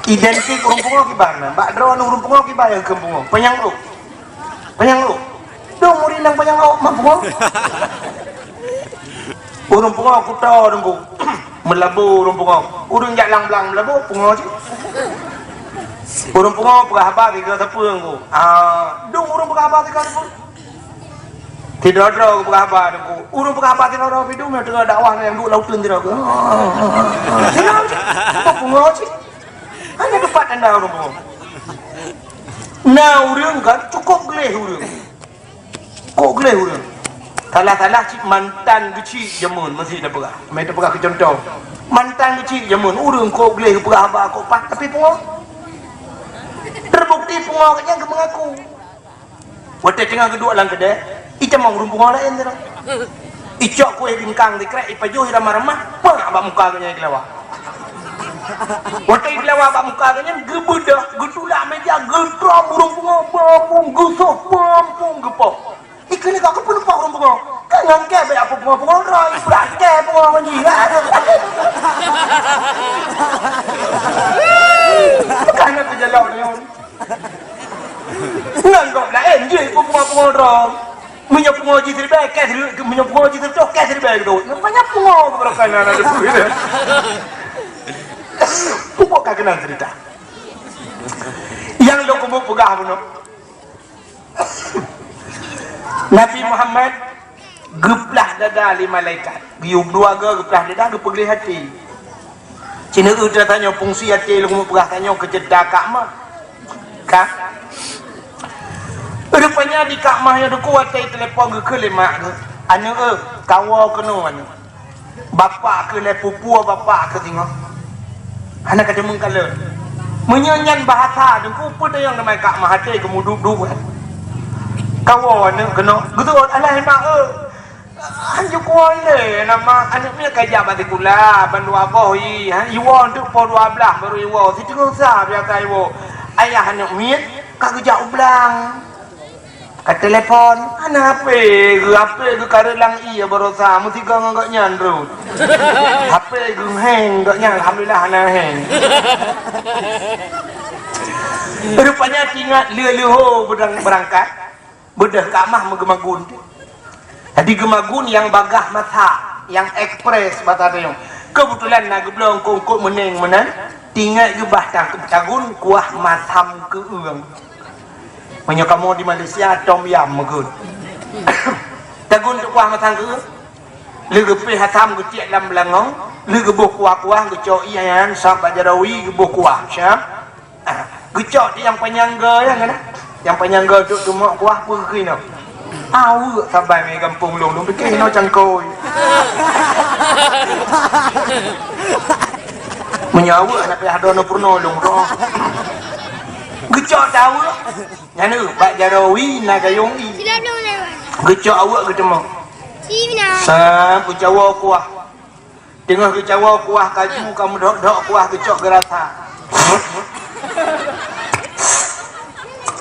Identik urang pungo gimana? Mbak drone urang pungo gimana ke pungo? Penyang lu. Dong murinang penyang lu mah pungo. Urang pungo aku tahu dengku. Melabu urang pungo. Urang jak lang-lang melabu pungo je. Urang pungo pegah habaq ke tepung ku. Dong urang pegah habaq ke tepung. Tidak ada aku pegah habaq dengku. Urang pegah habaq tidak ada video me tengah dakwah yang duk laut lendir aku. Pungo je. Hanya depan anda urang pungo. Nah urang kan cukup geleh urang. Kok geleh urang. Salah-salah cik mantan kecil jamun masih dah pegah. Mai dah pegah ke contoh. Mantan kecil jamun urang kok geleh pegah habaq kok pak tapi pungo. Terbukti pungo katnya ke mengaku. Waktu tengah kedua lang kedai, ita mau urang pungo lain dah. Icok kue bingkang dikrek ipajuh ramah-ramah, pang abak muka katnya kelawak. Waktu kelawak abak muka katnya gebedah, getulak meja, getram urang pungo, bampung gusuh, bampung gepok. Ikan kau pun lupa urang pungo. Kan ngangke baik apa pungo rai, berake pungo menjilat. Bukannya terjelak ni. Nanggap lah enjil pungo rai. Minyak pungo ji terbaik, minyak pungo ji terbaik tu. Banyak pungo berapa nak ada duit. Pungo kau kenal cerita. Yang lo kumpul pegah pun. Nabi Muhammad geplah dada li malaikat. Bium dua geplah dada gepegli hati. Cina tu dia tanya fungsi hati lu kumpul pegah tanya kejedak Kak mah. Kak rupanya di Kak mah yang kuat telefon ke lemak ke. Anu kawa kena anu. Bapa ke le pupua bapa ke tengok. Anak kata mengkala. Menyanyian bahasa dengku apa yang namanya Kak mah hati ke muduk-duk kan. Kawa anu kena. Gitu alah mak anju kuai le nama anaknya kerja bagi kula bandu abah iwa untuk pon 12 baru iwa situ usah biasa iwa ayah anak miet kerja ublang ke telefon anak apa ke karelang iya baru sah mesti kau enggak nyandru HP gue hang enggak nyang alhamdulillah anak hang rupanya tinggal leuh berangkat bedah kamah megemagun. Jadi gemagun yang bagah mata, yang ekspres bata tayong. Kebetulan nak geblong kongkok meneng menan, tinggal gebah tang ketagun kuah masam ke uang. Banyak kamu di Malaysia tom yam megun. Tagun tu kuah masam ke. Lu gepe hatam ke tiak lam belangong, lu gebuh kuah-kuah gecok ian sab bajarawi gebuh kuah syam. Gecok yang penyangga yang mana? Yang penyangga tu cuma kuah pun kena. Awak sampai mai kampung long fikir no cangkoi. Menyawa nak pihak dono purno long roh. Gecok tahu. Nyana bak jarawi nak gayung i. Gecok awak ketemu. Sam kecawa kuah. Tengah kecawa kuah kaju kamu dok kuah gecok gerasa.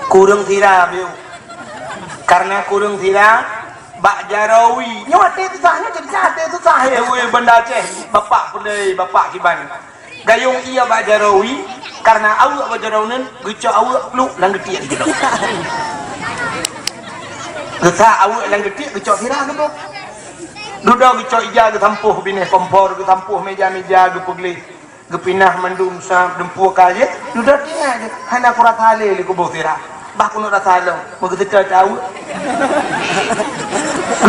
Kurang tira biu. Karena kurang tira bak jarawi. Nyawa tu sahnya jadi sate tu sah we benda ceh. Bapak pulai bapak kiban. Gayung iya bak jarawi karena awak bak jarawnen gecok awak lu lang getik gitu. Gecok awak lang getik gecok tira ke tu. Duda gecok ija ke tampuh bineh kompor ke tampuh meja-meja ke pegli. Gepinah mendum sa dempuh kaje. Duda tinggal hana kurat hale li kubuh tira. bah kuno rasa lo mau kita tahu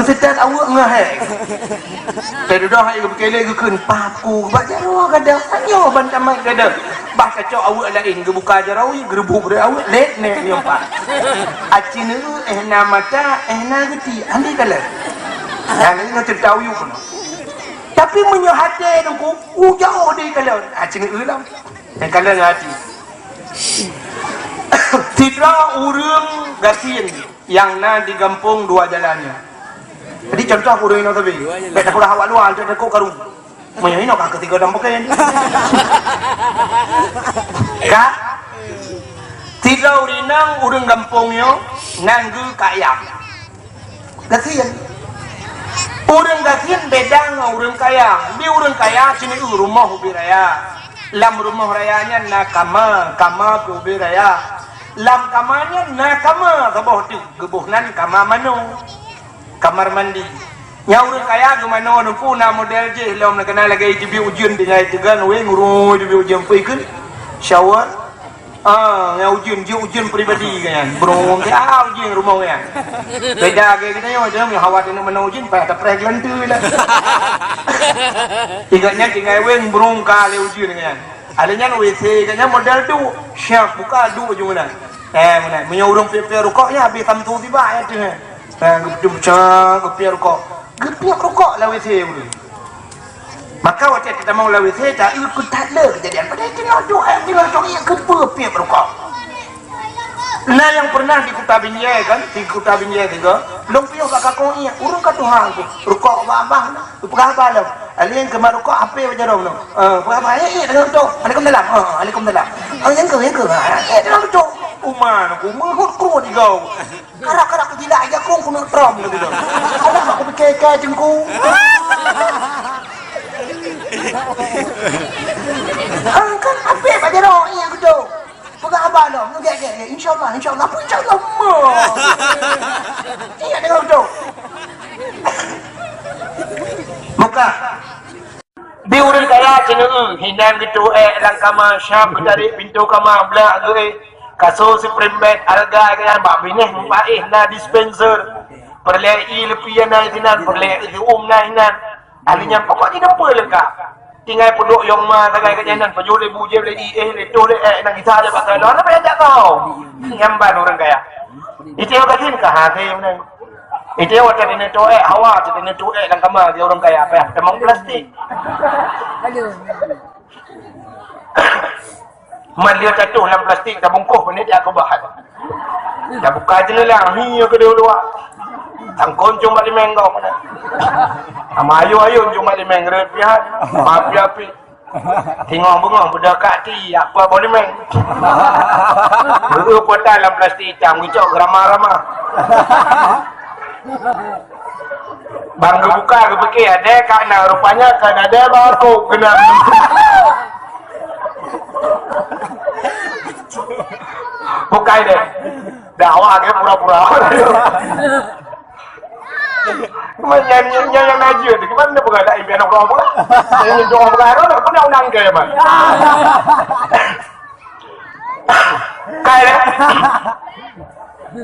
kita tahu ngah dari dah hai berkele ke kun paku baca roh kada ayo bantamai kada bah kacau awak lain ke buka jarawi gerbuk ber awak let ne ni empat acinu nama ta na geti andi kala yang ini ngerti tahu you kuno tapi menyahate nungku jauh di kala acinu ulam yang kala ngati tidak urang gasin yang na digampung dua jalannya. Jadi contoh urang ino tabi. Beta kulah awak luar jadi kau karung. Moyo ino kah ketiga dam pakai. Kak. Tidak urinang urang gampungnya nanggu kaya. Gasin. Urang gasin beda dengan urang kaya. Di urang kaya sini rumah ubi raya. Lam rumah rayanya kama ubi raya. Lam kamarnya kama kaboh tu gebuhnan kama mano kamar mandi nyaurun kaya ke mano nuku na model je lom nak kenal lagi dibi ujian dengan tegan we nguru dibi ujian peikun shower ngau ujian pribadi kan bro dia ujian rumah kan beda ke kita yo jangan hawa dengan mano ujian pa ta pregnant tu lah tiganya tinggal we burung kali ujian kan alanya WC kanya model tu syaf buka du baju mana mana menyurung pipi rokoknya habis tamtu tiba ya tu pipi rokok lah WC dulu maka waktu kita mau lah WC tak ikut tak ada kejadian pada tengok tu bila tu ia ke pipi rokok nah yang pernah di Kota Binjai kan di Kota Binjai juga belum piu bakal kau ia urung ka Tuhan tu rokok abang apa lah alien ke rokok apa baca dong no apa ya dalam tu Waalaikumsalam Waalaikumsalam yang ke dalam tu uman aku kru di kau karak aku tidak aja kru kuno trom gitu dong aku pakai jengku kan apa baca dong iya gitu bukan apa dong insyaallah apa insyaallah iya dengar tu muka di urang kaya ceneu hinan gitu langkama syab dari pintu kama bla kaso si primbet harga kan bak bineh mupaih na dispenser perlei lepian na hinan perlei na hinan alinya pokok tidak apa lengkap tinggal penduk yang ma tagai kajanan pajule buje le le tu le nang kita ada pasal lo apa yang tak tahu nyamban orang kaya itu yang katin ka ha ke menang itu yang waktu ini tu hawa tu ini tu langkama dia orang kaya apa emang plastik man dia jatuh dalam plastik dah bungkus ni dia aku bahas dah buka jendela hiyo ke dulu tangkon cuma limeng kau mana ayo cuma limeng repiah mapi api tengok bengong budak kaki apa boleh meng dulu kota dalam plastik hitam gicok ramah-ramah bangga buka ke fikir ada kana rupanya kan ada baru kena bukai deh dakwah ke pura-pura menyanyi yang najis itu gimana bukan ada impian orang pula yang doa berkara nak pun undang ke man kaya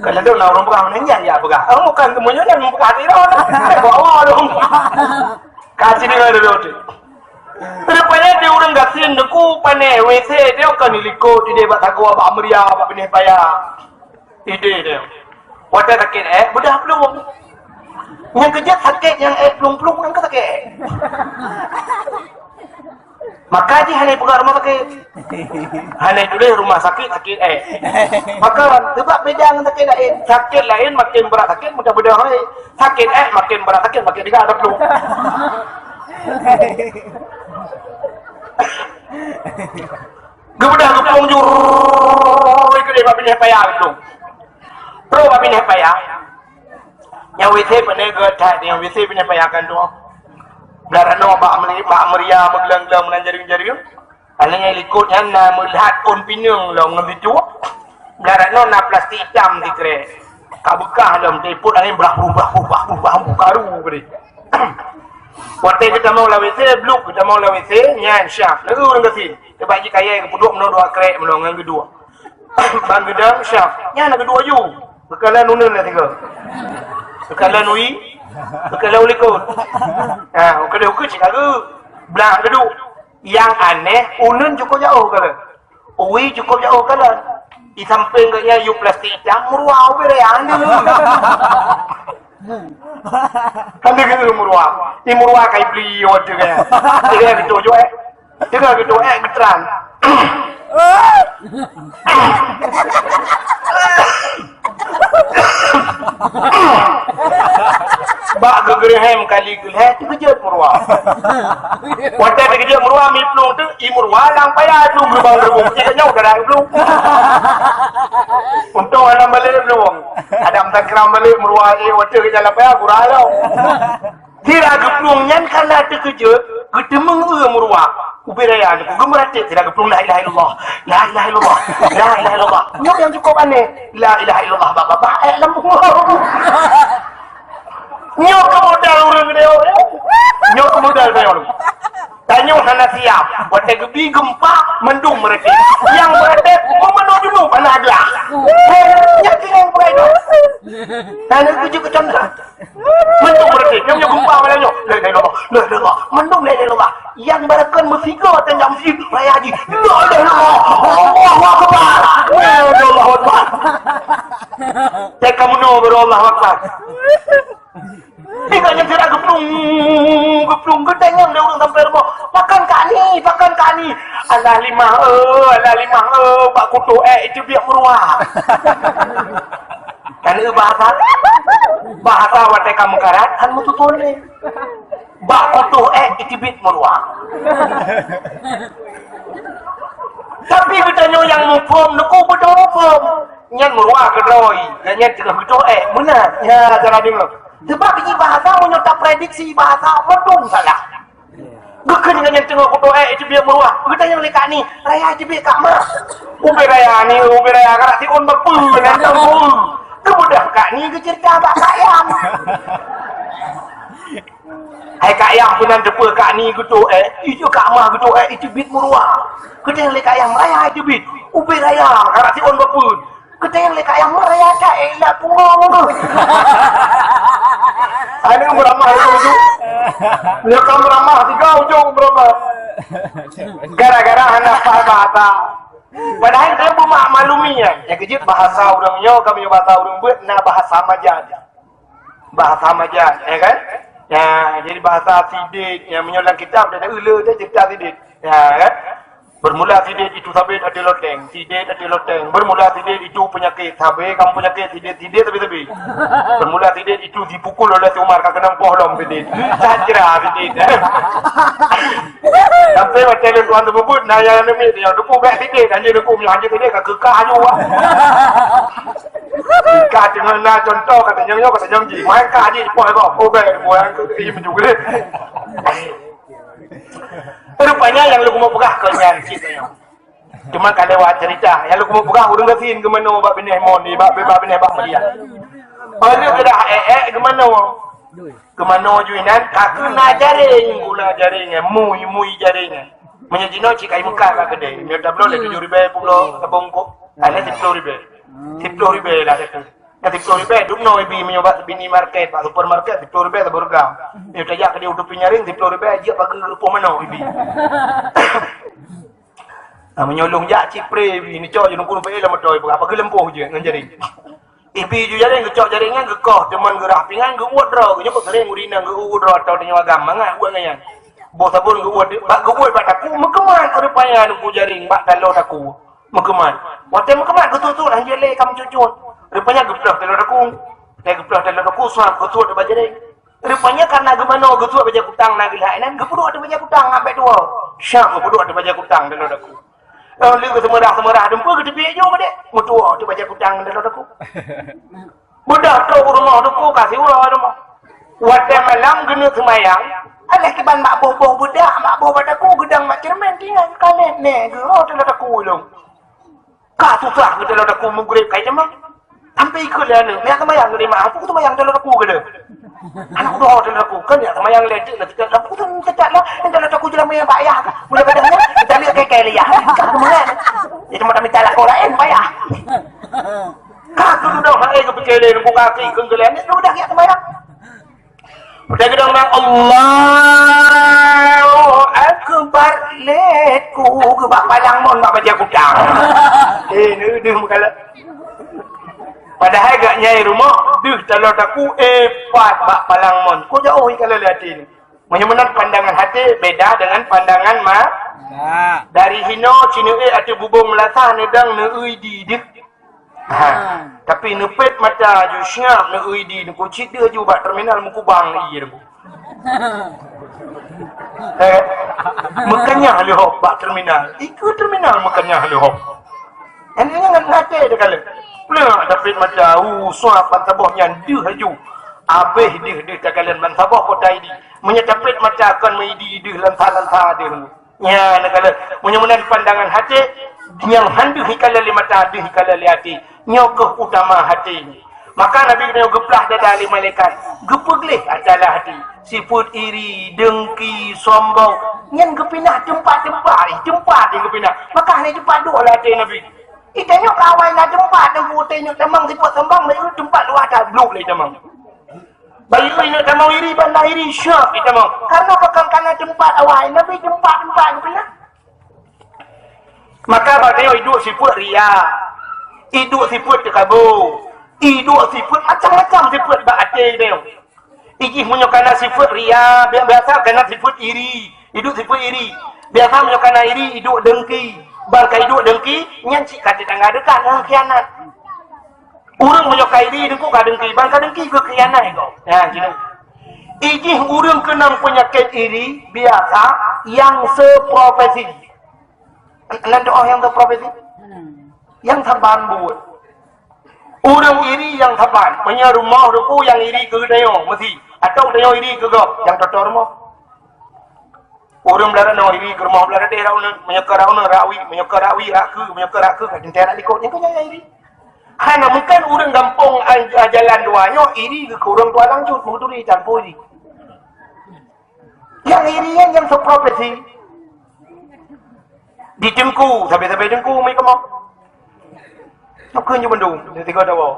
kalau tu orang bukan menyanyi ya bukan bukan temunya yang bukan itu bawa dong kasih dia dulu tu rupanya dia orang gasin deku pane WC dia kan iliko dia buat aku abak meriah abak benih payah ide dia wadah sakit budak belum yang kerja sakit yang pelung-pelung yang sakit maka dia hanya pegang rumah sakit hanya dulu rumah sakit maka sebab beda dengan sakit lain makin berat sakit mudah-mudah sakit makin berat sakit makin tidak ada pelung kemudian pelung jurur ke dia babin payah pelung pro babin payah yang WC pandai gerak yang WC punya payakan tu belarano bak meriah bergelang-gelang menanjaring-jaring alanya likut yang melihat on pinung lo ngebitu belarano na plastik hitam dikre kabukah dalam teput angin berubah karu beri waktu kita mau la WC bluk kita mau la WC nyan syaf lalu orang kesin dia bagi kaya ke puduk menodok krek melongan kedua Bang gedang syaf. Nya nak kedua you. Bekalan nunun lah tiga. Bekalan ui. Bekalan ulikut. Ha, kalau ke cik aku. Belang kedua. Yang aneh, unun cukup jauh kalau. Ui cukup jauh kalau. Di samping kaya you plastik hitam, muruah berean dia. Kan dia kata muruah. Ini muruah kaya beli water kan. Dia gitu je. Dia gitu geteran. Bak gegerhem kali geleh tu kejut muruah. Water dia kejut muruah mi plung tu, i muruah lang payah tu berbang-berbung. Dia nyau dah plung. Untung anak balik belum. Ada empat gram balik meruah water ke jalan payah kurang tau. Tidak geplung nyan kalau terkejut, gedemeng meruah. Ubi raya aku gemeratik tidak geplung la ilaha illallah. La ilaha illallah. La ilaha illallah. Nyok yang cukup aneh. La ilaha illallah bapa lembut. Nyok ke modal urang dia. Nyok ke modal dia. Tanya hana siap. Watak gebi gempa mendung mereka. Yang berada memenuh dulu mana adalah. Yang tinggal berada. Tanya tujuh ke candra. Mendung mereka. Yang gempa mana nyok. Lelah. Mendung lelah. Yang berakan berfigur tanya mesti raya haji. Lelah. Allahu Akbar. Allahu Akbar. Cek kamu no berallahu Akbar. Tiga yang tidak geplung gedeng yang dia orang sampai rumah. Pakan kani. Alah lima pak kutu itu biar meruah. Kan bahasa watak kamu karat kan mutu tole. Bak kutu itu biar meruah. Tapi bedanya yang mufum nuku betul mufum. Nyan meruah kedoi, nyan juga kutu mana? Ya jangan bingung. Sebab ini bahasa menyerta prediksi bahasa mendung salah. Bukan dengan yang tengok kutu itu biar meruah. Kita yang lekat ni raya je biar kak mak. Ubi raya karak tikun berpul nantang pul. Kemudian kak ni ke cerita abak kak ayam. Hai kak ayam punan depa kak ni kutu itu kak mak kutu itu biar meruah. Kita yang lekat ayam raya je biar. Ubi raya karak tikun berpul. Kita yang lekat ayam raya kak elah punggung. Ada yang beramah itu. Dia kan beramah tiga ujung beramah. Gara-gara anak bahasa. Padahal dia bumak malumi ya. Yang kejut bahasa orangnya kami bahasa orang buat na bahasa majaz. Bahasa majaz, ya kan? Ya, jadi bahasa sidik yang menyulang kitab dan ula dia cerita sidik. Ya kan? Bermula sidik itu sabit ada loteng, sidik ada loteng. Bermula sidik itu penyakit, sabit kamu penyakit sidik tapi. Bermula sidik itu dipukul oleh si Umar kena pohlom sidik. Sajra sidik. Sampai macam tu tuan tu sebut naya nemi dia duku baik sidik dan dia duku hanya sidik ke kekah aja. Kekah dengan contoh kata janji. Main kah aja poh kau. Oh baik poh yang ini menjual. Rupanya yang lu mau pegah kau yang ceritanya. Cuma kalau lewat cerita, yang lu mau pegah urang gasin ke mana bab benih moni, bab benih bab dia. Kalau kita ke mana? Ke mana juinan? Kaku na jaring, gula jaringnya, mui jaringnya. Menyajino cikai muka ka kedai. Dia tablo le 7,000 pulo tabongko. Ada 10,000. 10,000 lah dekat. Kata 10,000 duk no ibi menyobat bini market, pak supermarket 10,000 tak bergam. Dia tajak ke dia udah pinyaring 10,000 aja bagi lupa mana ibi. Menyolong jak cipre ini cok je nunggu pe lah matoy apa ke lempoh je ngan jaring. Ibi ju jaring ke cok jaringan ke koh teman gerah pingan ke uat ro ke nyok sering urina ke udro atau nyawa agama ngah uat ngayan. Bo sabun ke uat bak ke uat bataku mekeman rupanya nunggu jaring bak talo taku. Mekeman. Waktu mekeman ke tutu lah jele kamu cucut. Rupanya geplah telur aku. Saya geplah telur aku suap ketua ada jaring. Rupanya karena gemano ketua baca kutang nak gilainan gepudu ada baca kutang sampai dua. Syam gepudu ada baca kutang telur aku. Lalu ke semerah dempul ke tepi aja dek. Mutua tu baca kutang telur aku. Budak tu rumah aku kasih rumah. Waktu malam gena semayang. Alah kiban mak boh budak mak boh aku gedang mak cermin tinggal kalian ne gero telur aku long. Ka susah ke telur aku mugurip kai cemang. Sampai ikut dia ni. Mereka semayang ke lima. Aku semayang telur aku ke dia. Anak doa dan aku kan ya sama yang lecet lah. Aku tu cetak lah. Entah lah aku jalan main bayar. Mula kadangnya kita lihat kayak dia. Kemudian itu macam minta lah orang lain bayar. Kaki sudah hai ke pekele aku kaki kenggelian ni sudah kiat sembahyang. Udah gedang bang Allahu Akbar letku ke bak palang mon bak baca kudang. Ni mukala. Padahal gak nyai rumah, kalau aku pat bak palang mon. Kau jauh kalau lihat ini. Menyemenan pandangan hati beda dengan pandangan dari hino cina atau bubung melasah nedang neui di dik. Tapi nepet mata jusnya neui di kucit dia juga terminal mukubang iya tu. Makanya lehop bak terminal. Ikut terminal makanya lehop. Ini ngan ngate dah kala. Pula dapat mata suapan sabahnya dia haju. Abeh dia kalian man sabah kota ini. Menyetapit mata akan meidi dia lantar-lantar dia. Ya nak kala menyemenan pandangan hati yang handu hikala lima tadi hikala hati nyokoh utama hati ini. Maka Nabi kena geplah dari malaikat gepeglih adalah hati sifut iri dengki sombong nyen gepinah tempat-tempat yang gepinah maka ni tempat dua lah hati Nabi kita nyok kawan lah tempat tu putih nyok temang sifut sembang bayu tempat luar dah blok lah temang bayu ini temang iri bandar iri syok kita mau karena pekan tempat awal Nabi tempat gepinah. Maka bagaimana hidup sifat ria, hidup sifat terkabur, hidup sifat macam-macam sifat berhati dia. Iji menyokana sifat ria, biasa kena sifat iri, hidup sifat iri. Biasa menyokana iri, hidup dengki. Bangka hidup dengki, nyanci kata tangga dekat dengan khianat. Orang menyokana iri, dengku kata dengki. Bangka dengki ke khianat kau. Ya, gini. Iji orang kena penyakit iri, biasa yang seprofesi. Nanti orang yang berprofesi yang taban buat orang iri yang taban punya rumah ruku yang iri ke dayo mesti atau dayo iri ke gop yang totor rumah orang belara no iri ke rumah belara dia raun menyekar rawi raku kadang tera likut yang punya iri hanya mungkin orang gampang jalan duanya iri ke orang tua langsung muduri campur iri yang iri yang seprofesi di jengku, sampai jengku mai kemau. Nak kerja bandung, dia tiga dawa.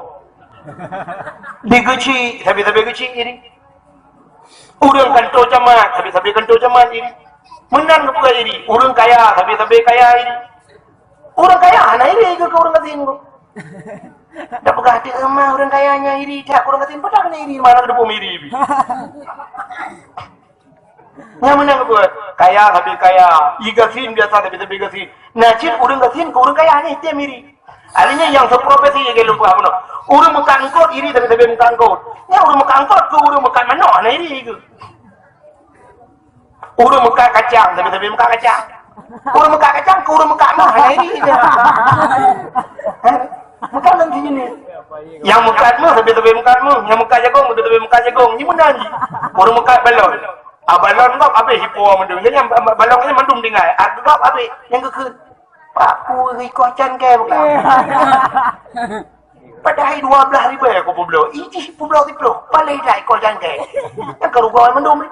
Di geci, sampai geci ini. Urang kantor jamaat, sampai kantor jamaat ini. Menang ke ini, urang kaya, sampai kaya ini. Urang kaya, anak ini ke urang katin tu. Dah pegah hati emah urang kayanya ini, tak urang katin pada kena ini, mana ada bom ini. Yang mana buat kaya tapi kaya igasin biasa tapi gasin najib urang gasin ke urang kaya ni dia miri artinya yang seprofesi yang lupa apa no urang makan angkot iri tapi makan angkot ya urang makan angkot ke urang makan mana nah iri ke urang makan kacang tapi makan kacang urang makan kacang ke urang makan mah nah iri dia makan lagi ni yang makan mah tapi makan mah yang makan jagung tapi makan jagung ni mana ni urang makan balon balon kau apa hipo mendung yang balon ini mendung dengar agak apa yang ke Pak ku riko can ke bukan padahal 12,000 aku publo ini publo paling dah iko can ke yang kerugawan mendung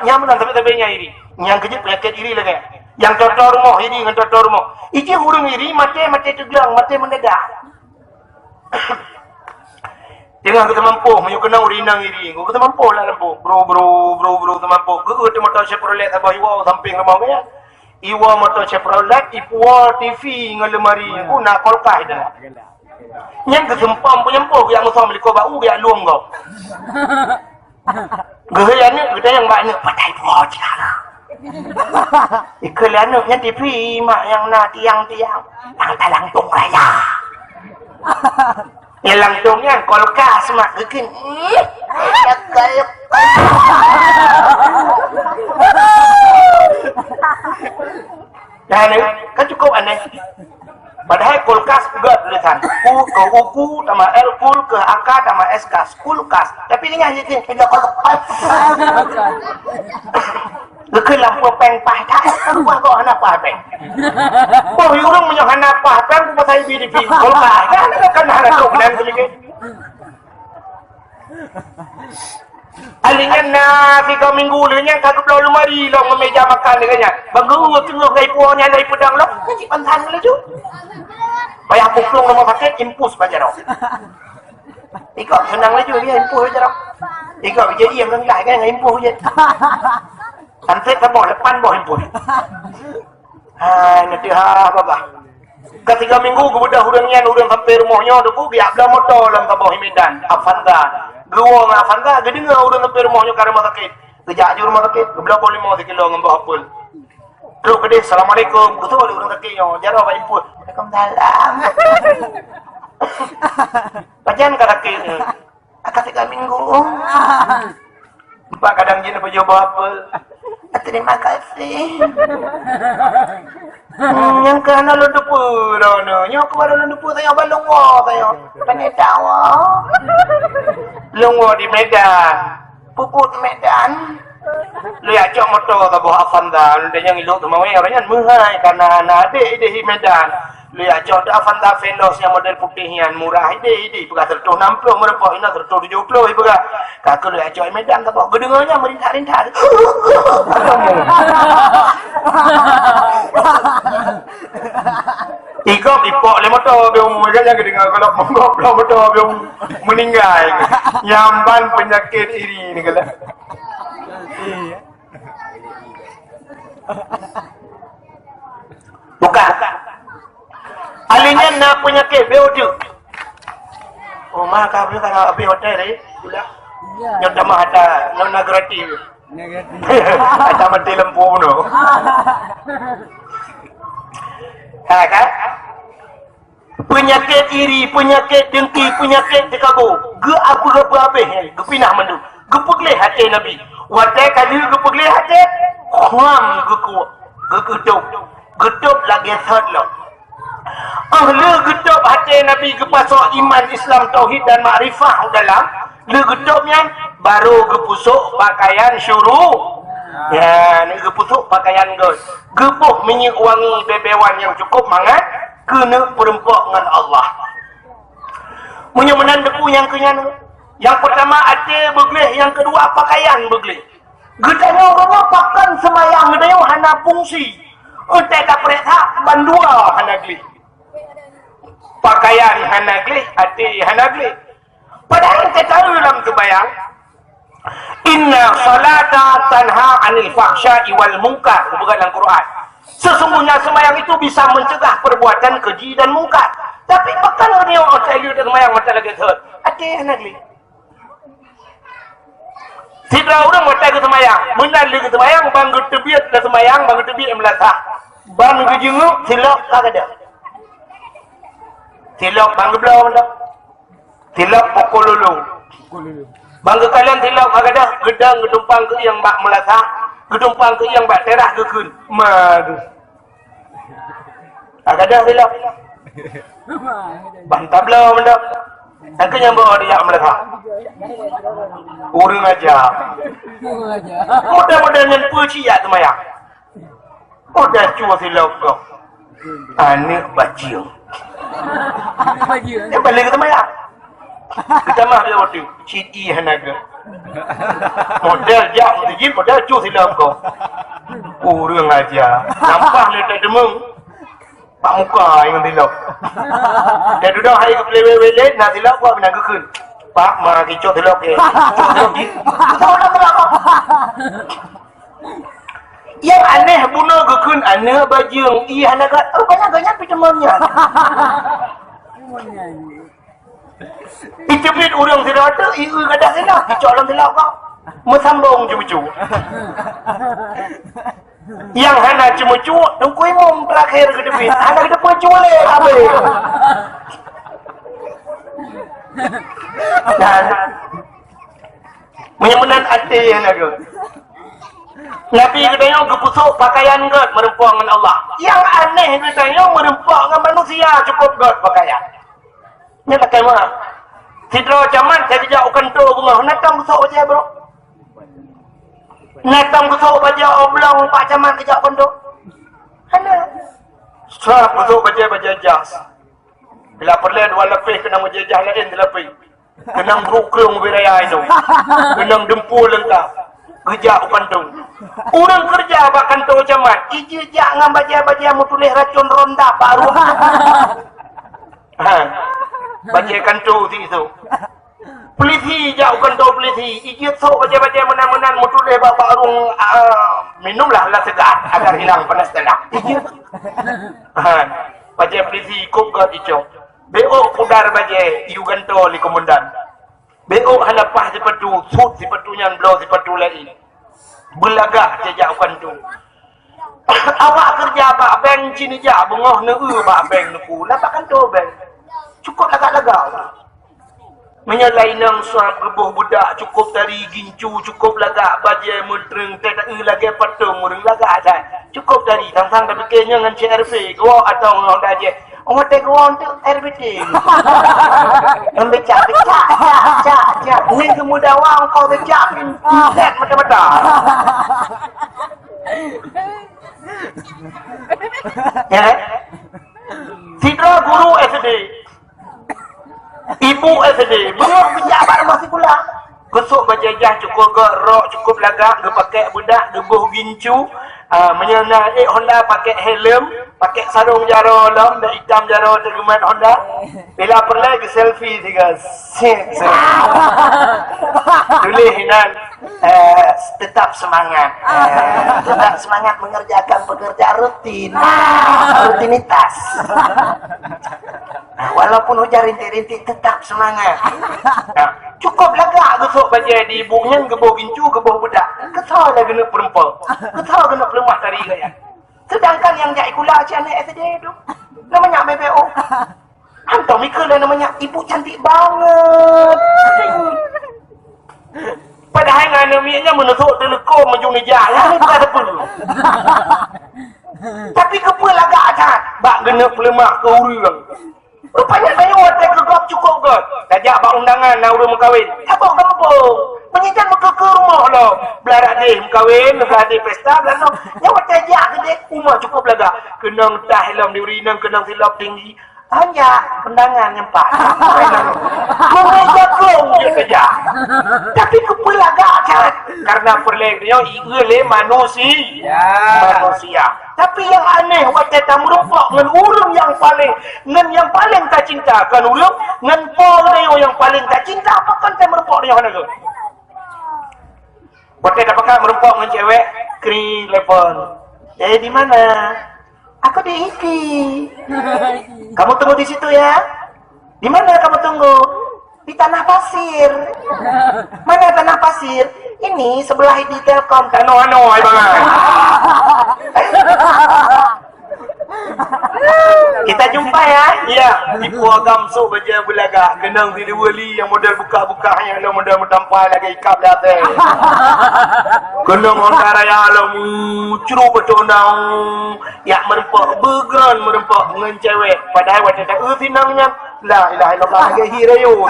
yang menang tapi nya iri yang kejut penyakit iri lagi yang totor rumah ini dengan totor rumah ini hurung iri mati tegang mati mendadak Tengah kita mampu, menyuk kena urinang iri. Kita mampu lah lampu. Bro, kita mampu. Kita motor Chevrolet abah iwa samping rumah kaya. Iwa motor Chevrolet, iwa TV dengan lemari. Aku nak kolkah itu. Yang kesempam penyempuh yang usah beli kau bau yang luang kau. Gaya ni kita yang banyak pakai buah cina. Iklan yang TV mak yang nak tiang lang tung raya. Yang langtungnya kolkas mak bikin kayak nah kan cukup aneh padahal kolkas juga tulisan ke uku sama L kul ke AK sama SK kulkas tapi ini hanya tidak kolkas Lekeh lampu peng pah tak keluar kau anak pah peng. Oh, orang punya anak pah peng aku pasal BDP. Kalau pah kan ada anak tu dan sedikit. Alingnya na 3 minggu lenya kagak belau lemari lo meja makan dia. Banggu tengok gai puanya dari pedang lo. Cik pantan le tu. Bayar puklung nama paket impus baca dah. Ikut senang laju dia impus baca dah. Ikut jadi yang rendah kan impus je. Santet ke bawah depan bawah impus. Hai nanti apa. Ketika minggu kemudian hudang sampai rumahnya tu ku biar belah motor dalam ke bawah Medan Avanza. Gua ngah Avanza gede ngah hudang sampai rumahnya ke rumah sakit. Kejak je rumah sakit belah 5 kilo ngambil apel. Terus gede assalamualaikum betul ada hudang sakitnya jarang apa input. Waalaikumsalam. Bacan ke sakit ni. Ketika minggu. Empat kadang je nak jawab apa. Terima kasih. Yang kena lu dupu rono. Yang kemarin lu dupu saya balong wa saya. Penetawa. Longwa di Medan. Puput Medan. Lu ajak motor ke bawah Avanza. Lu yang ilok tu mawe orangnya muhai karena anak adik di Medan. Lu ajak tu Avanza Vendos yang model putih yang murah ide pegah 160 merepok ina 170 pegah. Kakak lu ajak Medan ke bawah gedengannya merintah-rintah. Ikut ipok le motor biung mereka kedengar kalau monggok le motor biung meninggal. Nyamban penyakit iri ni kala. Bukan. Alinya nak penyakit biung tu. Oh mah kau biung kalau habis hotel ni, pula. Nyata mah ada nona gratis. Ada mati lempu no. Ha kan? Penyakit iri, penyakit dengki, penyakit dekago. Ge apa habis ni? Ge pinah mandu. Ge pegleh hati Nabi. Watai kali ge pegleh hati. Kham ge kuat. Ge gedup lagi third lo. Ahli gedup hati Nabi ge pasok iman Islam tauhid dan makrifah dalam. Le gedupnya baru ge pusuk pakaian syuruh. Ya, ni gepusuk pakaian gos. Gepuh minyak wangi bebewan yang cukup mangat kena perempuan dengan Allah. Punya menandaku yang kenyana. Yang pertama ada begleh, yang kedua pakaian begleh. Gedanya orang pakan semayang gedanya hana fungsi. Entai tak perintah bandua hana gleh. Pakaian hana gleh, hati hana gleh. Padahal kita tahu dalam sembayang Inna salata tanha anil fahsya'i wal munkar. Bukan dalam Quran. Sesungguhnya sembahyang itu bisa mencegah perbuatan keji dan mungkar. Tapi bukan dia orang tell you dan sembahyang macam lagi third. Ada anak ni. Tidak orang macam ke sembahyang. Menal ke sembahyang, bang tebiat ke sembahyang, bang tebiat melatah. Bang ke jenguk, silap tak ada. Silap bang belau belau. Silap pukul lulu. Bangga kalian tilap agak gedang gedumpang ke yang bak melatah, gedumpang ke yang bak terah ke kun. Madu. Agak tilap. Bantah belau benda. Aku yang bawa dia melatah. Urung aja. Mudah-mudahan yang puji ya semaya. Mudah cua silap kau. Anak bajil. Yang balik ke semaya. Kita mah dia waktu citi hanaga. Model jauh tinggi, model cuci silap kau. Urung aja. Nampak letak demung. Pak muka yang silap. Dia duduk hari ke pelewet-welet, nak silap kau kena kekun. Pak, mah kicau silap ke. Kau nak silap kau. Yang aneh bunuh kekun, aneh bajung. Iya hanaga. Oh, banyak-banyak pitemannya. Itipit urang sila tu, iu kadang sila, kicau orang sila kau. Mesambung cucu. Yang hana cucu, tunggu imam terakhir ke depan. Hana ke depan culik habis. Dan menyemenan hati yang ada. Nabi katanya kepusuk pakaian God merempuang dengan Allah. Yang aneh katanya merempuang dengan manusia cukup God pakaian. Ini tak kaya mana? Sidra caman saya kejap kantor bunga. Natang besok saja bro. Natang besok baca oblong pak caman kejap kantor. Hana. Serap besok baca jas. Bila perlu dua lepih kena menjejah lain di lepih. Kenang berukung beraya itu. Kenang dempul lengkap. Kerja kantung. Orang kerja bak kantung camat. Ije jangan baca-baca mau tulis racun ronda baru. Baca kantung itu. Peliti jauh kantung peliti. Ije sok baca-baca menang-menang mau tulis bapak arung minumlah lah segar agar hilang panas dalam. Ije. Baca peliti kop gat icok. Beo pudar baca iu kantung li komandan. Beo halapah sepatu, sut sepatu yang belau sepatu lain. Belagak sejak kantung. Awak kerja bak bank cini jak bengoh neu bak bank neku. Lapak kantung bank. Cukup lagak-lagak. Menyalai nang suap rebuh budak cukup dari gincu, cukup lagak bajai mentereng, tak lagi patung orang lagak ada. Cukup dari tang-tang dah bikinnya dengan CRP, gua atau ngau dah je. Orang tak gua untuk RBT. Becak. Ni kemudah wang kau becak set mata-mata. Ya. Sidra guru SD. Ibu SD, belum pejabat masih pula. Gosok berjajah cukup gerok, cukup lagak, ge pakai budak, gebuh gincu, menyenang Honda pakai helm, pakai sarung jaro lam, dan hitam jaro tergemat Honda. Bila perlu ke selfie tiga, tulis hinan, tetap semangat, tetap semangat mengerjakan pekerjaan rutin, rutinitas. Walaupun hujan rintik-rintik tetap semangat. Cukup lagak gosok bajai di ibunya gebau gincu, gebau budak. Kesal lah kena perempuan. Kesal kena pelemah tari gaya. Sedangkan yang jai kula macam anak SD tu. Namanya BBO. Hantar mikir lah namanya ibu cantik banget. Padahal dengan namanya menusuk telekom majung nijah. Ini bukan apa. Tapi kepala lagak aja. Bak kena pelemah ke urang. Rupanya saya watak kegap cukup ke. Dajak bak undangan nak urang mengkawin. Apa kampung? Penyitan muka ke rumah lo. Belarak dia mengkawin, belarak dia pesta, belarak no. Yang watak jak ke dia, rumah cukup laga. Kenang tah helam di urinang, kenang silap tinggi. Hanya pendangan yang pak. Mengejar kong je kerja. Tapi kepala gak karena perlengnya igele manusia. Tapi yang aneh watak tak merupok dengan urang yang paling tak cinta kan urang dengan polio yang paling tak cinta apa kan tak merupok dia mana ke? Watak tak pakai merupok dengan cewek kri telepon. Di mana? Aku di IKI. Kamu tunggu di situ ya. Di mana kamu tunggu? Di Tanah Pasir. Mana Tanah Pasir? Ini sebelah di Telkom. Ano, banget. Kita jumpa ya. Iya. Di Puagam so baca belaga. Genang di wali yang model buka-bukanya. Lo model mentampal lagi ikap dah teh. Genang orang raya lo mucru berconang. Ya merempak bergeran merempak dengan cewek. Padahal wajah tak sinangnya. La ilaha illallah lagi hirayo.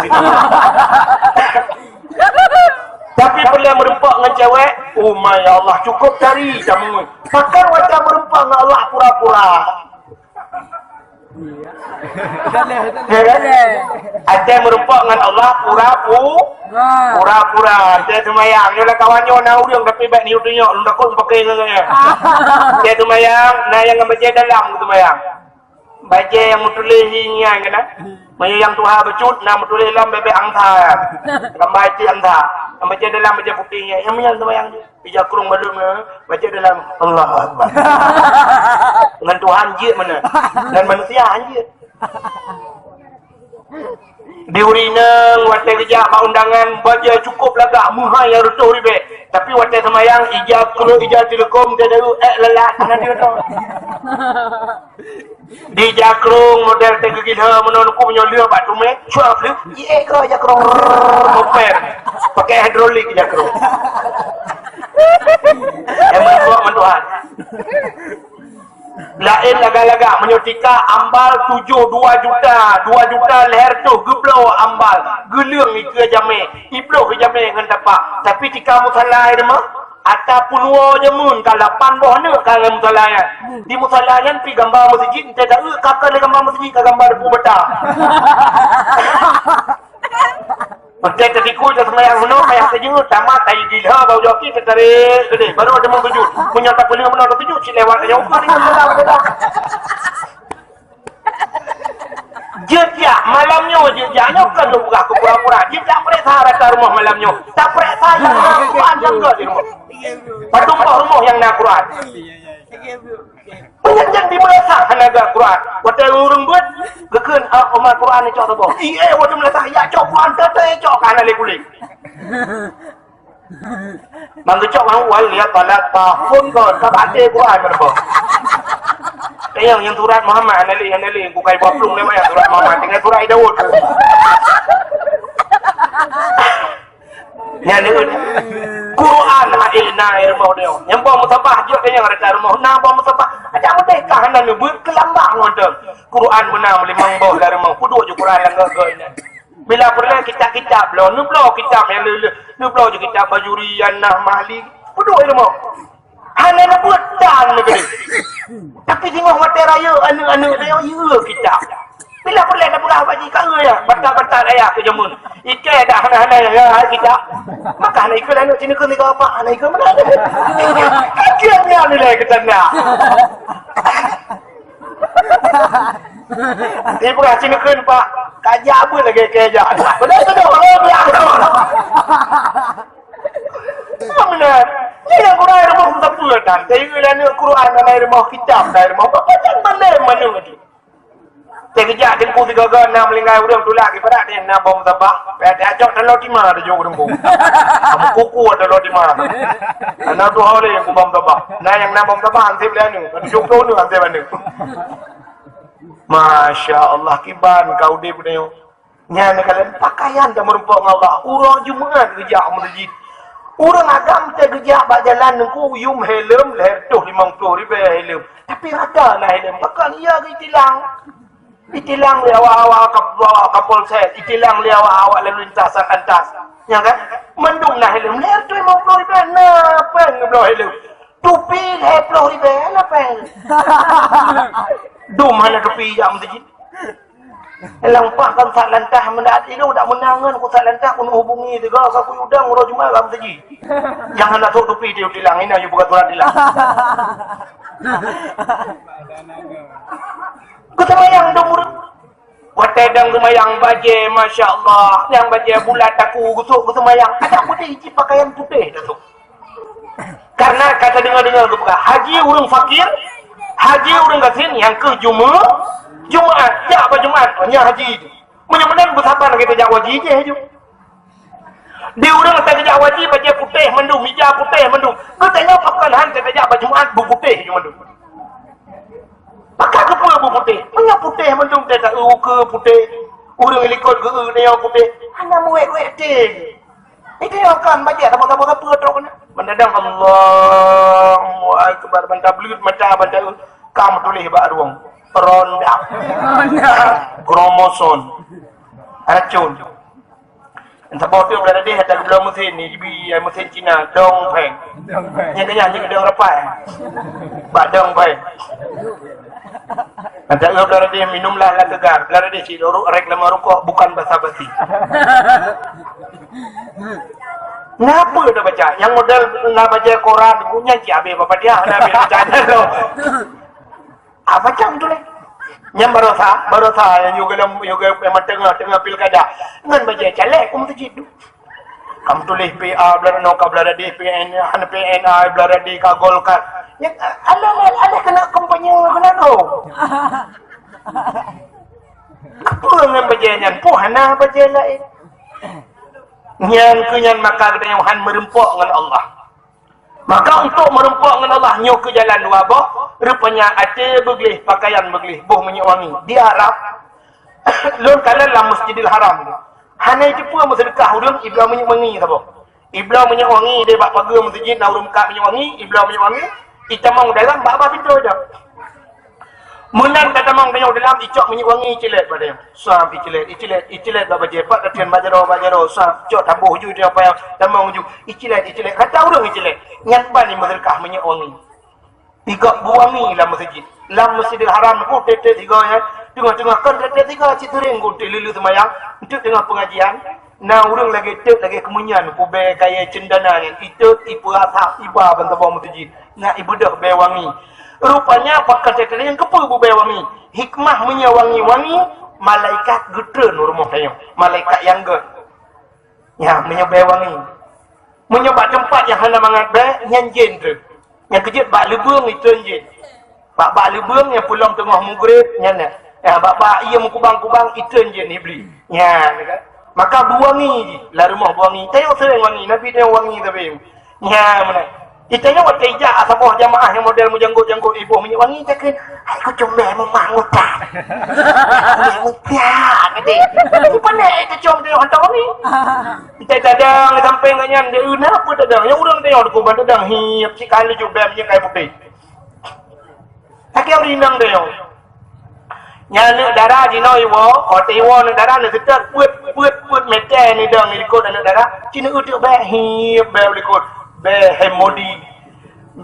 Tapi bila merempak dengan cewek, oh my Allah cukup cari jamu. Bahkan wajah merempak dengan Allah pura-pura. Ada merempak dengan Allah pura-pura. Dia semayang. Dia lah kawannya nak urang tapi baik ni utunya. Lu dah kau pakai dengan dia semayang. Nah yang baca dalam semayang. Baca yang mutulis hingian kena. Maya yang Tuhan bercut, nak mutulis dalam bebek angsa. Gambar itu angsa. Yang baca dalam baca putihnya. Yang yang semayang dia. Bija kurung balum baca dalam Allah Akbar. Dengan Tuhan je mana? Dan manusia je. Di urinang watai kerja mak undangan baca cukup lagak muhai yang rutuh ribet. Tapi watai semayang ijab kulu ijab telekom dia daru lelat dengan dia tu. Di jakrung model tegigilha menonku punya liur batu mek cuap liur ye ke jakrung moper pakai hidrolik jakrung. Yang menbuat mentuhan. Lain laga-laga menyotika ambal 2 juta leher tu geblau ambal gelang ni ke jame iblo ke jame dengan tapak tapi tika musalai mah ata puluh jamun kalau panboh ne kalau musalayan di musalayan pi gambar masjid tidak kakak le gambar masjid ke gambar pu beta Betul tadi ku dah semayang mana payah saja tamat tai gila bau joki tertarik gede baru ada mengejut punya tak boleh mana ada tujuh si lewat aja ukar dengan malam jejak malamnya jejaknya kan lu buka ke pura-pura jejak periksa rata rumah malamnya tak periksa yang Quran juga di rumah padumpah rumah yang nak Quran penyanjang di Malaysia hanaga Quran waktu urung buat gekeun umat Quran ni cok tabo iya waktu Malaysia ya cok Quran tete cok kana le kulit mang cok mang wal lihat pada tahun kon ka bate Quran berapa yang surat Muhammad anali bukai baplung ni yang surat Muhammad dengan surat Daud yang ni Quran aina irmau dia yang bawa musabah je yang ada rumah na bawa musabah ada merdeka hana ni buat kelambang ngono Quran benar limang bawa dari rumah kudu je Quran yang gagak ni bila pernah kitab lo nu blo kitab yang nu blo je kitab bajurian nah mahli kudu ilmu hana nak buat dan negeri tapi tengok mata raya anu dia ya kitab bila pernah nak buka baji kau ya batal ayah ke jamun ikai dah hana ya kitab maka hana ikut anu sini ke ni apa hana ikut mana kiamnya ni lah kita nak dia bukan sini ke pak kajak apa lagi kajak betul orang bilang benar ni yang Quran rumah kita pula dan tapi bila ni Quran dalam rumah kitab dalam rumah apa mana lagi terkejap tempoh 3 gana melingkai udah tulak ke pada dia nak bom sabah pada ajak telur di mana ada jauh tempoh kamu kuku telur di mana anak tu hal yang bom sabah nah yang nak bom sabah ansip dia ni jauh ni ansip mana Masya Allah kiban kau dia punya nyana kalian pakaian dah merupakan Allah urang Jumaat kerja masjid urang agam terkerja bak jalan nengku yum helm leher tuh 50,000 helm tapi ada lah helm bakal iya itilang li awak-awak kapolsek itilang li awak-awak lalu lintasan antas ya kan mendung nah helm leher tu 50,000 nah peng belah helm tupi leher 50,000 lah peng dum mana tupi yang masjid elang pak kan sak lantah mendat itu dak menangan ku sak lantah ku hubungi juga aku udang ro cuma lam teji jangan nak tupi dia tilang ini ayo bukan turan tilang Ketemayang dong murid. Watedang kemayang baje, Masya Allah. Yang baje bulat aku gusuk ketemayang. Ada putih isi pakaian putih tu. Karena kata dengar-dengar tu bukan. Haji urang fakir, haji urang gasin yang ke Jumaat. Ya apa Jumaat? Hanya haji itu. Menyamakan bersabar kita jak wajib je haju. Dia urang tak jak wajib baje putih mendung, hijau putih mendung. Kau tanya pakaian kita jak baju Jumaat putih je mendung. Pakai ke putih? Punya putih mendung tak ke putih. Urang likut ke dia putih. Hanya muek-muek deh. Itu yang akan baca apa-apa tu kan. Mendadak Allahu Akbar banta belut mata banta kamu tulis bak ruang. Ronda. Kromosom. Racun. Entah bawa tu berada dia ada belum mesin ni mesin Cina dong peng. Yang kenyang dong rapai. Bak dong peng. Ada berada dia minumlah lah segar. Berada dia si reklama rokok bukan basa-basi. Ngapa dah baca? Yang model nak baca Quran punya ciabe bapak dia nak baca lo. Apa macam tu leh? Yang barosa yang juga memang tengah pilkada. Ngan baca calek kamu tu jitu. Kamu tulis PA belada noka belada DPN, PNA belada di Golkar. Yang ada kena kampanye kena tu. Apa yang baca nyan? Puhana baca lain. Nyan kenyan maka kita yang merempok dengan Allah. Maka untuk merempok dengan Allah nyok ke jalan dua bok, rupanya ada beglih pakaian beglih boh minyak wangi. Dia harap lon kala dalam Masjidil Haram. Hanya itu pun sedekah urang iblau minyak wangi sabo. Iblau minyak wangi dia bak pagar masjid na urang ka minyak wangi, iblau minyak wangi, itamang dalam bak pintu dah. Munan kata mang tengok dalam icok minyak wangi cilet pada dia. Sam icilet bab jepat katian bajaro sam cok tabuh ju dia apa yang tamang ju icilet kata urang icilet nyan ban ni sedekah minyak wangi. Tiga buangi dalam masjid. Dalam Masjidil Haram ku tete tiga ya. Tengah-tengah kan tete tiga cituring ku lulu semayang untuk tengah pengajian Nah orang lagi tek lagi kemunyan ku be kaya cendana yang itu ibu asap iba bantah bawa mutujin. Nah ibu dah be wangi. Rupanya apa kata kalian kepu bu be wangi. Hikmah punya wangi-wangi malaikat gedre rumah saya. Malaikat yang ge. Ya punya be wangi. Menyebab tempat yang hendak mangat be nyanjin tu. Yang kejut bak lebung itu nyanjin. Bak lebung yang pulang tengah mugrid nyana. Ya bak ia mengkubang-kubang itu nyanjin iblis. Ya kan. Maka buangi lah rumah buangi. Tengok sering wangi. Nabi dia wangi tapi. Ya mana. Kita tengok waktu ijak asapah jamaah yang model menjanggut-janggut ibu minyak wangi. Dia kata, aku comel memangut tak. Mudah kata. Ini pandai kita com dia hantar wangi. Kita tadang sampai dengan dia apa tadang. Yang orang tengok dia kubah tadang. Hiap sekali juga minyak kayu putih. Tak kira rindang dia. Nyana darah di noi wo, hotel wo nak darah nak ketat, buat meter ni dang ikut anak darah. Cina udah hiap ikut, hand body,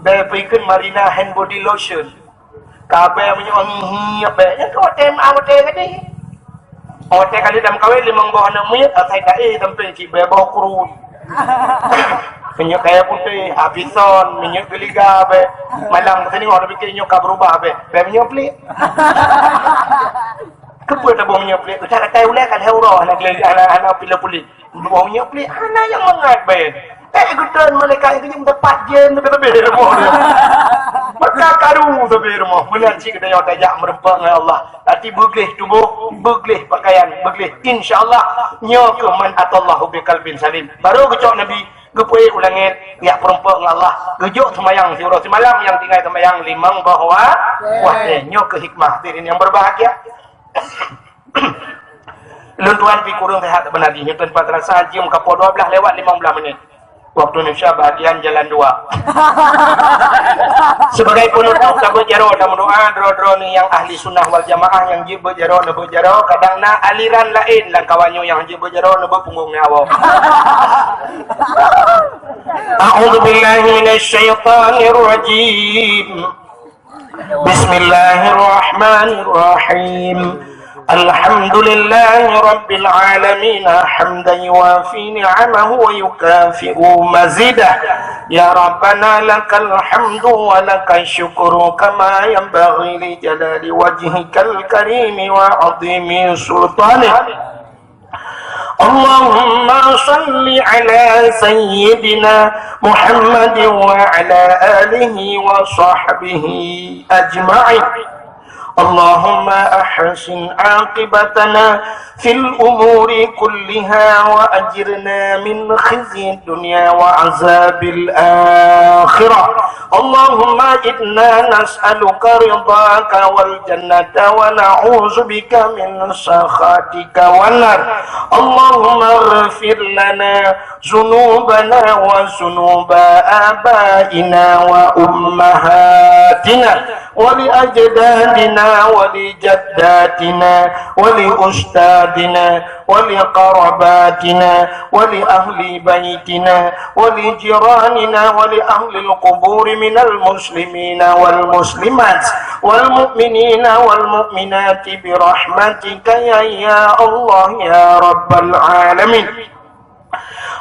perikun marina hand body lotion. Kabe punya wangi hiap yang kau hotel ni. Hotel kali dalam kawin limang bawah anak muyat, asai dae sampai cik bawah kurun. Minyak kayu putih, habison, minyak geliga, malang sini orang fikir minyak berubah, minyak pelik. Kebuat tak bawa minyak pelik, kita kata ulah kan hero, anak pilih pelik, bawa minyak pelik, anak yang mengat, ikutan mereka itu yang tepat jen, lebih rumah dia. Maka karu lebih rumah, bulan cik kita yang tajak merempak dengan Allah. Nanti bergelih tubuh, bergelih pakaian, bergelih. InsyaAllah, nyoke man atallahu biqalbin salim. Baru kecok Nabi, gepui ulangin, ya perempuan dengan Allah. Gejuk semayang si urus semalam yang tinggal semayang limang bahwa wahnya ke hikmah diri yang berbahagia. Luntuan pi kurung sehat benar di Newton 400 jam kapal 12 lewat 15 menit. Waktu Indonesia bahagian jalan 2. Sebagai penutup tak berjaro dan doa dro ni yang ahli sunnah wal jamaah yang je berjaro kadang na aliran lain lah kawannya yang je berjaro na berpunggung nyawa. A'udzu billahi minasy syaithanir rajim. Bismillahirrahmanirrahim. Alhamdulillahi Rabbil Alamin hamdan yuafi ni'amahu wa yukafi'u mazidah. Ya Rabbana lakal hamdu wa lakal syukru kama yanbaghi li jalali wajhikal karimi wa azimi sultanih. Allahumma salli ala sayyidina Muhammadin wa ala alihi wa sahbihi ajma'in. اللهم أحسن عاقبتنا في الأمور كلها وأجرنا من خزي الدنيا وعذاب الآخرة. اللهم إنا نسألك رضاك والجنة ونعوذ بك من سخطك والنار. اللهم اغفر لنا ذنوبنا وذنوب آبائنا وأمهاتنا ولأجدادنا ولجداتنا ولأستاذنا ولقرباتنا ولأهل بيتنا ولجيراننا ولأهل القبور من المسلمين والمسلمات والمؤمنين والمؤمنات برحمتك يا الله يا رب العالمين.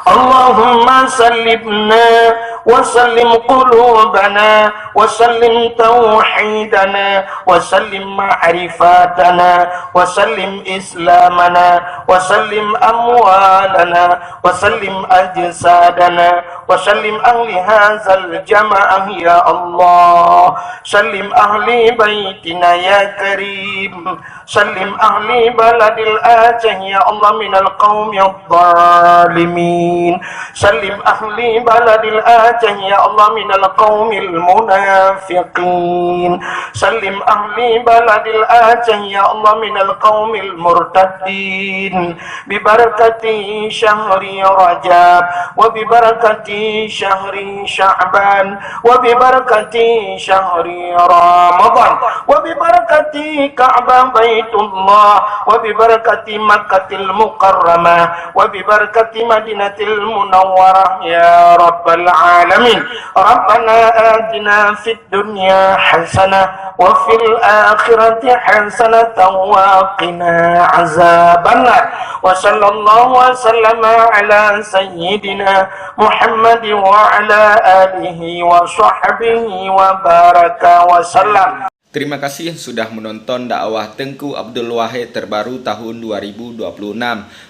اللهم سلمنا وسلم قلوبنا وسلم توحيدنا وسلم معرفاتنا وسلم إسلامنا وسلم أموالنا وسلم أجسادنا وسلم أهل هذا الجماعة يا الله. سلم أهل بيتنا يا كريم. سلم أهل بلد الآتي يا الله من القوم الظالمين. سلم أهل بلد الآتي يا الله من القوم المنافقين. سلم أهل بلد الآتي يا الله من القوم المرتدين. ببركة شهر رجب وببركة شهر شعبان وببركة شهر رمضان وببركة كعبة بيت الله وببركة مكة المكرمة وببركة مدينة المنورة يا رب العالمين. ربنا آتنا في الدنيا حسنة وفي الآخرة حسنة وقنا عذاب النار وصلى الله وسلم على سيدنا محمد وعلى آله وصحبه وبارك وسلم. Terima kasih sudah menonton dakwah Tengku Abdul Wahid terbaru tahun 2026.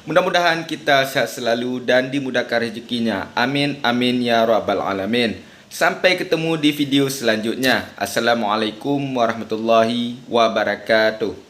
Mudah-mudahan kita sehat selalu dan dimudahkan rezekinya. Amin amin ya rabbal alamin. Sampai ketemu di video selanjutnya. Assalamualaikum warahmatullahi wabarakatuh.